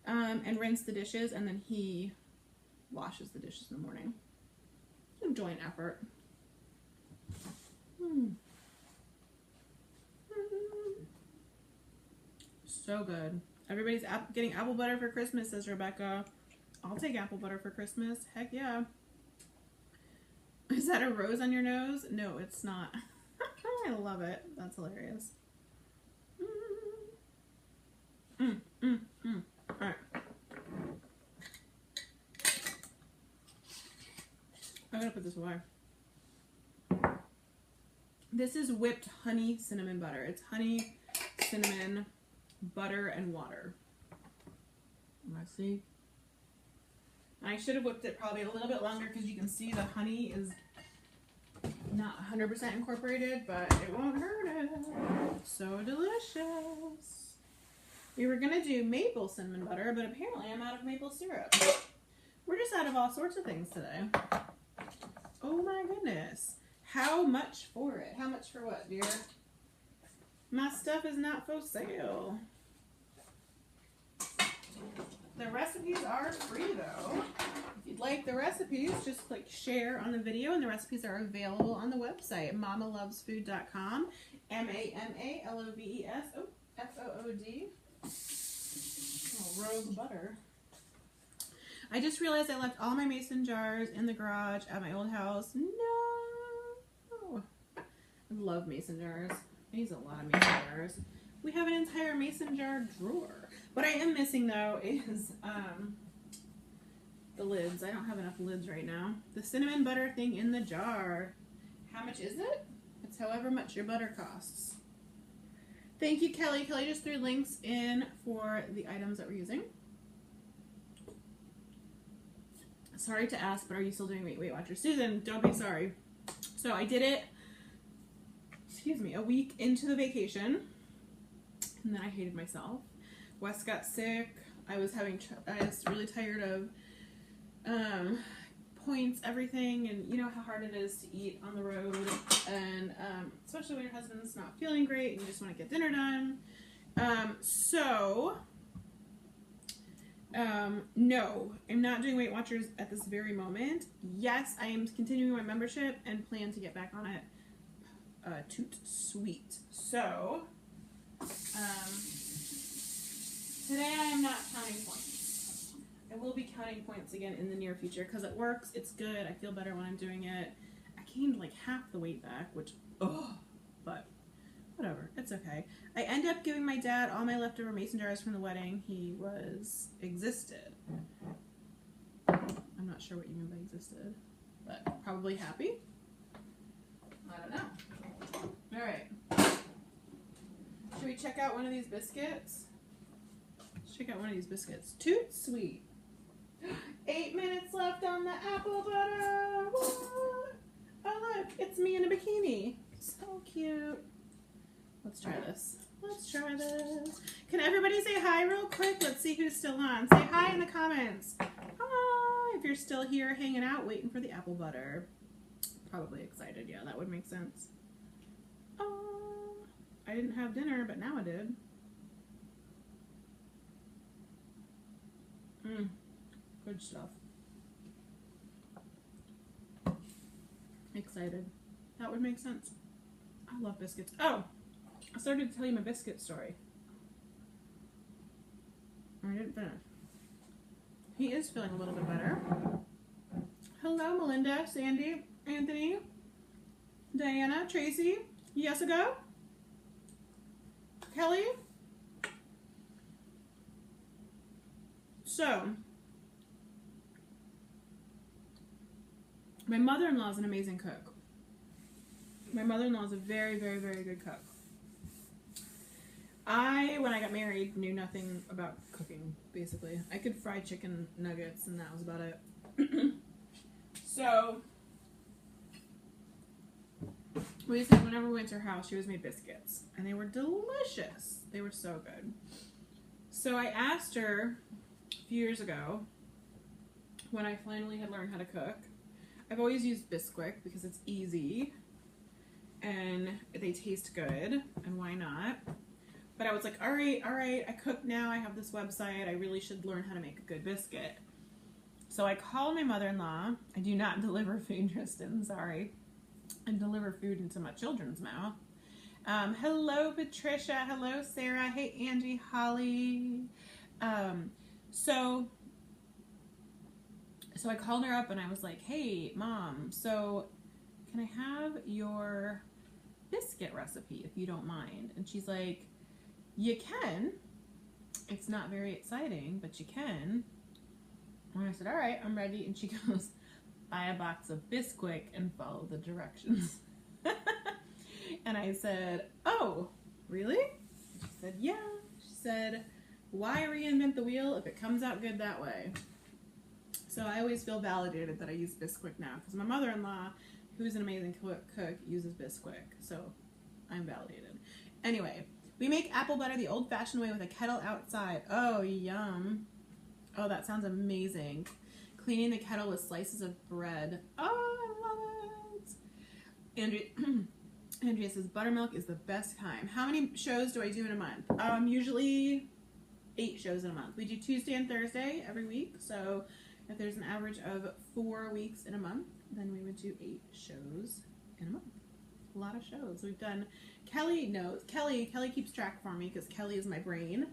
and rinse the dishes, and then he washes the dishes in the morning. It's a joint effort. So good. Everybody's getting apple butter for Christmas, says Rebecca. I'll take apple butter for Christmas. Heck yeah. Is that a rose on your nose? No, it's not. I love it. That's hilarious. Alright. I'm gonna put this away. This is whipped honey cinnamon butter. It's honey, cinnamon, butter, and water. Let's see. I should have whipped it probably a little bit longer because you can see the honey is not 100% incorporated, but it won't hurt it. So delicious. We were going to do maple cinnamon butter, but apparently I'm out of maple syrup. We're just out of all sorts of things today. Oh my goodness. How much for it? How much for what, dear? My stuff is not for sale. The recipes are free though. If you'd like the recipes, just click share on the video, and the recipes are available on the website, mamalovesfood.com, MAMALOVES, FOOD. Oh, rogue butter. I just realized I left all my mason jars in the garage at my old house. No! I love mason jars. I use a lot of mason jars. We have an entire mason jar drawer. What I am missing though is the lids. I don't have enough lids right now. The cinnamon butter thing in the jar. How much is it? It's however much your butter costs. Thank you, Kelly. Kelly just threw links in for the items that we're using. Sorry to ask, but are you still doing Weight Watchers? Susan, don't be sorry. So I did it, excuse me, a week into the vacation, and then I hated myself. Wes got sick. I was really tired of points, everything, and you know how hard it is to eat on the road, and especially when your husband's not feeling great and you just want to get dinner done. No, I'm not doing Weight Watchers at this very moment. Yes, I am continuing my membership and plan to get back on it. Toot sweet. So, today I am not counting points. I will be counting points again in the near future because it works. It's good. I feel better when I'm doing it. I gained like half the weight back, which, but whatever. It's okay. I end up giving my dad all my leftover mason jars from the wedding. He existed. I'm not sure what you mean by existed, but probably happy. I don't know. All right. Should we check out one of these biscuits? Let's check out one of these biscuits. Toot sweet. 8 minutes left on the apple butter. What? Oh look, it's me in a bikini. So cute. Let's try this. Let's try this. Can everybody say hi real quick? Let's see who's still on. Say hi in the comments. Hi, if you're still here hanging out waiting for the apple butter. Probably excited. Yeah, that would make sense. Oh, I didn't have dinner, but now I did. Good stuff. Excited. That would make sense. I love biscuits. Oh, I started to tell you my biscuit story. I didn't finish. He is feeling a little bit better. Hello, Melinda, Sandy, Anthony, Diana, Tracy, Jessica, Kelly. So, my mother-in-law is an amazing cook. My mother-in-law is a very, very, very good cook. When I got married, knew nothing about cooking, basically. I could fry chicken nuggets, and that was about it. So, whenever we went to her house, she always made biscuits. And they were delicious. They were so good. So I asked her a few years ago, when I finally had learned how to cook. I've always used Bisquick because it's easy. And they taste good. And why not? But I was like, all right, I cook now. I have this website. I really should learn how to make a good biscuit. So I called my mother-in-law. I do not deliver food, Tristan, sorry. I deliver food into my children's mouth. Hello, Patricia. Hello, Sarah. Hey, Angie, Holly. So I called her up and I was like, hey, Mom, so can I have your biscuit recipe if you don't mind? And she's like, you can. It's not very exciting, but you can. And I said, all right, I'm ready. And she goes, buy a box of Bisquick and follow the directions. And I said, oh, really? She said, yeah. She said, why reinvent the wheel if it comes out good that way? So I always feel validated that I use Bisquick now because my mother-in-law, who's an amazing cook, uses Bisquick. So I'm validated. Anyway, we make apple butter the old-fashioned way with a kettle outside. Oh, yum. Oh, that sounds amazing. Cleaning the kettle with slices of bread. Oh, I love it. Andrea says, buttermilk is the best kind. How many shows do I do in a month? Usually 8 shows in a month. We do Tuesday and Thursday every week. So if there's an average of 4 weeks in a month, then we would do 8 shows in a month. A lot of shows. We've done, Kelly knows. Kelly keeps track for me because Kelly is my brain.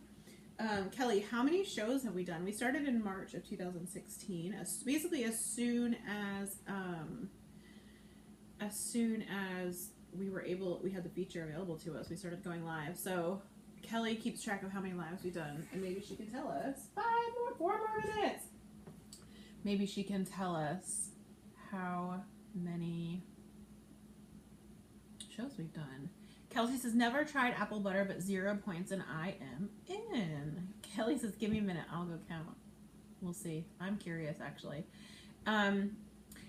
Kelly, how many shows have we done? We started in March of 2016. Basically as soon as we had the feature available to us, we started going live. So Kelly keeps track of how many lives we've done, and maybe she can tell us. 4 more minutes. Maybe she can tell us how many shows we've done. Kelsey says, never tried apple butter, but 0 points, and I am in. Kelly says, give me a minute, I'll go count. We'll see. I'm curious, actually.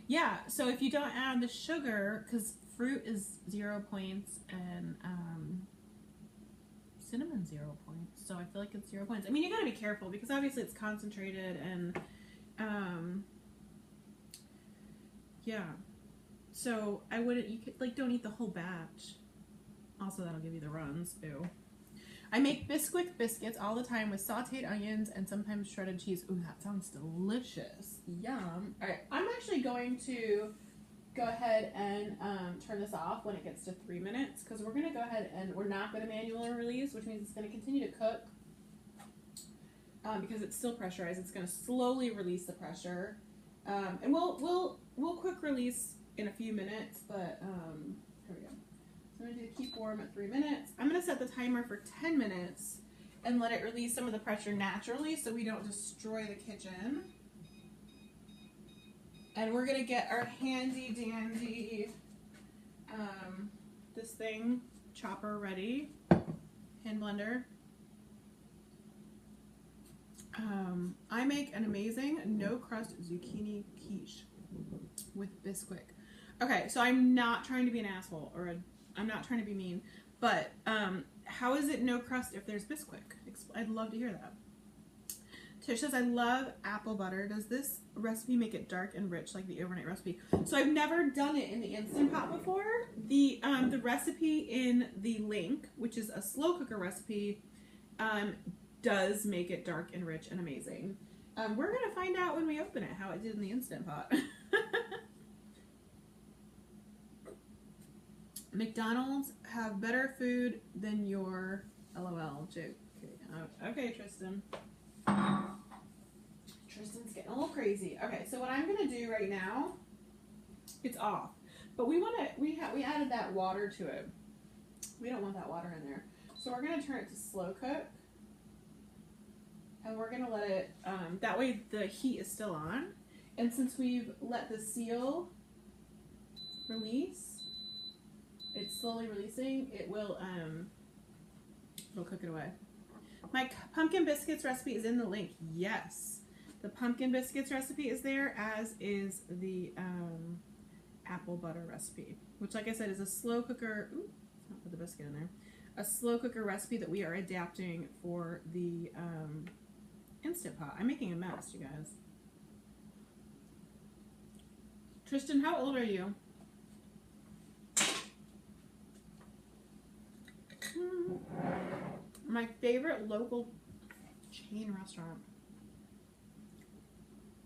Yeah, so if you don't add the sugar, because fruit is 0 points and cinnamon 0 points, so I feel like it's 0 points. I mean, you gotta be careful because obviously it's concentrated and yeah. So I wouldn't, you could, like, don't eat the whole batch. Also, that'll give you the runs. Ew. I make Bisquick biscuits all the time with sauteed onions and sometimes shredded cheese. Ooh, that sounds delicious. Yum. All right, I'm actually going to go ahead and turn this off when it gets to 3 minutes because we're going to go ahead and we're not going to manually release, which means it's going to continue to cook because it's still pressurized. It's going to slowly release the pressure, and we'll quick release in a few minutes. But here we go. So I'm going to do keep warm at 3 minutes. I'm going to set the timer for 10 minutes and let it release some of the pressure naturally so we don't destroy the kitchen. And we're going to get our handy dandy, this thing, chopper ready, hand blender. I make an amazing no crust zucchini quiche with Bisquick. Okay, so I'm not trying to be an asshole or I'm not trying to be mean, but how is it no crust if there's Bisquick? I'd love to hear that. Tish says, I love apple butter. Does this recipe make it dark and rich like the overnight recipe? So I've never done it in the Instant Pot before. The recipe in the link, which is a slow cooker recipe, does make it dark and rich and amazing. We're going to find out when we open it how it did in the Instant Pot. McDonald's have better food than your LOL joke. Okay, Tristan. Tristan's getting a little crazy. Okay, so what I'm gonna do right now, it's off, but we added that water to it. We don't want that water in there, so we're gonna turn it to slow cook, and we're gonna let it. That way the heat is still on, and since we've let the seal release. It's slowly releasing. It will it'll cook it away. My pumpkin biscuits recipe is in the link. Yes, the pumpkin biscuits recipe is there, as is the apple butter recipe, which, like I said, is a slow cooker. Ooh, let's not put the biscuit in there. A slow cooker recipe that we are adapting for the Instant Pot. I'm making a mess, you guys. Tristan, how old are you? My favorite local chain restaurant.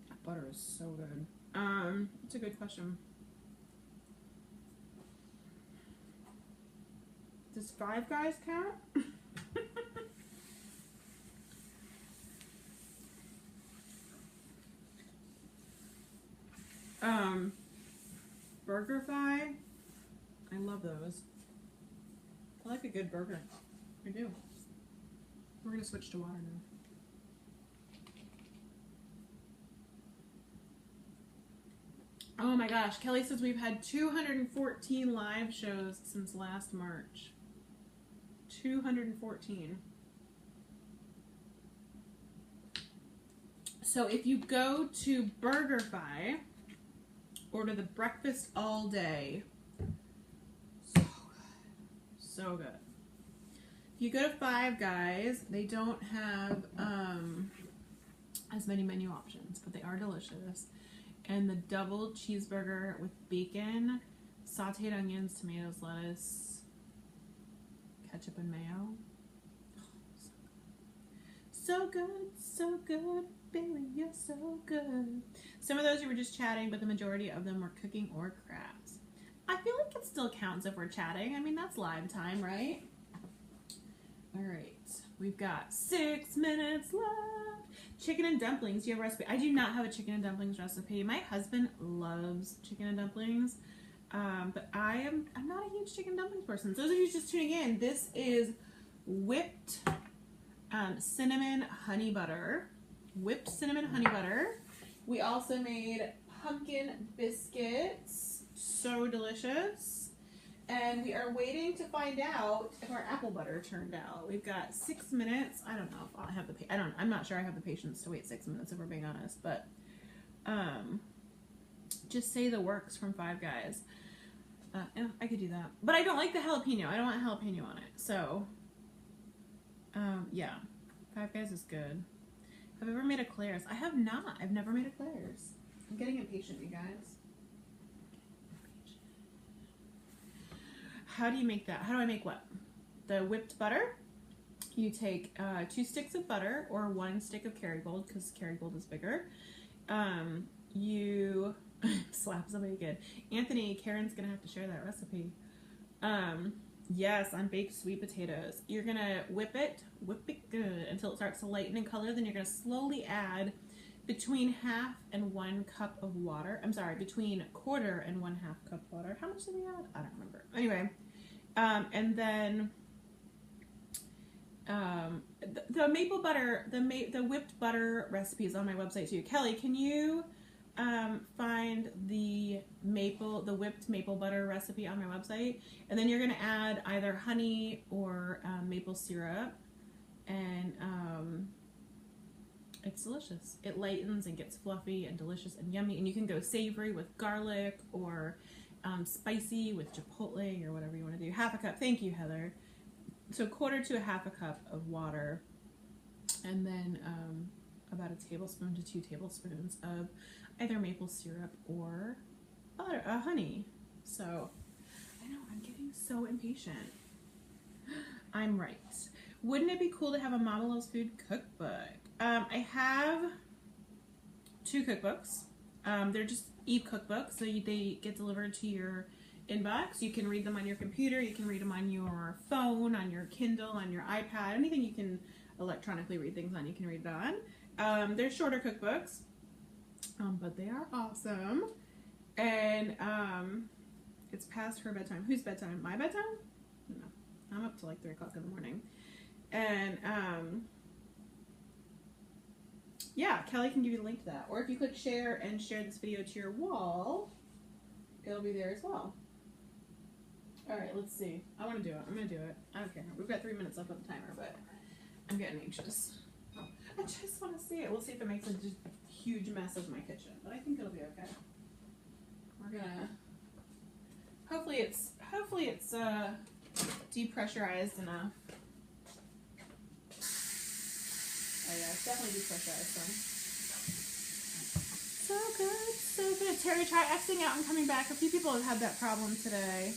That butter is so good. It's a good question. Does Five Guys count? BurgerFi. I love those. I like a good burger. I do. We're going to switch to water now. Oh my gosh. Kelly says we've had 214 live shows since last March. 214. So if you go to BurgerFi, order the breakfast all day. So good. So good. If you go to Five Guys, they don't have as many menu options, but they are delicious. And the double cheeseburger with bacon, sauteed onions, tomatoes, lettuce, ketchup, and mayo. So good, so good, baby, you're so good. Some of those you were just chatting, but the majority of them were cooking or crafts. I feel like it still counts if we're chatting. I mean, that's live time, right? All right, we've got 6 minutes left. Chicken and dumplings. Do you have a recipe? I do not have a chicken and dumplings recipe. My husband loves chicken and dumplings, but I'm not a huge chicken and dumplings person. So those of you just tuning in, this is whipped cinnamon honey butter. Whipped cinnamon honey butter. We also made pumpkin biscuits. So delicious. And we are waiting to find out if our apple butter turned out. We've got 6 minutes. I don't know if I'll have I'm not sure I have the patience to wait 6 minutes if we're being honest, but Just say the works from Five Guys. Yeah, I could do that. But I don't like the jalapeno. I don't want jalapeno on it. So, yeah. Five Guys is good. Have I ever made eclairs? I have not. I've never made eclairs. I'm getting impatient, you guys. How do you make that? How do I make what? The whipped butter. You take 2 sticks of butter or 1 stick of Kerrygold, because Kerrygold is bigger. You slap somebody good. Anthony, Karen's gonna have to share that recipe. Yes, on baked sweet potatoes. You're gonna whip it good until it starts to lighten in color. Then you're gonna slowly add between 1/2 and 1 cup of water. I'm sorry, between 1/4 and 1/2 cup of water. How much did we add? I don't remember. Anyway, and then the maple butter, the whipped butter recipe is on my website too. Kelly, can you find the whipped maple butter recipe on my website? And then you're going to add either honey or maple syrup, and it's delicious. It lightens and gets fluffy and delicious and yummy. And you can go savory with garlic or spicy with chipotle or whatever you want to do. 1/2 cup. Thank you, Heather. So 1/4 to 1/2 cup of water, and then about 1 tablespoon to 2 tablespoons of either maple syrup or butter, honey. So I know I'm getting so impatient. I'm right. Wouldn't it be cool to have a Mama Loves Food cookbook? I have 2 cookbooks. They're just e-cookbooks, so they get delivered to your inbox. You can read them on your computer, you can read them on your phone, on your Kindle, on your iPad, anything you can electronically read things on, you can read it on. They're shorter cookbooks, but they are awesome. And it's past her bedtime. Whose bedtime? My bedtime? No, I'm up till like 3 o'clock in the morning. And yeah, Kelly can give you the link to that. Or if you click share and share this video to your wall, it'll be there as well. Alright, let's see. I want to do it. I'm going to do it. I don't care. We've got 3 minutes left on the timer, but I'm getting anxious. I just want to see it. We'll see if it makes a just huge mess of my kitchen, but I think it'll be okay. We're going to... Hopefully it's depressurized enough. Oh yeah, it's definitely depressurized. So good, so good. Terry, try Xing out and coming back. A few people have had that problem today.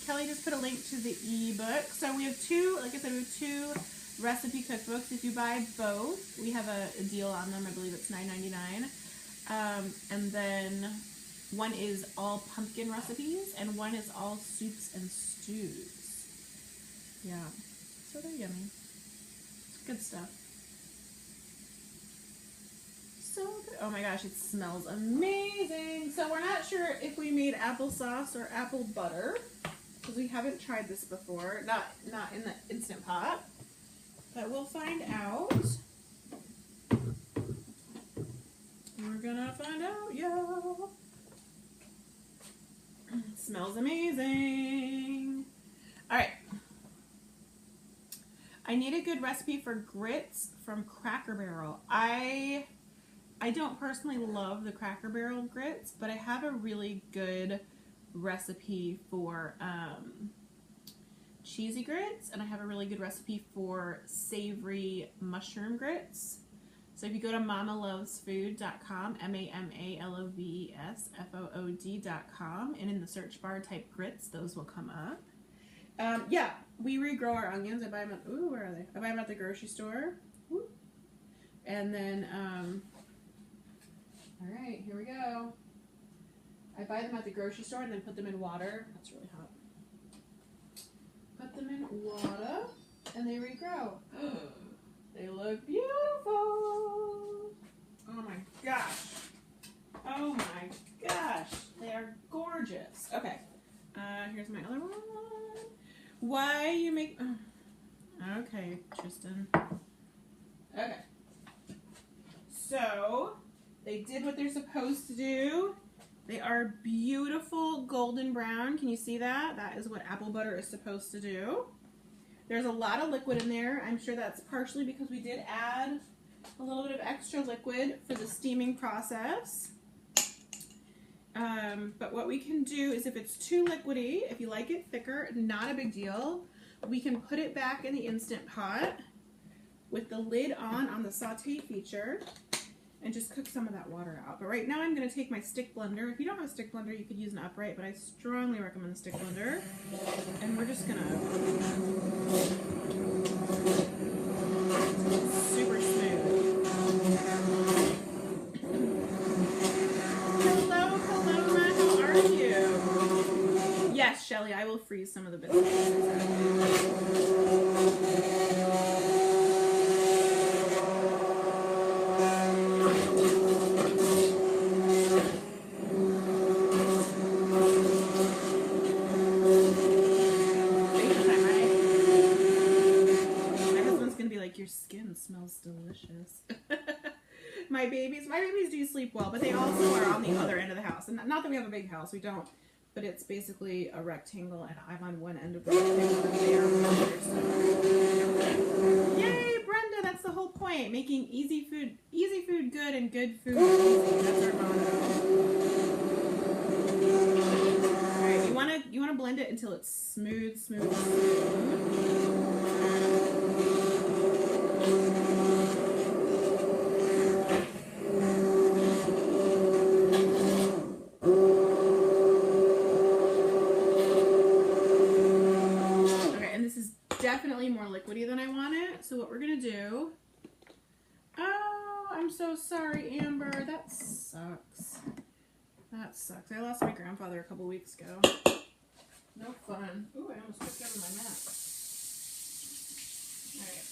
Kelly just put a link to the ebook. So we have 2, like I said, we have 2 recipe cookbooks. If you buy both, we have a deal on them. I believe it's $9.99. And then one is all pumpkin recipes, and one is all soups and stews. Yeah, so they're yummy. It's good stuff. So good. Oh my gosh, it smells amazing. So we're not sure if we made applesauce or apple butter, because we haven't tried this before. Not in the Instant Pot, but we'll find out. We're gonna find out, y'all. It smells amazing. All right. I need a good recipe for grits from Cracker Barrel. I don't personally love the Cracker Barrel grits, but I have a really good recipe for cheesy grits, and I have a really good recipe for savory mushroom grits. So if you go to mamalovesfood.com, MAMALOVESFOOD.com, and in the search bar type grits, those will come up. Yeah, we regrow our onions. I buy them at, ooh, where are they? I buy them at the grocery store. Woo. And then, all right, here we go. I buy them at the grocery store and then put them in water. That's really hot. Put them in water and they regrow. They look beautiful. Oh my gosh. Oh my gosh. They are gorgeous. Okay. Here's my other one. Why you make... Okay, Tristan. Okay. So, they did what they're supposed to do. They are beautiful golden brown. Can you see that? That is what apple butter is supposed to do. There's a lot of liquid in there. I'm sure that's partially because we did add a little bit of extra liquid for the steaming process. But what we can do is if it's too liquidy, if you like it thicker, not a big deal. We can put it back in the Instant Pot with the lid on the saute feature and just cook some of that water out. But right now I'm going to take my stick blender. If you don't have a stick blender, you could use an upright, but I strongly recommend the stick blender. And we're just going to super smooth. Hello, Paloma, how are you? Yes, Shelly, I will freeze some of the biscuits. Your skin smells delicious. My babies do sleep well, but they also are on the other end of the house. And not that we have a big house, we don't, but it's basically a rectangle, and I'm on one end of the rectangle, and they are on the other. So. Yay, Brenda! That's the whole point. Making easy food good, and good food easy. That's our motto. All right, you wanna blend it until it's smooth. Definitely more liquidy than I want it. So what we're gonna do, oh, I'm so sorry, Amber, that sucks. I lost my grandfather a couple weeks ago. No fun. Ooh, I almost tripped over my mat. Alright.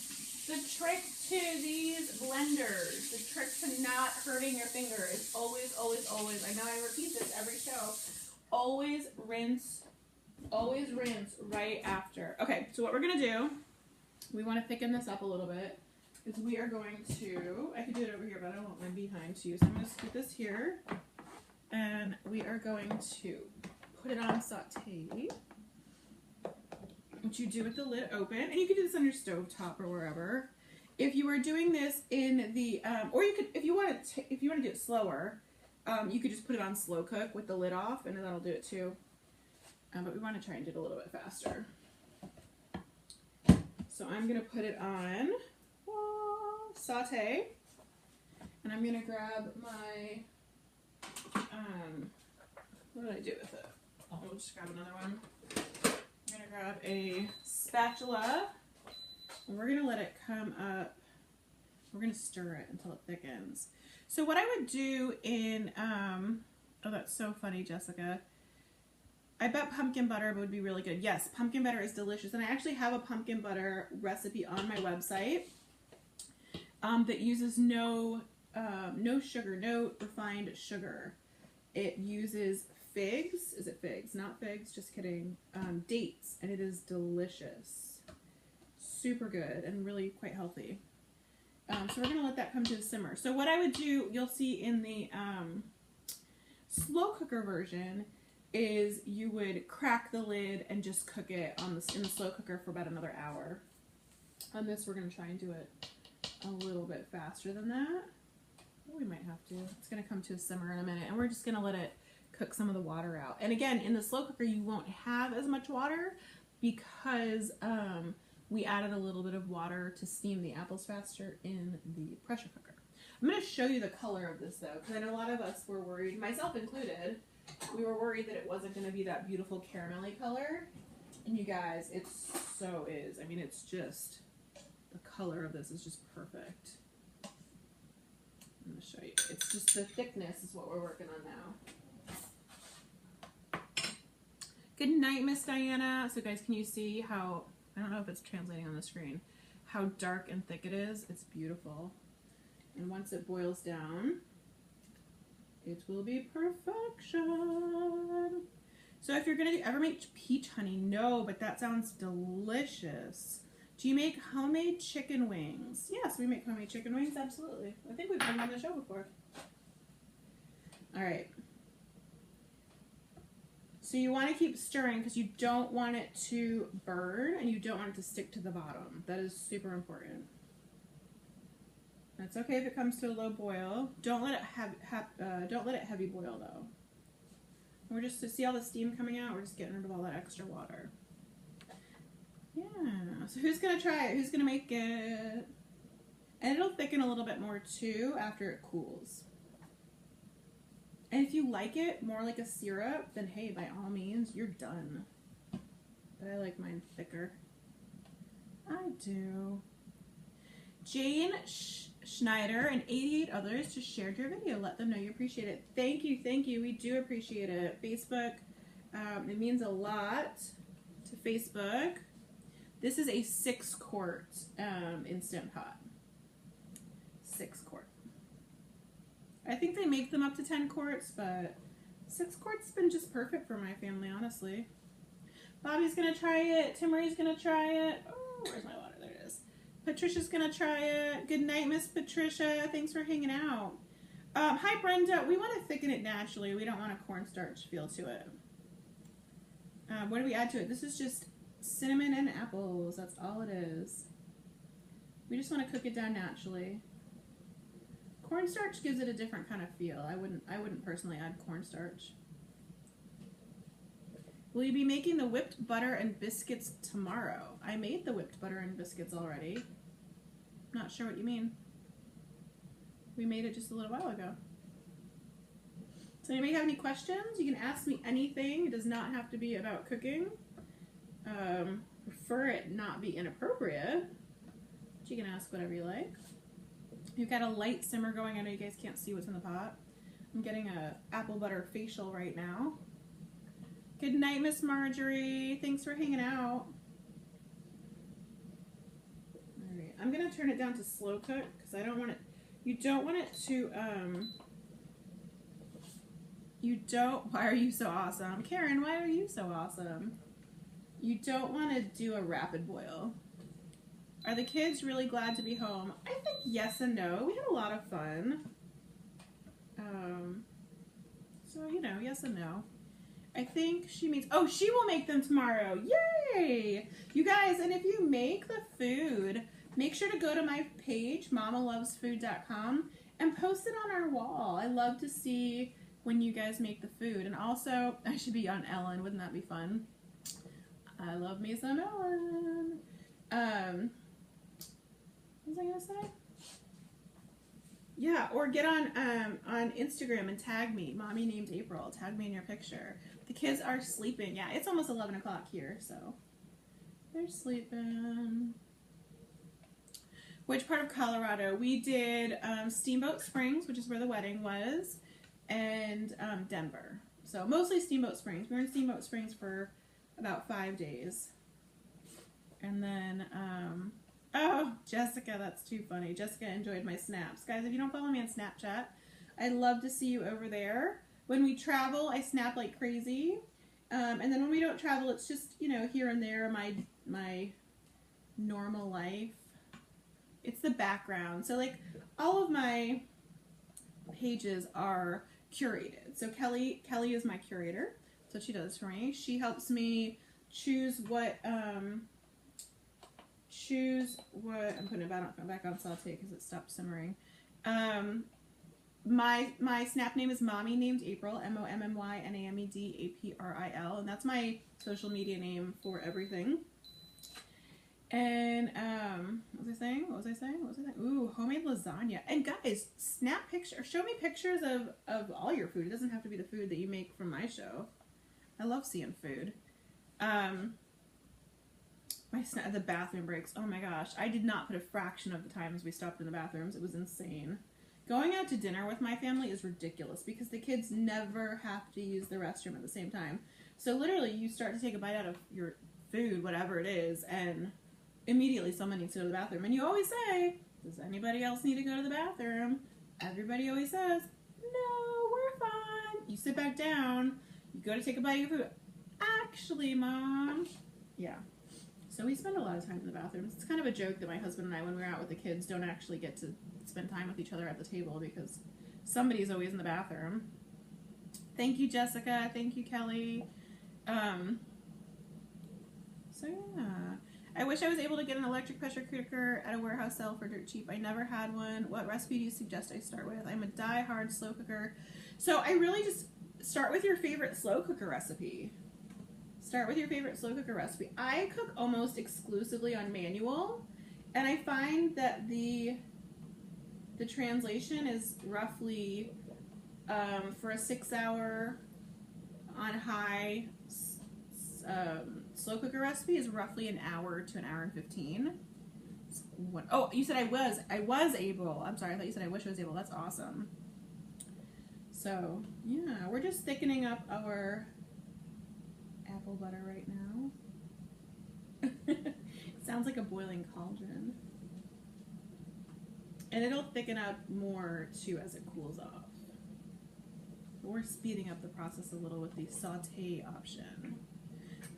The trick to these blenders, the trick to not hurting your finger is always, I know I repeat this every show, always rinse right after. Okay, so what we're going to do, we want to thicken this up a little bit, is we are going to, I could do it over here, but I don't want my behind to you, so I'm going to scoot this here, and we are going to put it on saute, which you do with the lid open, and you can do this on your stove top or wherever. If you are doing this in the, or you could, if you want to do it slower, you could just put it on slow cook with the lid off, and that'll do it too. But we want to try and do it a little bit faster. So I'm going to put it on saute, and I'm going to grab my, what did I do with it? I'll just grab another one. I'm going to grab a spatula, and we're going to let it come up. We're going to stir it until it thickens. So what I would do in, oh, that's so funny, Jessica. I bet pumpkin butter would be really good. Yes, pumpkin butter is delicious. And I actually have a pumpkin butter recipe on my website that uses no sugar, no refined sugar. It uses figs. Is it figs? Not figs, just kidding. Dates. And it is delicious. Super good and really quite healthy. So we're going to let that come to a simmer. So what I would do, you'll see in the slow cooker version, is you would crack the lid and just cook it in the slow cooker for about another hour. On this, we're going to try and do it a little bit faster than that. We might have to. It's going to come to a simmer in a minute, and we're just going to let it cook some of the water out. And again, in the slow cooker, you won't have as much water because we added a little bit of water to steam the apples faster in the pressure cooker. I'm going to show you the color of this, though, because I know a lot of us were worried, myself included. We were worried that it wasn't going to be that beautiful caramelly color. And you guys, it so is. I mean, it's just, the color of this is just perfect. I'm going to show you. It's just the thickness is what we're working on now. Good night, Miss Diana. So guys, can you see how, I don't know if it's translating on the screen, how dark and thick it is? It's beautiful. And once it boils down, it will be perfection. So if you're going to ever make peach honey, no, but that sounds delicious. Do you make homemade chicken wings? Yes, we make homemade chicken wings, absolutely. I think we've done them on the show before. All right. So you want to keep stirring because you don't want it to burn and you don't want it to stick to the bottom. That is super important. That's okay if it comes to a low boil. Don't let it heavy boil though. We're just, to see all the steam coming out, we're just getting rid of all that extra water. Yeah, so who's gonna try it? Who's gonna make it? And it'll thicken a little bit more too after it cools. And if you like it more like a syrup, then hey, by all means, you're done. But I like mine thicker. I do. Jane Schneider and 88 others just shared your video. Let them know you appreciate it. Thank you, thank you. We do appreciate it. Facebook, it means a lot to Facebook. This is a 6-quart Instant Pot. 6-quart. I think they make them up to 10 quarts, but 6 quarts has been just perfect for my family, honestly. Bobby's gonna try it. Timmery's gonna try it. Oh, where's my water? There it is. Patricia's gonna try it. Good night, Miss Patricia. Thanks for hanging out. Hi, Brenda. We want to thicken it naturally. We don't want a cornstarch feel to it. What do we add to it? This is just cinnamon and apples. That's all it is. We just want to cook it down naturally. Cornstarch gives it a different kind of feel. I wouldn't personally add cornstarch. Will you be making the whipped butter and biscuits tomorrow? I made the whipped butter and biscuits already. Not sure what you mean. We made it just a little while ago. So anybody have any questions? You can ask me anything. It does not have to be about cooking. Prefer it not be inappropriate. But you can ask whatever you like. You've got a light simmer going. I know you guys can't see what's in the pot. I'm getting a apple butter facial right now. Good night, Miss Marjorie. Thanks for hanging out. All right, I'm gonna turn it down to slow cook because I don't want it. You don't want it to. You don't. Why are you so awesome, Karen? Why are you so awesome? You don't want to do a rapid boil. Are the kids really glad to be home? I think yes and no. We had a lot of fun. So, you know, yes and no. I think she means, oh, she will make them tomorrow. Yay! You guys, and if you make the food, make sure to go to my page, mamalovesfood.com, and post it on our wall. I love to see when you guys make the food. And also, I should be on Ellen. Wouldn't that be fun? I love me some Ellen. What was I gonna say? Yeah, or get on Instagram and tag me, Mommy Named April. Tag me in your picture. The kids are sleeping. Yeah, it's almost 11 o'clock here, so they're sleeping. Which part of Colorado? We did Steamboat Springs, which is where the wedding was, and Denver. So mostly Steamboat Springs. We were in Steamboat Springs for about 5 days. And then, oh, Jessica, that's too funny. Jessica enjoyed my snaps. Guys, if you don't follow me on Snapchat, I'd love to see you over there. When we travel, I snap like crazy. And then when we don't travel, it's just, you know, here and there, my normal life. It's the background. So, like, all of my pages are curated. So Kelly is my curator. That's what she does for me. She helps me choose what I'm putting it back on saute because it stopped simmering. My snap name is Mommy Named April, MOMMYNAMEDAPRIL, and that's my social media name for everything. And what was I saying? Ooh, homemade lasagna. And guys, snap pictures, show me pictures of all your food. It doesn't have to be the food that you make from my show. I love seeing food. The bathroom breaks. Oh my gosh. I did not put a fraction of the times we stopped in the bathrooms. It was insane. Going out to dinner with my family is ridiculous because the kids never have to use the restroom at the same time. So literally you start to take a bite out of your food, whatever it is, and immediately someone needs to go to the bathroom. And you always say, does anybody else need to go to the bathroom? Everybody always says, no, we're fine. You sit back down. You go to take a bite of your food. Actually, Mom. Yeah. So we spend a lot of time in the bathrooms. It's kind of a joke that my husband and I, when we're out with the kids, don't actually get to spend time with each other at the table because somebody's always in the bathroom. Thank you, Jessica. Thank you, Kelly. So yeah. I wish I was able to get an electric pressure cooker at a warehouse sale for dirt cheap. I never had one. What recipe do you suggest I start with? I'm a die-hard slow cooker. So I really just start with your favorite slow cooker recipe. Start with your favorite slow cooker recipe. I cook almost exclusively on manual, and I find that the translation is roughly for a 6-hour on high slow cooker recipe is roughly an hour to an hour and 15. Oh, you said I was able. I'm sorry, I thought you said I wish I was able. That's awesome. So yeah, we're just thickening up our apple butter right now. It sounds like a boiling cauldron. And it'll thicken up more too as it cools off. But we're speeding up the process a little with the saute option.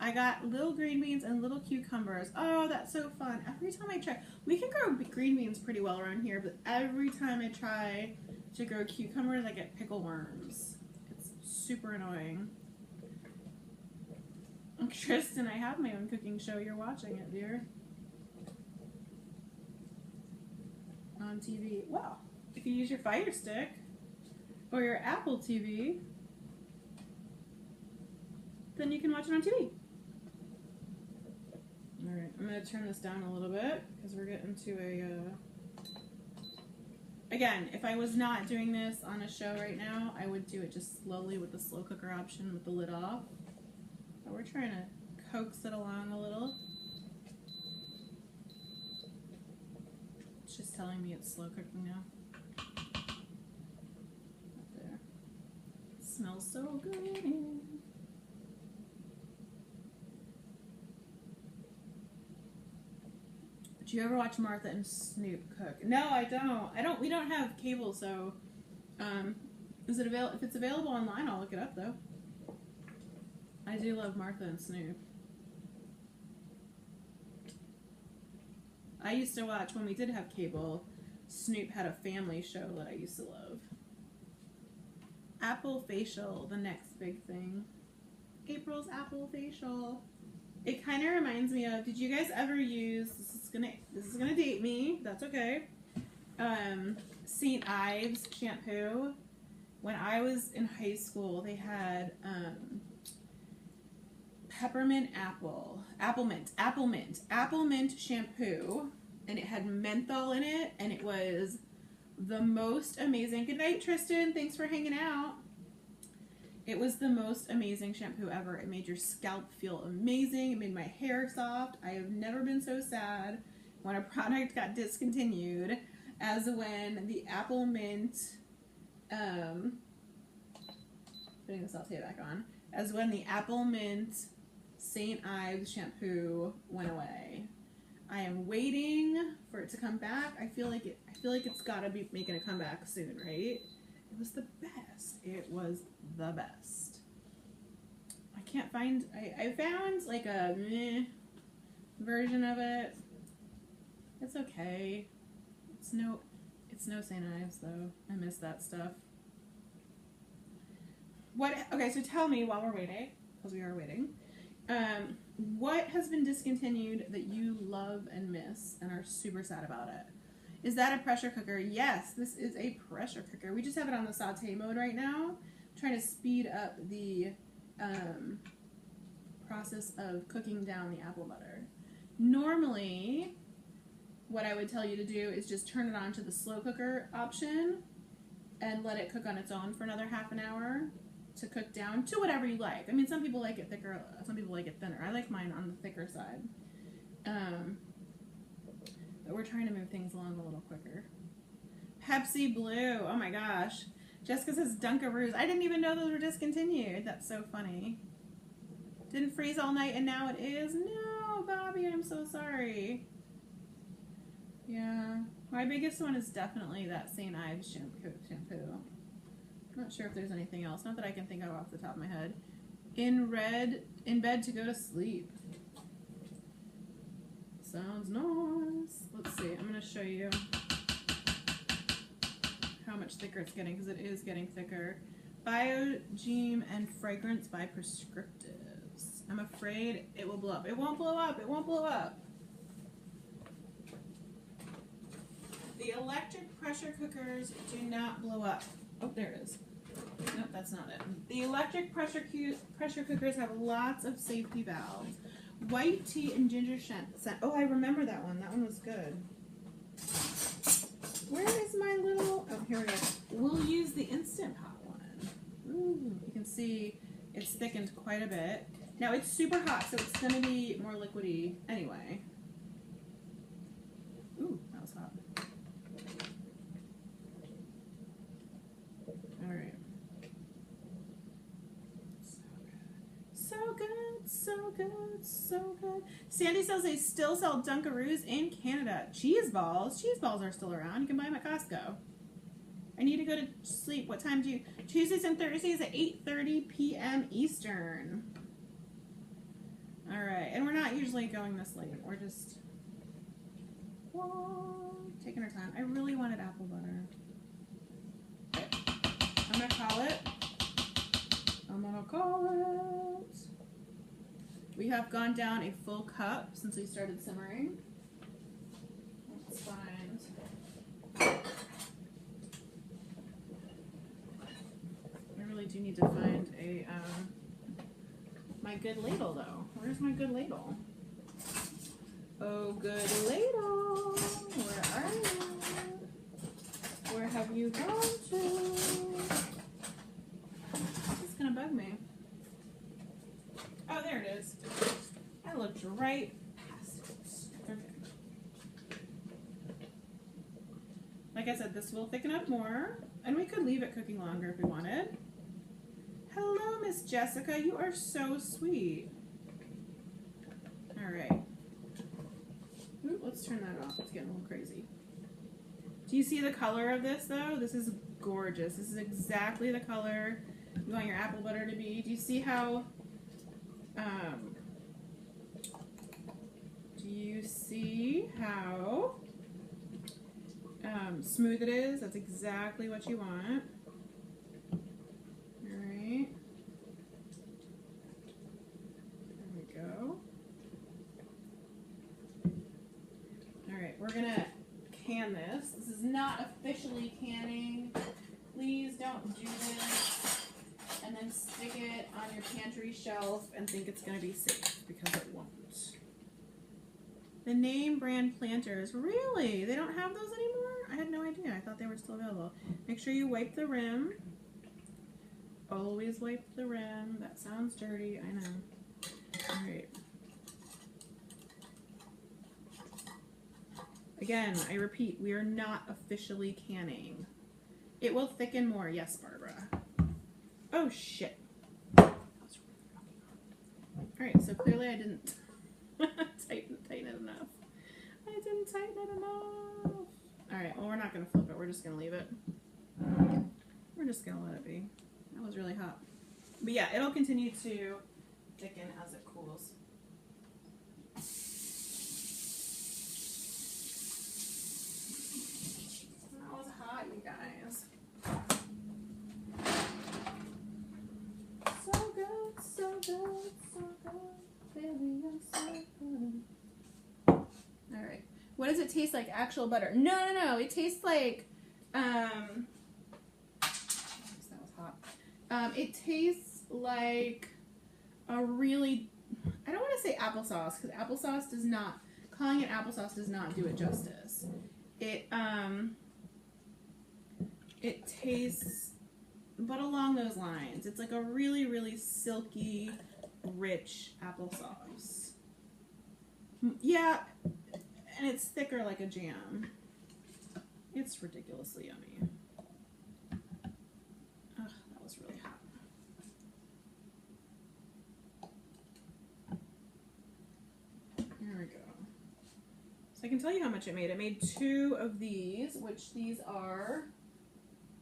I got little green beans and little cucumbers. Oh, that's so fun. Every time I try, we can grow green beans pretty well around here, but every time I try to grow cucumbers, I get pickle worms. It's super annoying. Tristan, I have my own cooking show. You're watching it, dear. On TV. Well, if you use your Fire Stick or your Apple TV, then you can watch it on TV. Alright, I'm going to turn this down a little bit because we're getting to a... Again, if I was not doing this on a show right now, I would do it just slowly with the slow cooker option with the lid off. But we're trying to coax it along a little. It's just telling me it's slow cooking now. Up there. It smells so good. Do you ever watch Martha and Snoop cook? No, I don't. We don't have cable, so is it available? If it's available online, I'll look it up though. I do love Martha and Snoop. I used to watch, when we did have cable, Snoop had a family show that I used to love. Apple facial, the next big thing. April's apple facial. It kind of reminds me of, did you guys ever use, this is gonna date me, that's okay, St. Ives shampoo? When I was in high school, they had peppermint apple mint shampoo, and it had menthol in it, and it was the most amazing. Good night, Tristan. Thanks for hanging out. It was the most amazing shampoo ever. It made your scalp feel amazing. It made my hair soft. I have never been so sad when a product got discontinued as when the apple mint, putting the saute back on, as when the apple mint St. Ives shampoo went away. I am waiting for it to come back. I feel like it's gotta be making a comeback soon, right? It was the best. It was the best. I can't find, I found like a meh version of it. It's okay. It's no St. Ives though. I miss that stuff. Okay, so tell me while we're waiting, because we are waiting, what has been discontinued that you love and miss and are super sad about it? Is that a pressure cooker? Yes, this is a pressure cooker. We just have it on the saute mode right now. I'm trying to speed up the process of cooking down the apple butter. Normally, what I would tell you to do is just turn it on to the slow cooker option and let it cook on its own for another half an hour to cook down to whatever you like. I mean, some people like it thicker, some people like it thinner. I like mine on the thicker side. But we're trying to move things along a little quicker. Pepsi Blue, oh my gosh. Jessica says Dunkaroos. I didn't even know those were discontinued. That's so funny. Didn't freeze all night and now it is? No, Bobby, I'm so sorry. Yeah, my biggest one is definitely that St. Ives shampoo. Not sure if there's anything else. Not that I can think of off the top of my head. In bed to go to sleep. Sounds nice. Let's see. I'm going to show you how much thicker it's getting, because it is getting thicker. Biogeme and Fragrance by Prescriptives. I'm afraid it will blow up. It won't blow up. It won't blow up. The electric pressure cookers do not blow up. Oh, there it is. Nope, that's not it. The electric pressure cookers have lots of safety valves. White tea and ginger scent. Oh, I remember that one. That one was good. Where is my little... Oh, here we go. We'll use the Instant Pot one. Ooh, you can see it's thickened quite a bit. Now, it's super hot, so it's going to be more liquidy anyway. Ooh, that was hot. All right. So good, so good, so good. Sandy says they still sell Dunkaroos in Canada. Cheese balls. Cheese balls are still around. You can buy them at Costco. I need to go to sleep. What time do you... Tuesdays and Thursdays at 8:30 p.m. Eastern. All right. And we're not usually going this late. We're just... Whoa, taking our time. I really wanted apple butter. Okay. I'm going to call it. I'm going to call it. We have gone down a full cup since we started simmering. Let's find... I really do need to find a, my good ladle though. Where's my good ladle? Oh, good ladle. Where are you? Where have you gone to? It's gonna bug me. Oh, there it is. I looked right past it. Okay. Like I said, this will thicken up more, and we could leave it cooking longer if we wanted. Hello, Miss Jessica. You are so sweet. All right. Ooh, let's turn that off. It's getting a little crazy. Do you see the color of this, though? This is gorgeous. This is exactly the color you want your apple butter to be. Do you see how... smooth it is? That's exactly what you want. All right. There we go. All right, we're gonna can this. This is not officially canning. Please don't do this and then stick it on your pantry shelf and think it's gonna be safe, because it won't. The name brand planters, really? They don't have those anymore? I had no idea. I thought they were still available. Make sure you wipe the rim. Always wipe the rim. That sounds dirty, I know. All right. Again, I repeat, we are not officially canning. It will thicken more. Yes, Barbara. Oh, shit. All right, so clearly I didn't tighten it enough. I didn't tighten it enough. All right, well, we're not going to flip it. We're just going to leave it. We're just going to let it be. That was really hot. But yeah, it'll continue to thicken as it cools. That was hot, you guys. So good, so good, so good. Baby, I'm so good. All right. What does it taste like? Actual butter? No. It tastes like, that was hot. It tastes like a really, I don't want to say applesauce, because applesauce does not, calling it applesauce does not do it justice. It tastes, but along those lines. It's like a really, really silky, rich applesauce. Yeah, and it's thicker like a jam. It's ridiculously yummy. Ugh, that was really hot. There we go. So I can tell you how much it made. It made 2 of these, which these are,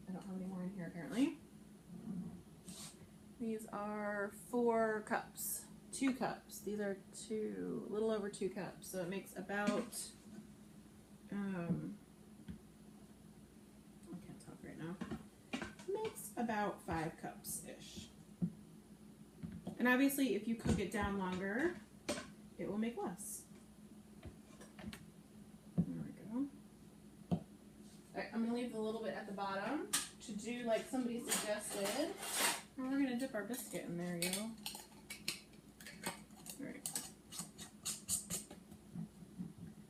I don't have any more in here apparently. These are 4 cups. 2 cups. These are a little over 2 cups. So it makes about, I can't talk right now. It makes about 5 cups-ish. And obviously if you cook it down longer, it will make less. There we go. All right, I'm gonna leave a little bit at the bottom to do like somebody suggested. And we're gonna dip our biscuit in there, yo. Alright.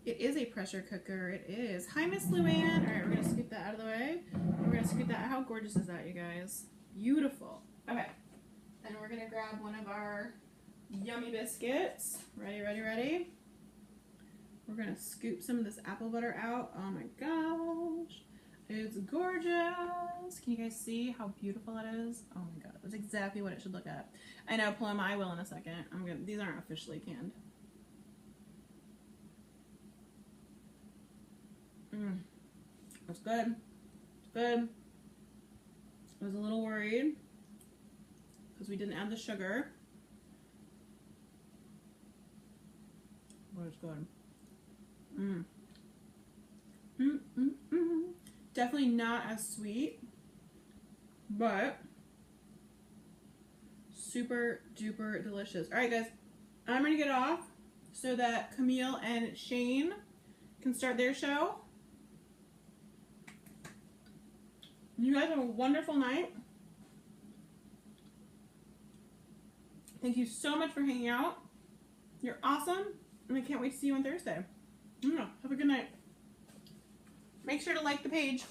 It is a pressure cooker. It is. Hi, Miss Luann. Alright, we're gonna scoop that out of the way. We're gonna scoop that. How gorgeous is that, you guys? Beautiful. Okay. And we're gonna grab one of our yummy biscuits. Ready, ready, ready? We're gonna scoop some of this apple butter out. Oh my gosh. It's gorgeous. Can you guys see how beautiful it is? Oh my god, that's exactly what it should look at. I know, Plum, I will in a second. These aren't officially canned. It's good. It's good. I was a little worried because we didn't add the sugar. But it's good. Definitely not as sweet, but super duper delicious. All right, guys, I'm gonna get off so that Camille and Shane can start their show. You guys have a wonderful night. Thank you so much for hanging out. You're awesome, and I can't wait to see you on Thursday. Have a good night. Make sure to like the page.